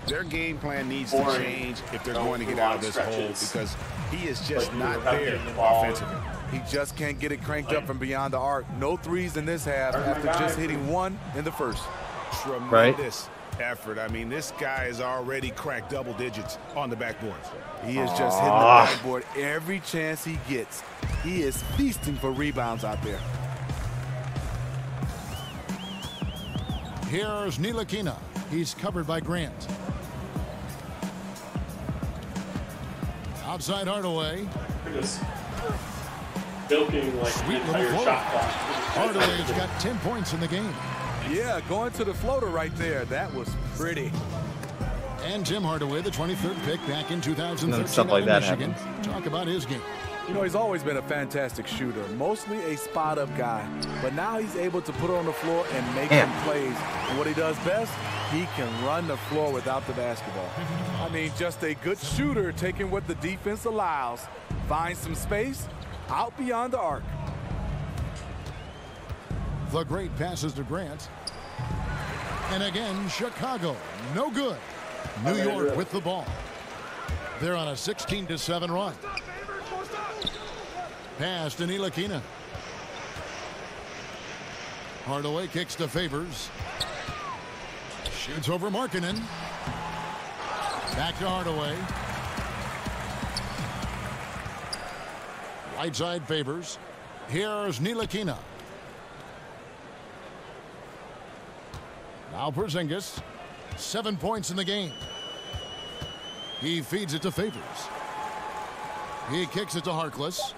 S5: Their game plan needs to change if they're going to get out of this hole, because he is just not there offensively.
S11: He just can't get it cranked up from beyond the arc. No threes in this half after just hitting 1 in the first.
S5: Tremendous effort. I mean, this guy is already cracked double digits on the backboard.
S11: He is just hitting the backboard every chance he gets. He is feasting for rebounds out there.
S4: Here's Ntilikina. He's covered by Grant. Outside Hardaway.
S1: Milking like
S4: sweet little floater. Hardaway's got 10 points in the game.
S11: Yeah, going to the floater right there. That was pretty.
S4: And Tim Hardaway, the 23rd pick back in 2013.
S8: Stuff like that
S4: Michigan.
S8: happens.
S4: Talk about his game.
S11: You know, he's always been a fantastic shooter, mostly a spot-up guy. But now he's able to put it on the floor and make some plays. And what he does best, he can run the floor without the basketball. I mean, just a good shooter taking what the defense allows. Finds some space out beyond the arc.
S4: The great passes to Grant. And again, Chicago, no good. New York with the ball. They're on a 16-7 run. Pass to Ntilikina. Hardaway kicks to Favors. Shoots over Markkanen. Back to Hardaway. Right side Favors. Here's Ntilikina. Now Porzingis. 7 points in the game. He feeds it to Favors. He kicks it to Harkless.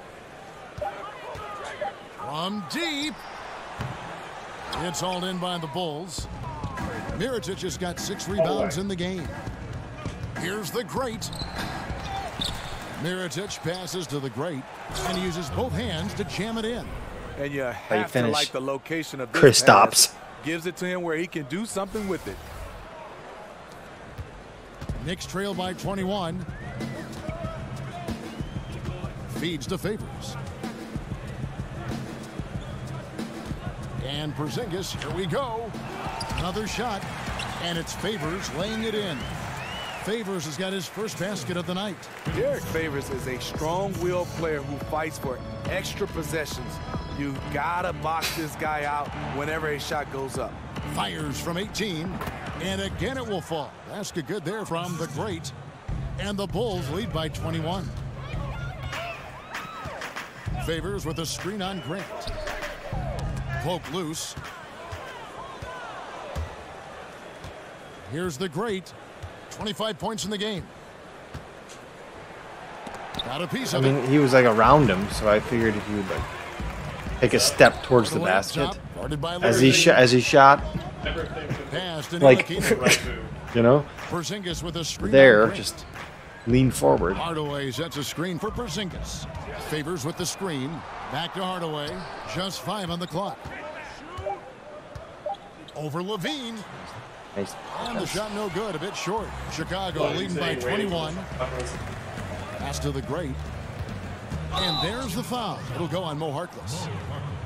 S4: From deep. It's hauled in by the Bulls. Mirotic has got 6 rebounds in the game. Here's the great. Mirotic passes to the great and he uses both hands to jam it in.
S11: And you have to like the location of this
S8: Chris stops.
S11: Gives it to him where he can do something with it.
S4: Knicks trail by 21. Feeds to Favors. And Porzingis, here we go. Another shot, and it's Favors laying it in. Favors has got his first basket of the night.
S11: Derek Favors is a strong-willed player who fights for extra possessions. You gotta box this guy out whenever a shot goes up.
S4: Fires from 18, and again it will fall. Basket good there from the great. And the Bulls lead by 21. Favors with a screen on Grant. Poke loose. Here's the great. 25 points in the game. Got a piece of it.
S8: I mean, he was like around him, so I figured he would like take a step towards the basket as he shot. Like, you know,
S4: Porzingis with a screen
S8: there, just lean forward.
S4: Hardaway sets a screen for Porzingis. Favors with the screen. Back to Hardaway. Just 5 on the clock. Over Levine.
S8: Nice.
S4: And the shot no good, a bit short. Chicago leading by 21. Pass to the great. And there's the foul. It'll go on Mo Harkless.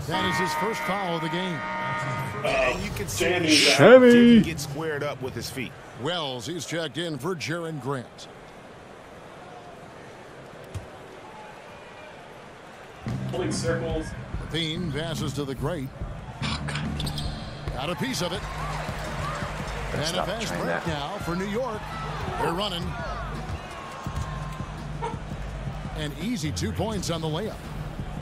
S4: That is his first foul of the game.
S5: And you can see he get squared up with his feet.
S4: Wells, he's checked in for Jaren Grant.
S1: Pulling circles.
S4: Levine passes to the great. Got a piece of it. And a fast break now for New York. They're running. An easy 2 points on the layup.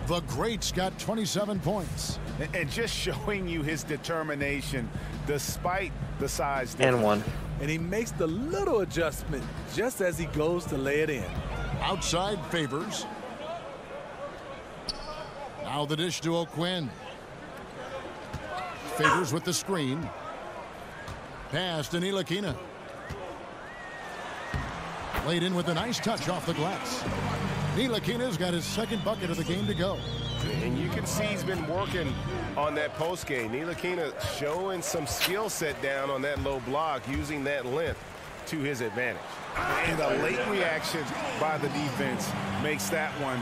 S4: The great's got 27 points.
S5: And just showing you his determination despite the size difference.
S8: And one.
S11: And he makes the little adjustment just as he goes to lay it in.
S4: Outside Favors. Now the dish to O'Quinn. Favors with the screen. Pass to Ntilikina. Laid in with a nice touch off the glass. Ntilikina's got his second bucket of the game to go.
S5: And you can see he's been working on that post game. Ntilikina showing some skill set down on that low block, using that length to his advantage. And the late reaction by the defense makes that one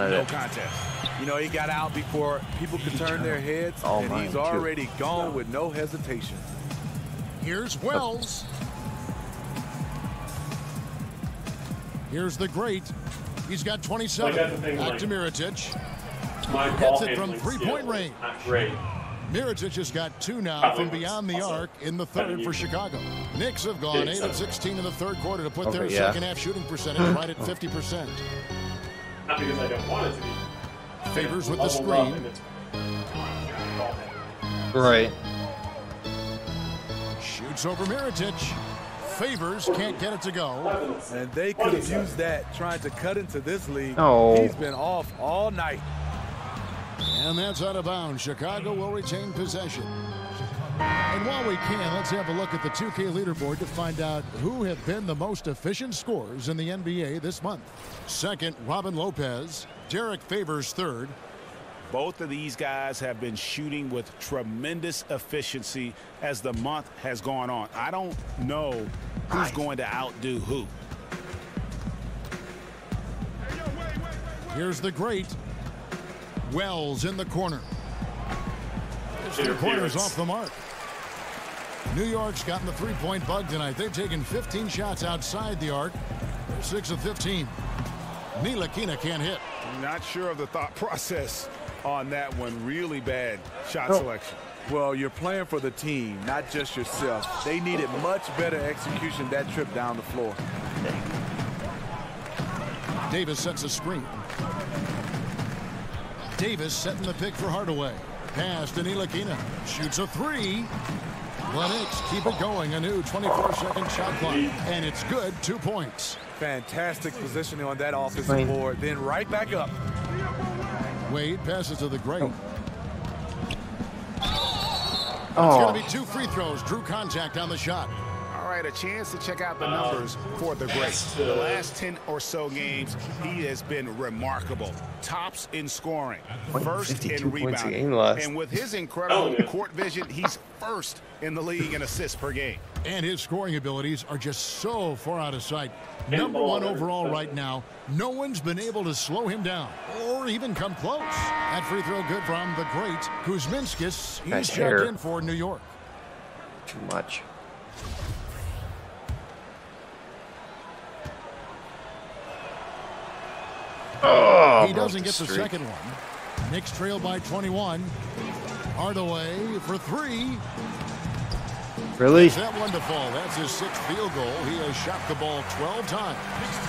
S5: no contest.
S11: You know, he got out before people could turn their heads, and he's already gone with no hesitation.
S4: Here's Wells. Here's the great. He's got 27. Back to Mirotic. Hits it from three-point range.
S1: Great.
S4: Mirotic has got 2 now from beyond the arc in the third for Chicago. Knicks have gone 8 of 16 in the third quarter to put their second half shooting percentage right at 50%.
S1: Not because I don't want it to be.
S4: Favors with the screen.
S8: Right.
S4: Shoots over Mirotic. Favors can't get it to go.
S11: And they could have used that trying to cut into this league.
S8: Oh.
S11: He's been off all night.
S4: And that's out of bounds. Chicago will retain possession. And while we can, let's have a look at the 2K leaderboard to find out who have been the most efficient scorers in the NBA this month. Second, Robin Lopez. Derek Favors third.
S15: Both of these guys have been shooting with tremendous efficiency as the month has gone on. I don't know who's going to outdo who.
S4: Here's the great Wells in the corner. This three-pointer's off the mark. New York's gotten the three-point bug tonight. They've taken 15 shots outside the arc. They're 6 of 15. Ntilikina can't hit.
S15: Not sure of the thought process on that one. Really bad shot selection.
S11: Well, you're playing for the team, not just yourself. They needed much better execution that trip down the floor.
S4: Davis sets a screen. Davis setting the pick for Hardaway. Pass to Ntilikina. Shoots a three. The Knicks keep it going. A new 24-second shot clock. And it's good. 2 points.
S11: Fantastic positioning on that offensive board. Then right back up.
S4: Wade passes to the great. It's going to be 2 free throws. Drew contact on the shot.
S15: All right, a chance to check out the numbers for the great. The last 10 or so games, he has been remarkable. Tops in scoring, first in rebounding. And with his incredible court vision, he's first in the league in assists per game.
S4: And his scoring abilities are just so far out of sight. Number 1 overall right now. No one's been able to slow him down or even come close. That free throw good from the great Kuzminskis. He's checked in for New York.
S8: Too much.
S4: He doesn't get the second one. Knicks trail by 21. Hardaway for 3.
S8: Really?
S4: That one to fall. That's his 6th field goal. He has shot the ball 12 times.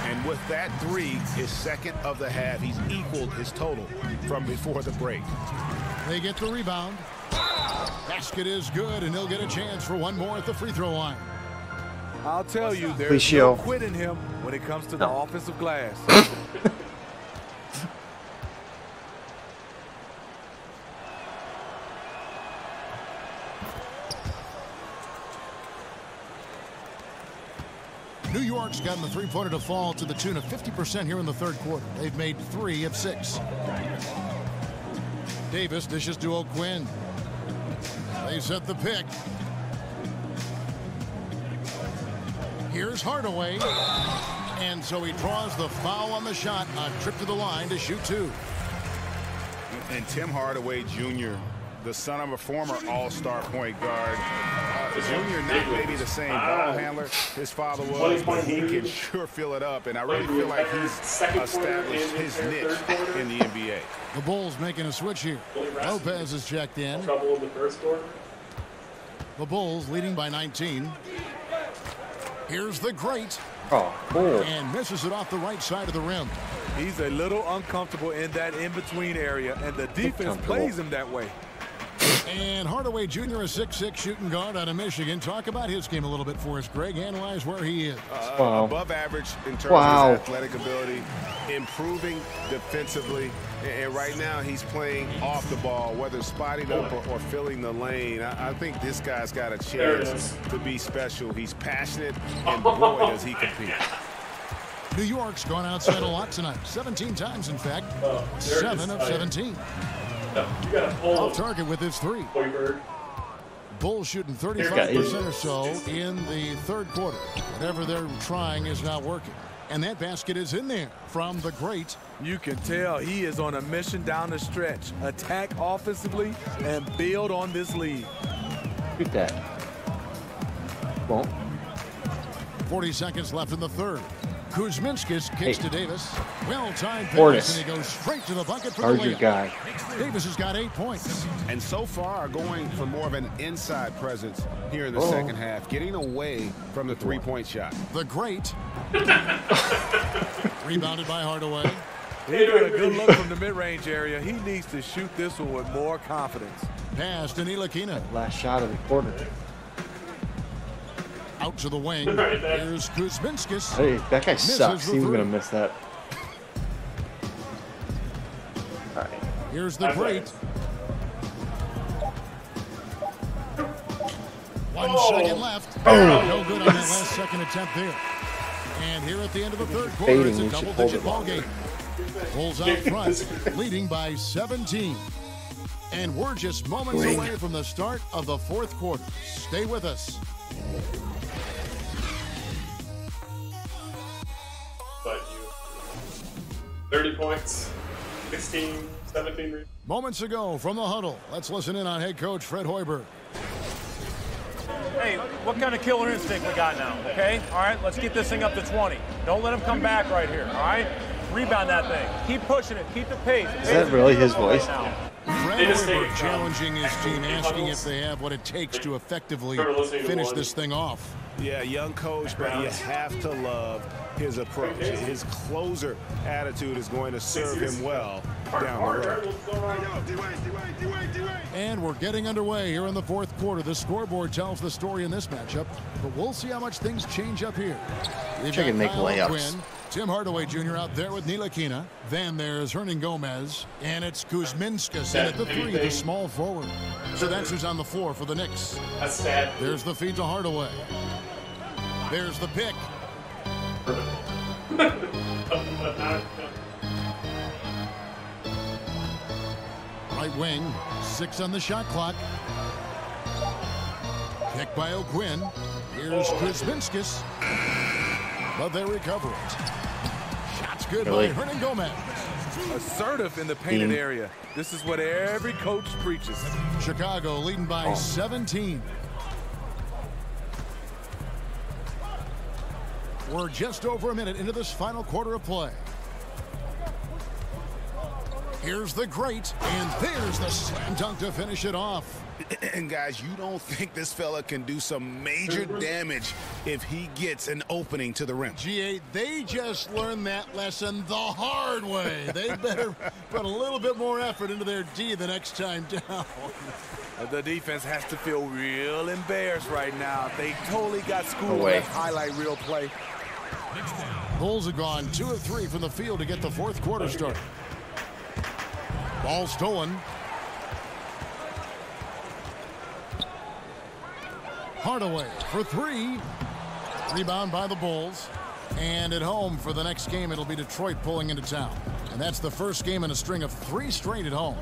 S15: And with that 3, his second of the half, he's equaled his total from before the break.
S4: They get the rebound. Basket is good, and he'll get a chance for one more at the free throw line.
S11: I'll tell you, there's no quitting him when it comes to the offensive glass.
S4: New York's gotten the three-pointer to fall to the tune of 50% here in the third quarter. They've made 3 of 6. Davis dishes to O'Quinn. They set the pick. Here's Hardaway. And so he draws the foul on the shot. A trip to the line to shoot 2.
S15: And Tim Hardaway Jr., the son of a former all-star point guard. Junior, not maybe the same ball handler his father was, but he can sure fill it up. And I really feel like he's established his niche in the NBA.
S4: The Bulls making a switch here. Lopez is checked in.
S1: Trouble in the first quarter.
S4: The Bulls leading by 19. Here's the great. And misses it off the right side of the rim.
S11: He's a little uncomfortable in that in-between area, and the defense plays him that way.
S4: And Hardaway Jr., a 6'6" shooting guard out of Michigan. Talk about his game a little bit for us, Greg. Analyze where he is.
S15: Above average in terms of his athletic ability, improving defensively, and right now he's playing off the ball, whether spotting up or filling the lane. I think this guy's got a chance to be special. He's passionate, and boy, does he compete.
S4: New York's gone outside a lot tonight. 17 times, in fact. 7 of 17. Off target with his 3. Bulls shooting 35% or so in the third quarter. Whatever they're trying is not working. And that basket is in there from the great.
S11: You can tell he is on a mission down the stretch. Attack offensively and build on this lead.
S2: Shoot that. Won't.
S4: 40 seconds left in the third. Kuzminskis kicks to Davis. Well-timed pass, and he goes straight to the bucket for the layup.
S2: Guy.
S4: Davis has got 8 points.
S15: And so far, going for more of an inside presence here in the second half, getting away from the three-point shot.
S4: The great. Rebounded by Hardaway.
S11: He got a good look from the mid-range area. He needs to shoot this one with more confidence.
S4: Pass to Ntilikina.
S2: Last shot of the quarter.
S4: Out to the wing. Here's Kuzminskis.
S2: Hey, that guy sucks. He was going to miss that. All right.
S4: Here's the great. 1 second left. No good on that last second attempt there. And here at the end of the third quarter, it's a double-digit ball game. Bulls out front, leading by 17. And we're just moments away from the start of the fourth quarter. Stay with us.
S1: But 30 points, 16, 17.
S4: Moments ago from the huddle, let's listen in on head coach Fred Hoiberg.
S16: Hey, what kind of killer instinct we got now, okay? All right, let's get this thing up to 20. Don't let him come back right here, all right? Rebound that thing. Keep pushing it. Keep the pace.
S2: Is that really his voice?
S4: Fred Hoiberg challenging his team, asking if they have what it takes to effectively finish this thing off.
S15: Yeah, young coach, but you have to love his approach. His closer attitude is going to serve him well down the road.
S4: And we're getting underway here in the fourth quarter. The scoreboard tells the story in this matchup, but we'll see how much things change up here.
S2: I can make layups.
S4: Quinn, Tim Hardaway Jr. out there with Ntilikina. Then there's Hernan Gomez, and it's Kuzminskis in at the 3, the small forward. So that's who's on the floor for the Knicks. There's the feed to Hardaway. There's the pick. Right wing, 6 on the shot clock. Pick by O'Quinn. Here's Kuzminskis. But they recover it. Shots good by Hernan Gomez.
S11: Assertive in the painted area. This is what every coach preaches.
S4: Chicago leading by 17. We're just over a minute into this final quarter of play. Here's the great, and there's the slam dunk to finish it off.
S15: And guys, you don't think this fella can do some major damage if he gets an opening to the rim.
S4: G8, they just learned that lesson the hard way. They better put a little bit more effort into their D the next time down.
S11: The defense has to feel real embarrassed right now. They totally got schooled with highlight reel play.
S4: Bulls have gone 2 of 3 from the field to get the fourth quarter started. Ball stolen. Hardaway for 3. Rebound by the Bulls. And at home for the next game, it'll be Detroit pulling into town. And that's the first game in a string of 3 straight at home.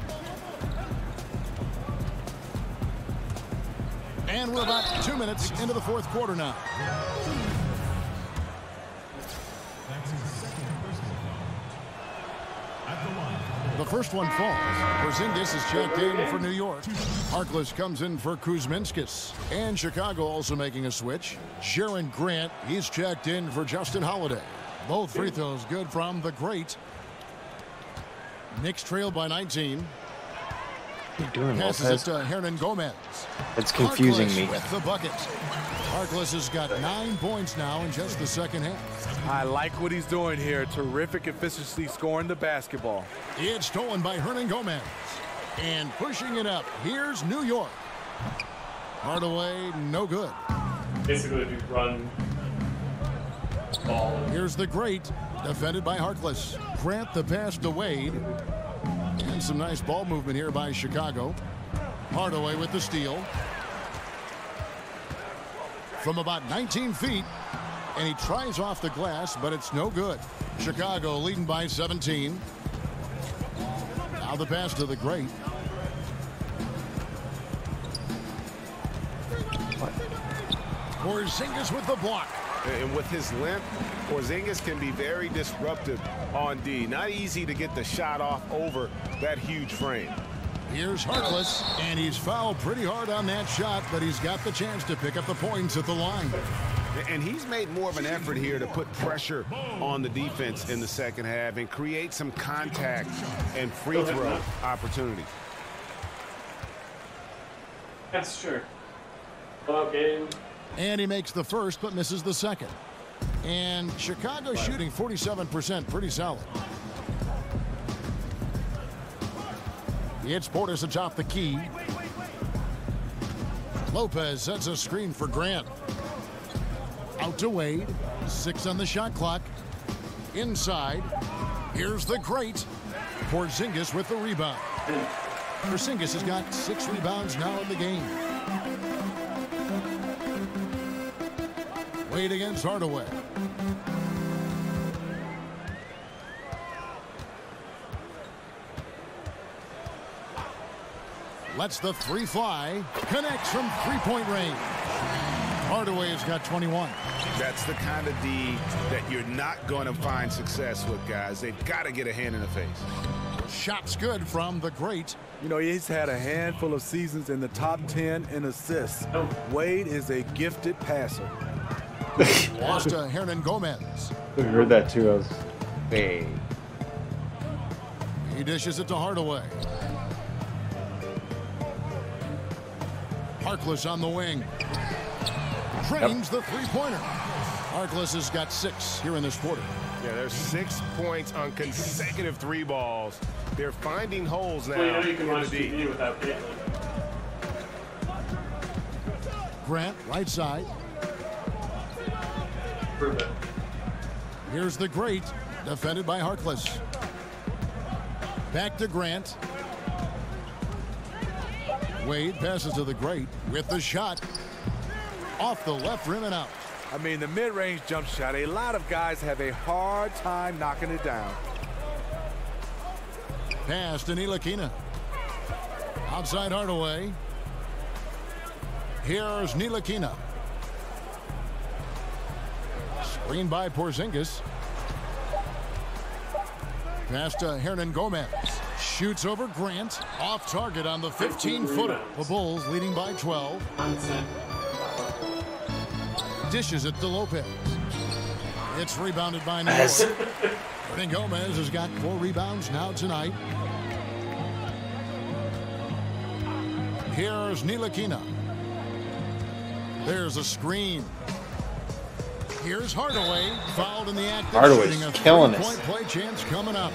S4: And we're about 2 minutes into the fourth quarter now. The first one falls. Porzingis is checked in for New York. Harkless comes in for Kuzminskis. And Chicago also making a switch. Sharon Grant, he's checked in for Justin Holiday. Both free throws good from the great. Knicks trail by 19.
S2: What are you doing,
S4: Passes
S2: Lopez?
S4: it to Hernan Gomez.
S2: It's confusing
S4: Harkless
S2: me.
S4: with the bucket. Harkless has got 9 points now in just the second half.
S11: I like what he's doing here. Terrific efficiency scoring the basketball.
S4: It's stolen by Hernan Gomez. And pushing it up, here's New York. Hardaway, no good.
S1: Basically, if you run ball.
S4: Here's the great, defended by Harkless. Grant the pass to Wade. And some nice ball movement here by Chicago. Hardaway with the steal. From about 19 feet. And he tries off the glass, but it's no good. Chicago leading by 17. Now the pass to the great. Porzingis with the block.
S5: And with his length, Porzingis can be very disruptive on D. Not easy to get the shot off over that huge frame.
S4: Here's Harkless, and he's fouled pretty hard on that shot, but he's got the chance to pick up the points at the line.
S5: And he's made more of an effort here to put pressure on the defense in the second half and create some contact and free throw opportunities.
S1: That's true. Well, game.
S4: And he makes the first, but misses the second. And Chicago shooting 47%, pretty solid. It's Portis atop the key. Lopez sets a screen for Grant. Out to Wade. 6 on the shot clock. Inside. Here's the great Porzingis with the rebound. Porzingis has got 6 rebounds now in the game. Wade against Hardaway. Lets the three fly. Connects from three-point range. Hardaway has got 21.
S5: That's the kind of D that you're not going to find success with, guys. They've got to get a hand in the face.
S4: Shots good from the great.
S11: You know, he's had a handful of seasons in the top 10 in assists. Wade is a gifted passer.
S4: Lost to Hernan Gomez.
S8: I heard that too. I was, hey.
S4: He dishes it to Hardaway. Harkless on the wing. Drains the three-pointer. Harkless has got 6 here in this quarter.
S5: Yeah, there's 6 points on consecutive 3 balls. They're finding holes now.
S1: Well, you know you can watch
S5: in the
S1: TV without Caitlin.
S4: Grant, right side.
S1: Prove it.
S4: Here's the great, defended by Harkless. Back to Grant. Wade passes to the great with the shot. Off the left rim and out.
S11: I mean, the mid-range jump shot, a lot of guys have a hard time knocking it down.
S4: Pass to Ntilikina. Outside Hardaway. Here's Ntilikina. Screen by Porzingis. Pass to Hernan Gomez. Shoots over Grant. Off target on the 15-footer. The Bulls leading by 12. Dishes it to Lopez. It's rebounded by New York. Hernan Gomez has got 4 rebounds now tonight. Here's Ntilikina. There's a screen. Here's Hardaway. Fouled in the act of shooting. A three-point play chance coming up.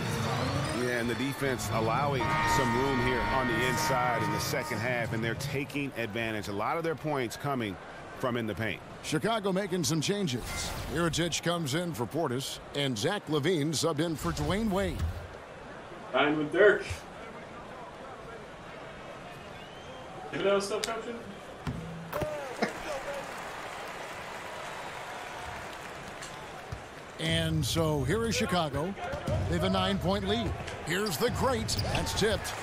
S5: Yeah, and the defense allowing some room here on the inside in the second half, and they're taking advantage. A lot of their points coming from in the paint.
S4: Chicago making some changes. Mirotic comes in for Portis, and Zach LaVine subbed in for Dwayne Wade.
S1: Ryan with Dirk. Thibodeau still coaching?
S4: And so here is Chicago. They have a 9-point lead. Here's the great. That's tipped.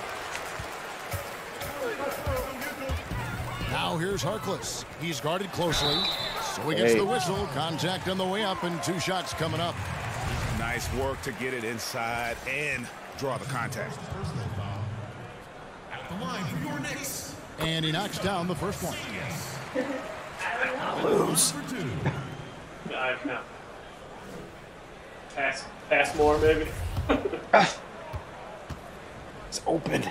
S4: Now here's Harkless. He's guarded closely. So he gets the whistle. Contact on the way up and 2 shots coming up.
S5: Nice work to get it inside and draw the contact.
S4: At the line for your Knicks. And he knocks down the first one.
S8: Lose.
S1: No. Pass more, maybe.
S8: It's open.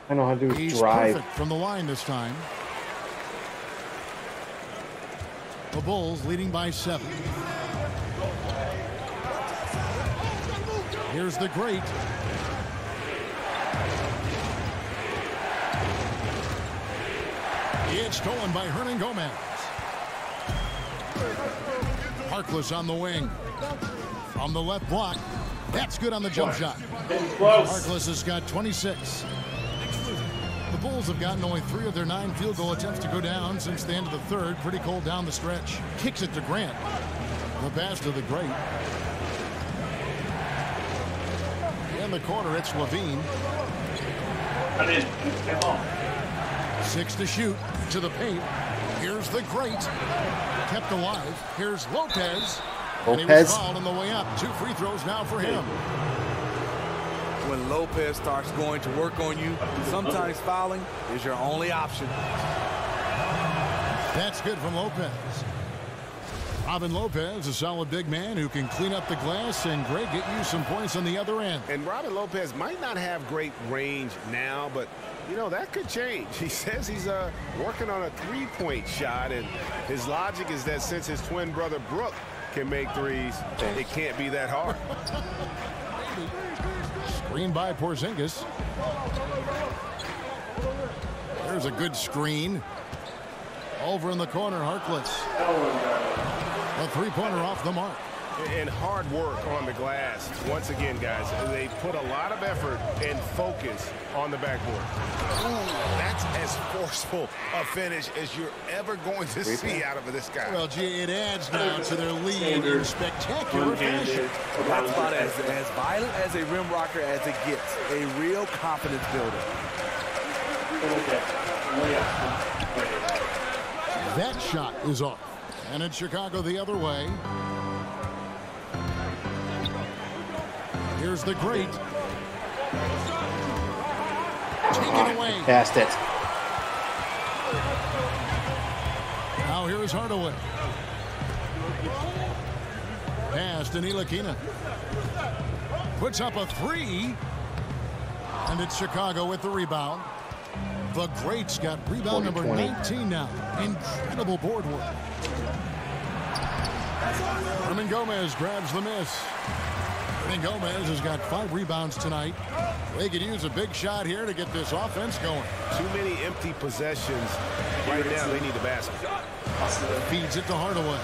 S8: I know how to do is
S4: He's
S8: drive.
S4: Perfect from the line this time. The Bulls leading by 7. Here's the great. It's stolen by Hernan Gomez. Harkless on the wing. From the left block. That's good on the jump shot. Harkless has got 26. The Bulls have gotten only 3 of their 9 field goal attempts to go down since the end of the third. Pretty cold down the stretch. Kicks it to Grant. The pass to the Great. In the corner, it's Levine. 6 to shoot. To the paint. Here's the Great. Kept alive. Here's Lopez. And he was fouled on the way up. 2 free throws now for him.
S11: When Lopez starts going to work on you, sometimes fouling is your only option.
S4: That's good from Lopez. Robin Lopez, a solid big man who can clean up the glass and Greg get you some points on the other end.
S5: And Robin Lopez might not have great range now, but you know, that could change. He says he's working on a 3-point shot, and his logic is that since his twin brother Brook can make threes, it can't be that hard.
S4: Screen by Porzingis. There's a good screen. Over in the corner, Harkless. A 3-pointer off the mark.
S5: And hard work on the glass. Once again, guys, they put a lot of effort and focus on the backboard.
S9: Ooh, that's as forceful a finish as you're ever going to see out of this guy.
S4: Well, gee, it adds now to their lead in spectacular fashion.
S11: That's about as violent as a rim rocker as it gets. A real confidence builder.
S4: That shot is off. And it's Chicago the other way. Here's the Great. Taken away.
S8: Passed it.
S4: Now here's Hardaway. Pass to Ntilikina. Puts up a 3. And it's Chicago with the rebound. The Great's got rebound number 19 now. Incredible board work. Hernan Gomez grabs the miss. Hernan Gomez has got 5 rebounds tonight. They could use a big shot here to get this offense going.
S5: Too many empty possessions. Right now, they need the basket.
S4: Feeds it to Hardaway.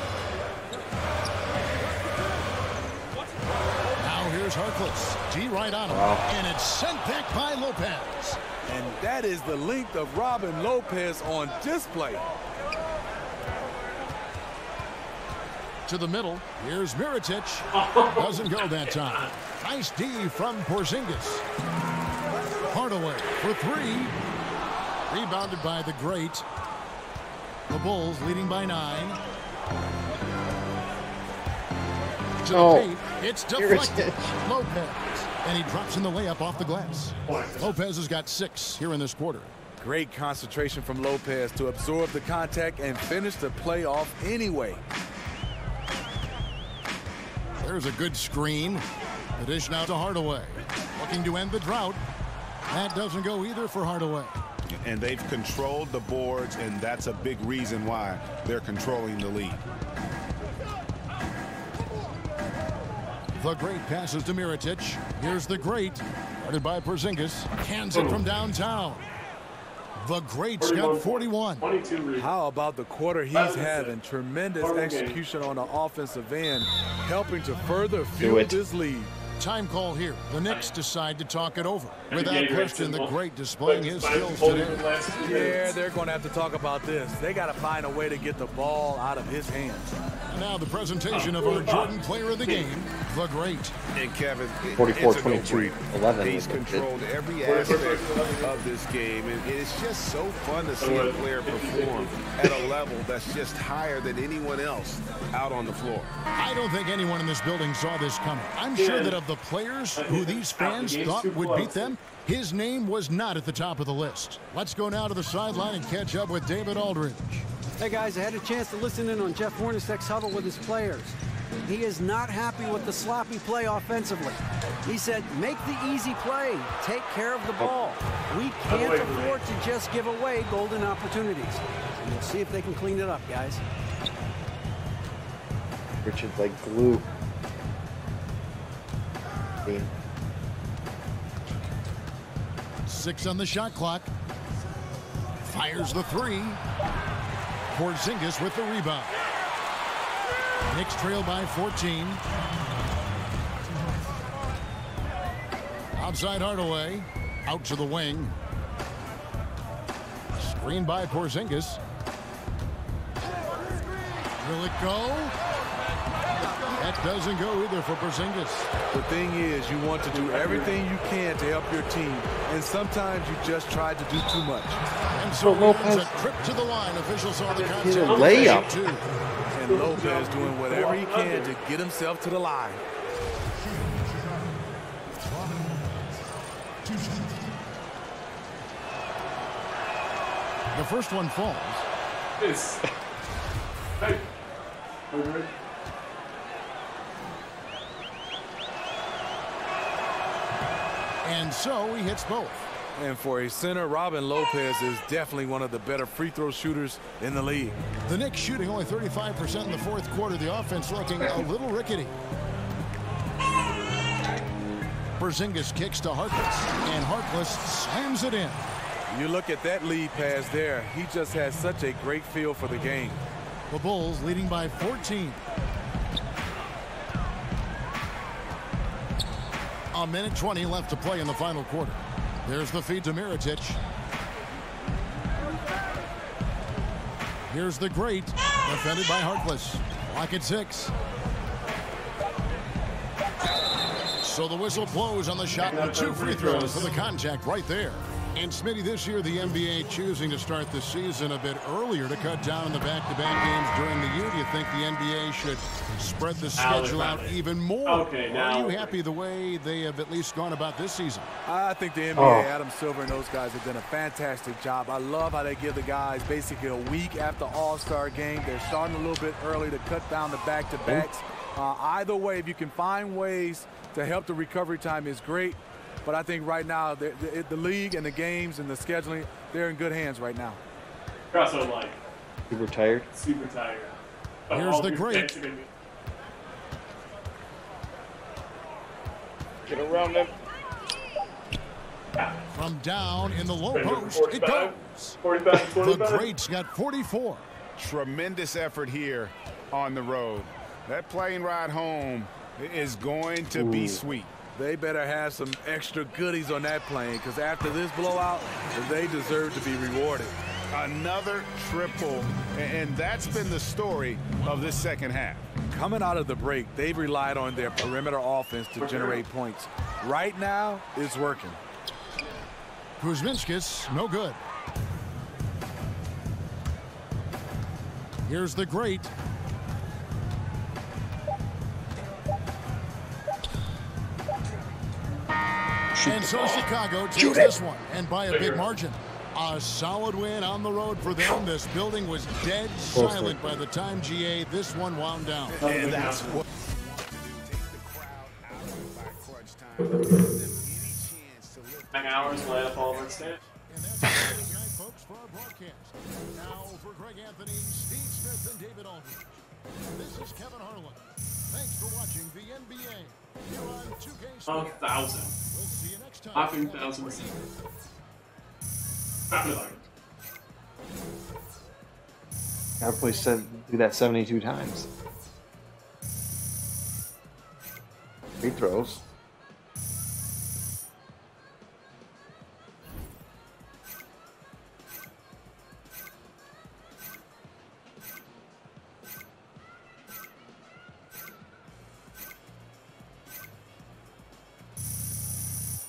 S4: Now here's Harkless. G right on him. And it's sent back by Lopez.
S11: And that is the length of Robin Lopez on display.
S4: To the middle. Here's Mirotic. Doesn't go that time. Nice D from Porzingis. Hardaway for 3. Rebounded by the Great. The Bulls leading by 9. To the paint. It's deflected. Lopez. And he drops in the layup off the glass. Lopez has got 6 here in this quarter.
S11: Great concentration from Lopez to absorb the contact and finish the play off anyway.
S4: There's a good screen. The dish now to Hardaway. Looking to end the drought. That doesn't go either for Hardaway.
S15: And they've controlled the boards, and that's a big reason why they're controlling the lead.
S4: The Great passes to Mirotic. Here's the Great. Guarded by Porzingis. Hands it from downtown. The Great's got 41.
S11: How about the quarter he's having? Tremendous execution on the offensive end, helping to further fuel this lead.
S4: Time call here. The Knicks decide to talk it over. Without question, the Great displaying his skills today.
S11: Yeah, they're going to have to talk about this. They got to find a way to get the ball out of his hands.
S4: And now the presentation of our Jordan Player of the Game, the Great.
S5: And Kevin,
S8: 44-22-11.
S5: He's controlled every aspect of this game, and it's just so fun to see a player perform at a level that's just higher than anyone else out on the floor.
S4: I don't think anyone in this building saw this coming. I'm sure that of the players who these fans thought would beat them, his name was not at the top of the list. Let's go now to the sideline and catch up with David Aldridge.
S7: Hey guys, I had a chance to listen in on Jeff Hornacek's huddle with his players. He is not happy with the sloppy play offensively. He said, make the easy play, take care of the ball. We can't afford to just give away golden opportunities. And we'll see if they can clean it up, guys.
S8: Richard's like glue.
S4: 6 on the shot clock. Fires the 3. Porzingis with the rebound. Knicks trail by 14. Outside Hardaway. Out to the wing. Screen by Porzingis. Will it go? That doesn't go either for Porzingis.
S11: The thing is, you want to do everything you can to help your team, and sometimes you just try to do too much.
S4: And so Lopez, a trip to the line. Officials saw the contact.
S8: A layup.
S11: And Lopez doing whatever he can to get himself to the line.
S4: The first one falls.
S1: Hey.
S4: And so he hits both.
S11: And for a center, Robin Lopez is definitely one of the better free throw shooters in the league.
S4: The Knicks shooting only 35% in the fourth quarter. The offense looking a little rickety. Porzingis kicks to Harkless, and Harkless slams it in.
S11: You look at that lead pass there. He just has such a great feel for the game.
S4: The Bulls leading by 14. A minute 20 left to play in the final quarter. There's the feed to Mirotic. Here's the great, defended by Harkless. Lock at 6. So the whistle blows on the shot and 2 free throws for the contact right there. And Smitty, this year the NBA choosing to start the season a bit earlier to cut down on the back-to-back games during the year. Do you think the NBA should spread the schedule out even more?
S1: Okay, now
S4: are you happy the way they have at least gone about this season?
S11: I think the NBA, Adam Silver and those guys have done a fantastic job. I love how they give the guys basically a week after All-Star game. They're starting a little bit early to cut down the back-to-backs. Either way, if you can find ways to help the recovery time is great. But I think right now, the league and the games and the scheduling, they're in good hands right now.
S1: You're also like
S8: super tired.
S1: Super tired.
S4: Here's the great.
S8: Get around them.
S4: From down in the low post, it goes. The great's got 44.
S15: Tremendous effort here on the road. That plane ride home is going to be sweet.
S11: They better have some extra goodies on that plane, because after this blowout, they deserve to be rewarded.
S15: Another triple, and that's been the story of this second half.
S11: Coming out of the break, they've relied on their perimeter offense to generate points. Right now, it's working.
S4: Kuzminskis, no good. Here's the great. And so Chicago takes this one, and by a big margin. A solid win on the road for them. This building was dead silent by the time, GA, this one wound down.
S15: And that's what
S1: 9 hours lay up all of our stats.
S4: And that's it tonight, folks, for our broadcast. Now for Greg Anthony, Steve Smith, and David Aldridge. This is Kevin Harlan. Thanks for watching the NBA here on 2K Sports.
S1: 1,000.
S4: We'll see you next time.
S1: Popping thousands.
S8: Gotta play do that 72 times. Free throws.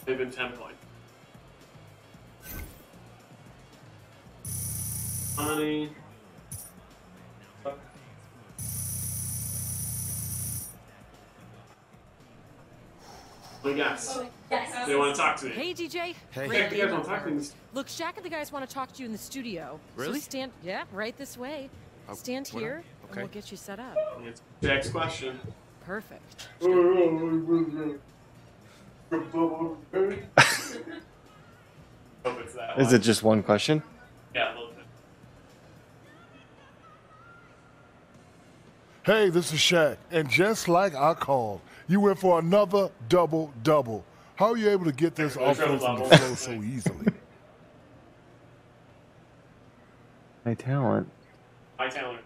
S1: They've been 10 points. Money. Well, yes.
S17: Yes.
S1: They want to talk to me.
S17: Hey, DJ.
S1: Hey.
S17: Great
S1: You guys want to talk to me?
S17: Look, Shaq and the guys want to talk to you in the studio.
S1: Really?
S17: So stand, right this way. Stand here, and we'll get you set up.
S1: It's Jack's question.
S17: Perfect.
S8: Is it just one question?
S1: Yeah, a little bit.
S10: Hey, this is Shaq, and just like I called, you went for another double-double. How are you able to get this offense on the flow so easily?
S8: High talent.
S1: High talent.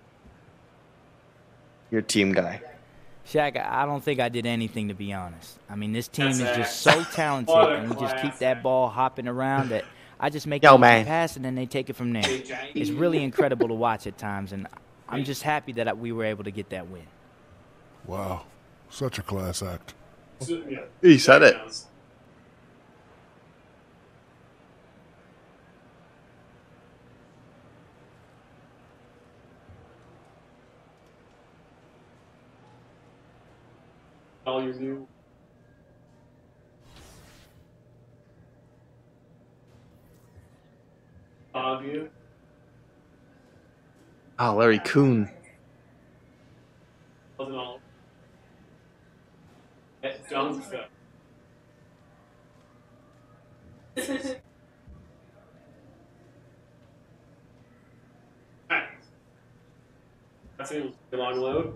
S8: You're a team guy.
S14: Shaq, I don't think I did anything, to be honest. I mean, this team is just so talented, and we just keep that ball hopping around that I just make them pass, and then they take it from there. It's really incredible to watch at times, and I'm just happy that we were able to get that win.
S10: Wow. Such a class act.
S8: He said it.
S1: All your new view.
S8: Oh, Larry Kuhn.
S1: Wasn't all. At Jones stuff. That seems a long load.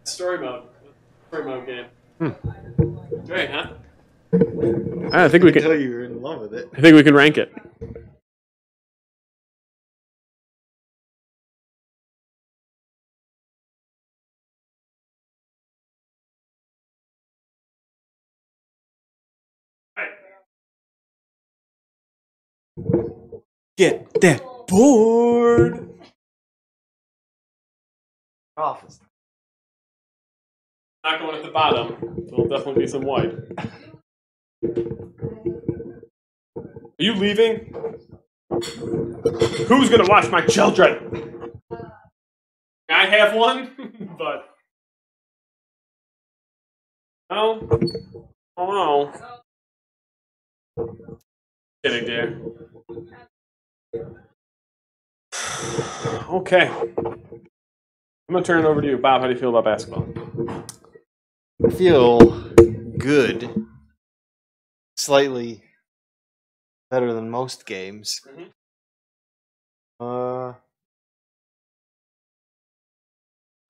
S1: Story mode game. Great, huh? I think we can.
S8: Tell you were in love with it.
S1: I think we can rank it. Get that board.
S8: Office.
S1: Not going at the bottom. There'll definitely be some white. Are you leaving? Who's gonna watch my children? I have one, but oh no. Kidding, dear. Okay. I'm gonna turn it over to you, Bob. How do you feel about basketball?
S8: I feel good. Slightly better than most games. I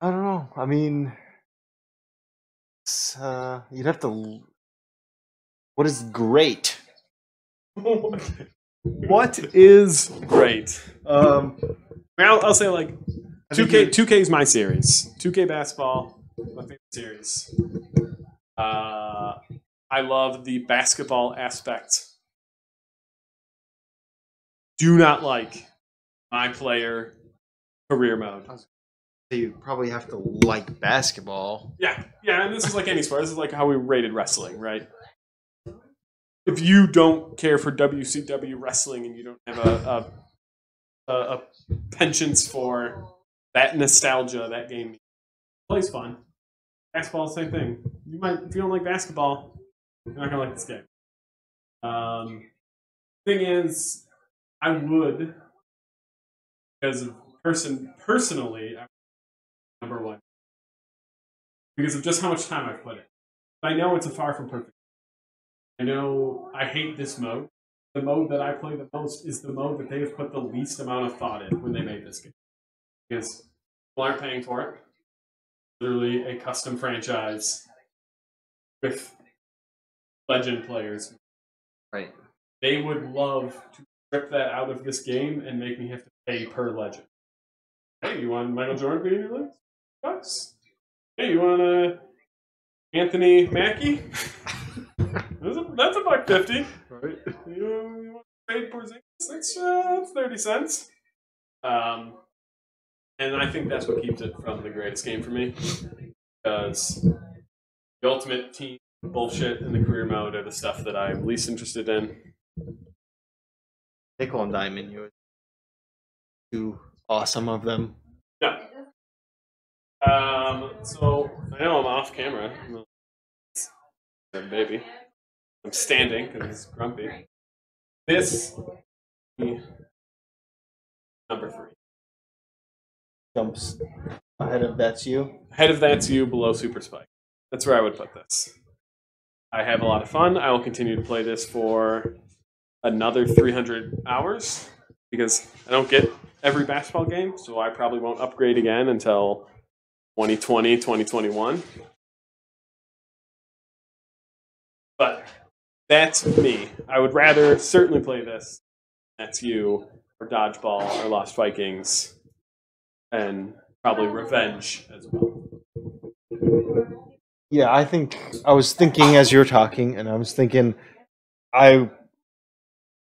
S8: don't know. I mean, you'd have to. What is great?
S1: What is great? I'll say like 2K. 2K is my series. 2K basketball, my favorite series. I love the basketball aspect. Do not like my player career mode.
S8: You probably have to like basketball.
S1: Yeah, and this is like any sport. This is like how we rated wrestling, right? If you don't care for WCW wrestling and you don't have a penchant for that nostalgia, that game plays fun. Basketball, same thing. You might, if you don't like basketball, you're not gonna like this game. Thing is, I would, because of personally, number one, because of just how much time I've put in. I know it's a far from perfect. I know I hate this mode. The mode that I play the most is the mode that they have put the least amount of thought in when they made this game. Because people aren't paying for it. Literally a custom franchise with legend players.
S8: Right.
S1: They would love to strip that out of this game and make me have to pay per legend. Hey, you want Michael Jordan being your list? Bucks. Hey, you want Anthony Mackie? That's $1.50. Right. You want to pay Porzingis? That's 30 cents. And I think that's what keeps it from the greatest game for me. Because the ultimate team bullshit and the career mode are the stuff that I'm least interested in.
S8: Nickel and Diamond, you were too awesome of them.
S1: Yeah. So I know I'm off camera. Baby. I'm standing because it's grumpy. This number 3.
S8: Jumps ahead of That's You.
S1: Ahead of That's You, below Super Spike. That's where I would put this. I have a lot of fun. I will continue to play this for another 300 hours because I don't get every basketball game, so I probably won't upgrade again until 2020, 2021. But that's me. I would rather certainly play this. That's You or Dodgeball or Lost Vikings, and probably Revenge as well.
S8: Yeah, I think I was thinking as you were talking, and I was thinking I'd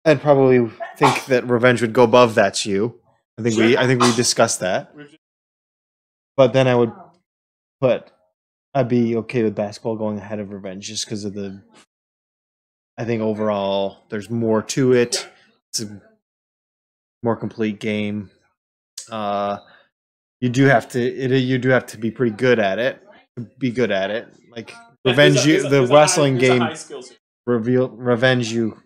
S8: probably think that Revenge would go above That's You. I think we discussed that. But then I'd be okay with Basketball going ahead of Revenge just because of I think overall there's more to it. It's a more complete game. You do have to be pretty good at it. Be good at it. Like Revenge, the wrestling game. Revenge, you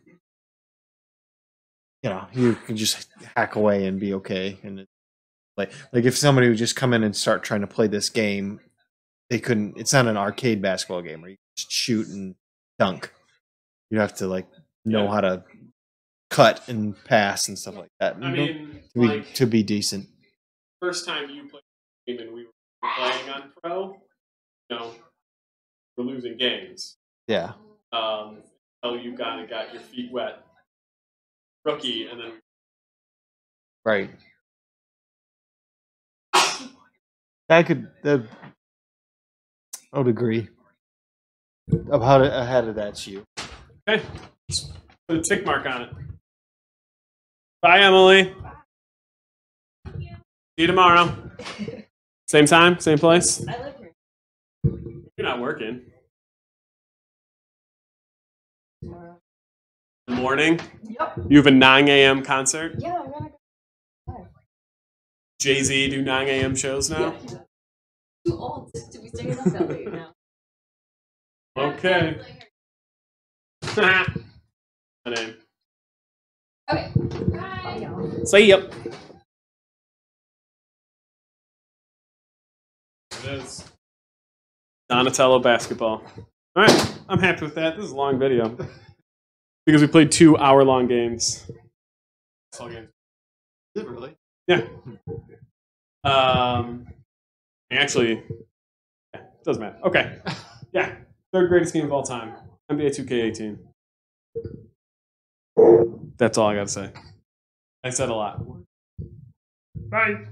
S8: can just hack away and be okay. And like if somebody would just come in and start trying to play this game, they couldn't. It's not an arcade basketball game where you just shoot and dunk. You have to know how to cut and pass and stuff like that.
S1: I mean,
S8: to be decent.
S1: First time you played a game and we were playing on pro, we're losing games.
S8: Yeah.
S1: Until you got your feet wet, rookie, and then.
S8: Right. I would agree. Ahead of That's You.
S1: Okay. Just put a tick mark on it. Bye, Emily. See you tomorrow. Same time, same place.
S12: I live here.
S1: You're not working.
S12: Tomorrow.
S1: In the morning?
S12: Yep.
S1: You have a 9 a.m. concert?
S12: Yeah, I'm gonna go.
S1: Jay-Z do 9 a.m. shows now?
S12: Yeah, too old to be staying up that late now.
S1: Okay. My name.
S12: Okay. Bye, y'all.
S1: See ya. It is. Donatello basketball. All right, I'm happy with that. This is a long video because we played 2 hour-long games. All games.
S8: Is it really?
S1: Yeah. Actually, yeah, it doesn't matter. Okay. Yeah, 3rd greatest game of all time. NBA 2K18. That's all I gotta say. I said a lot. Bye.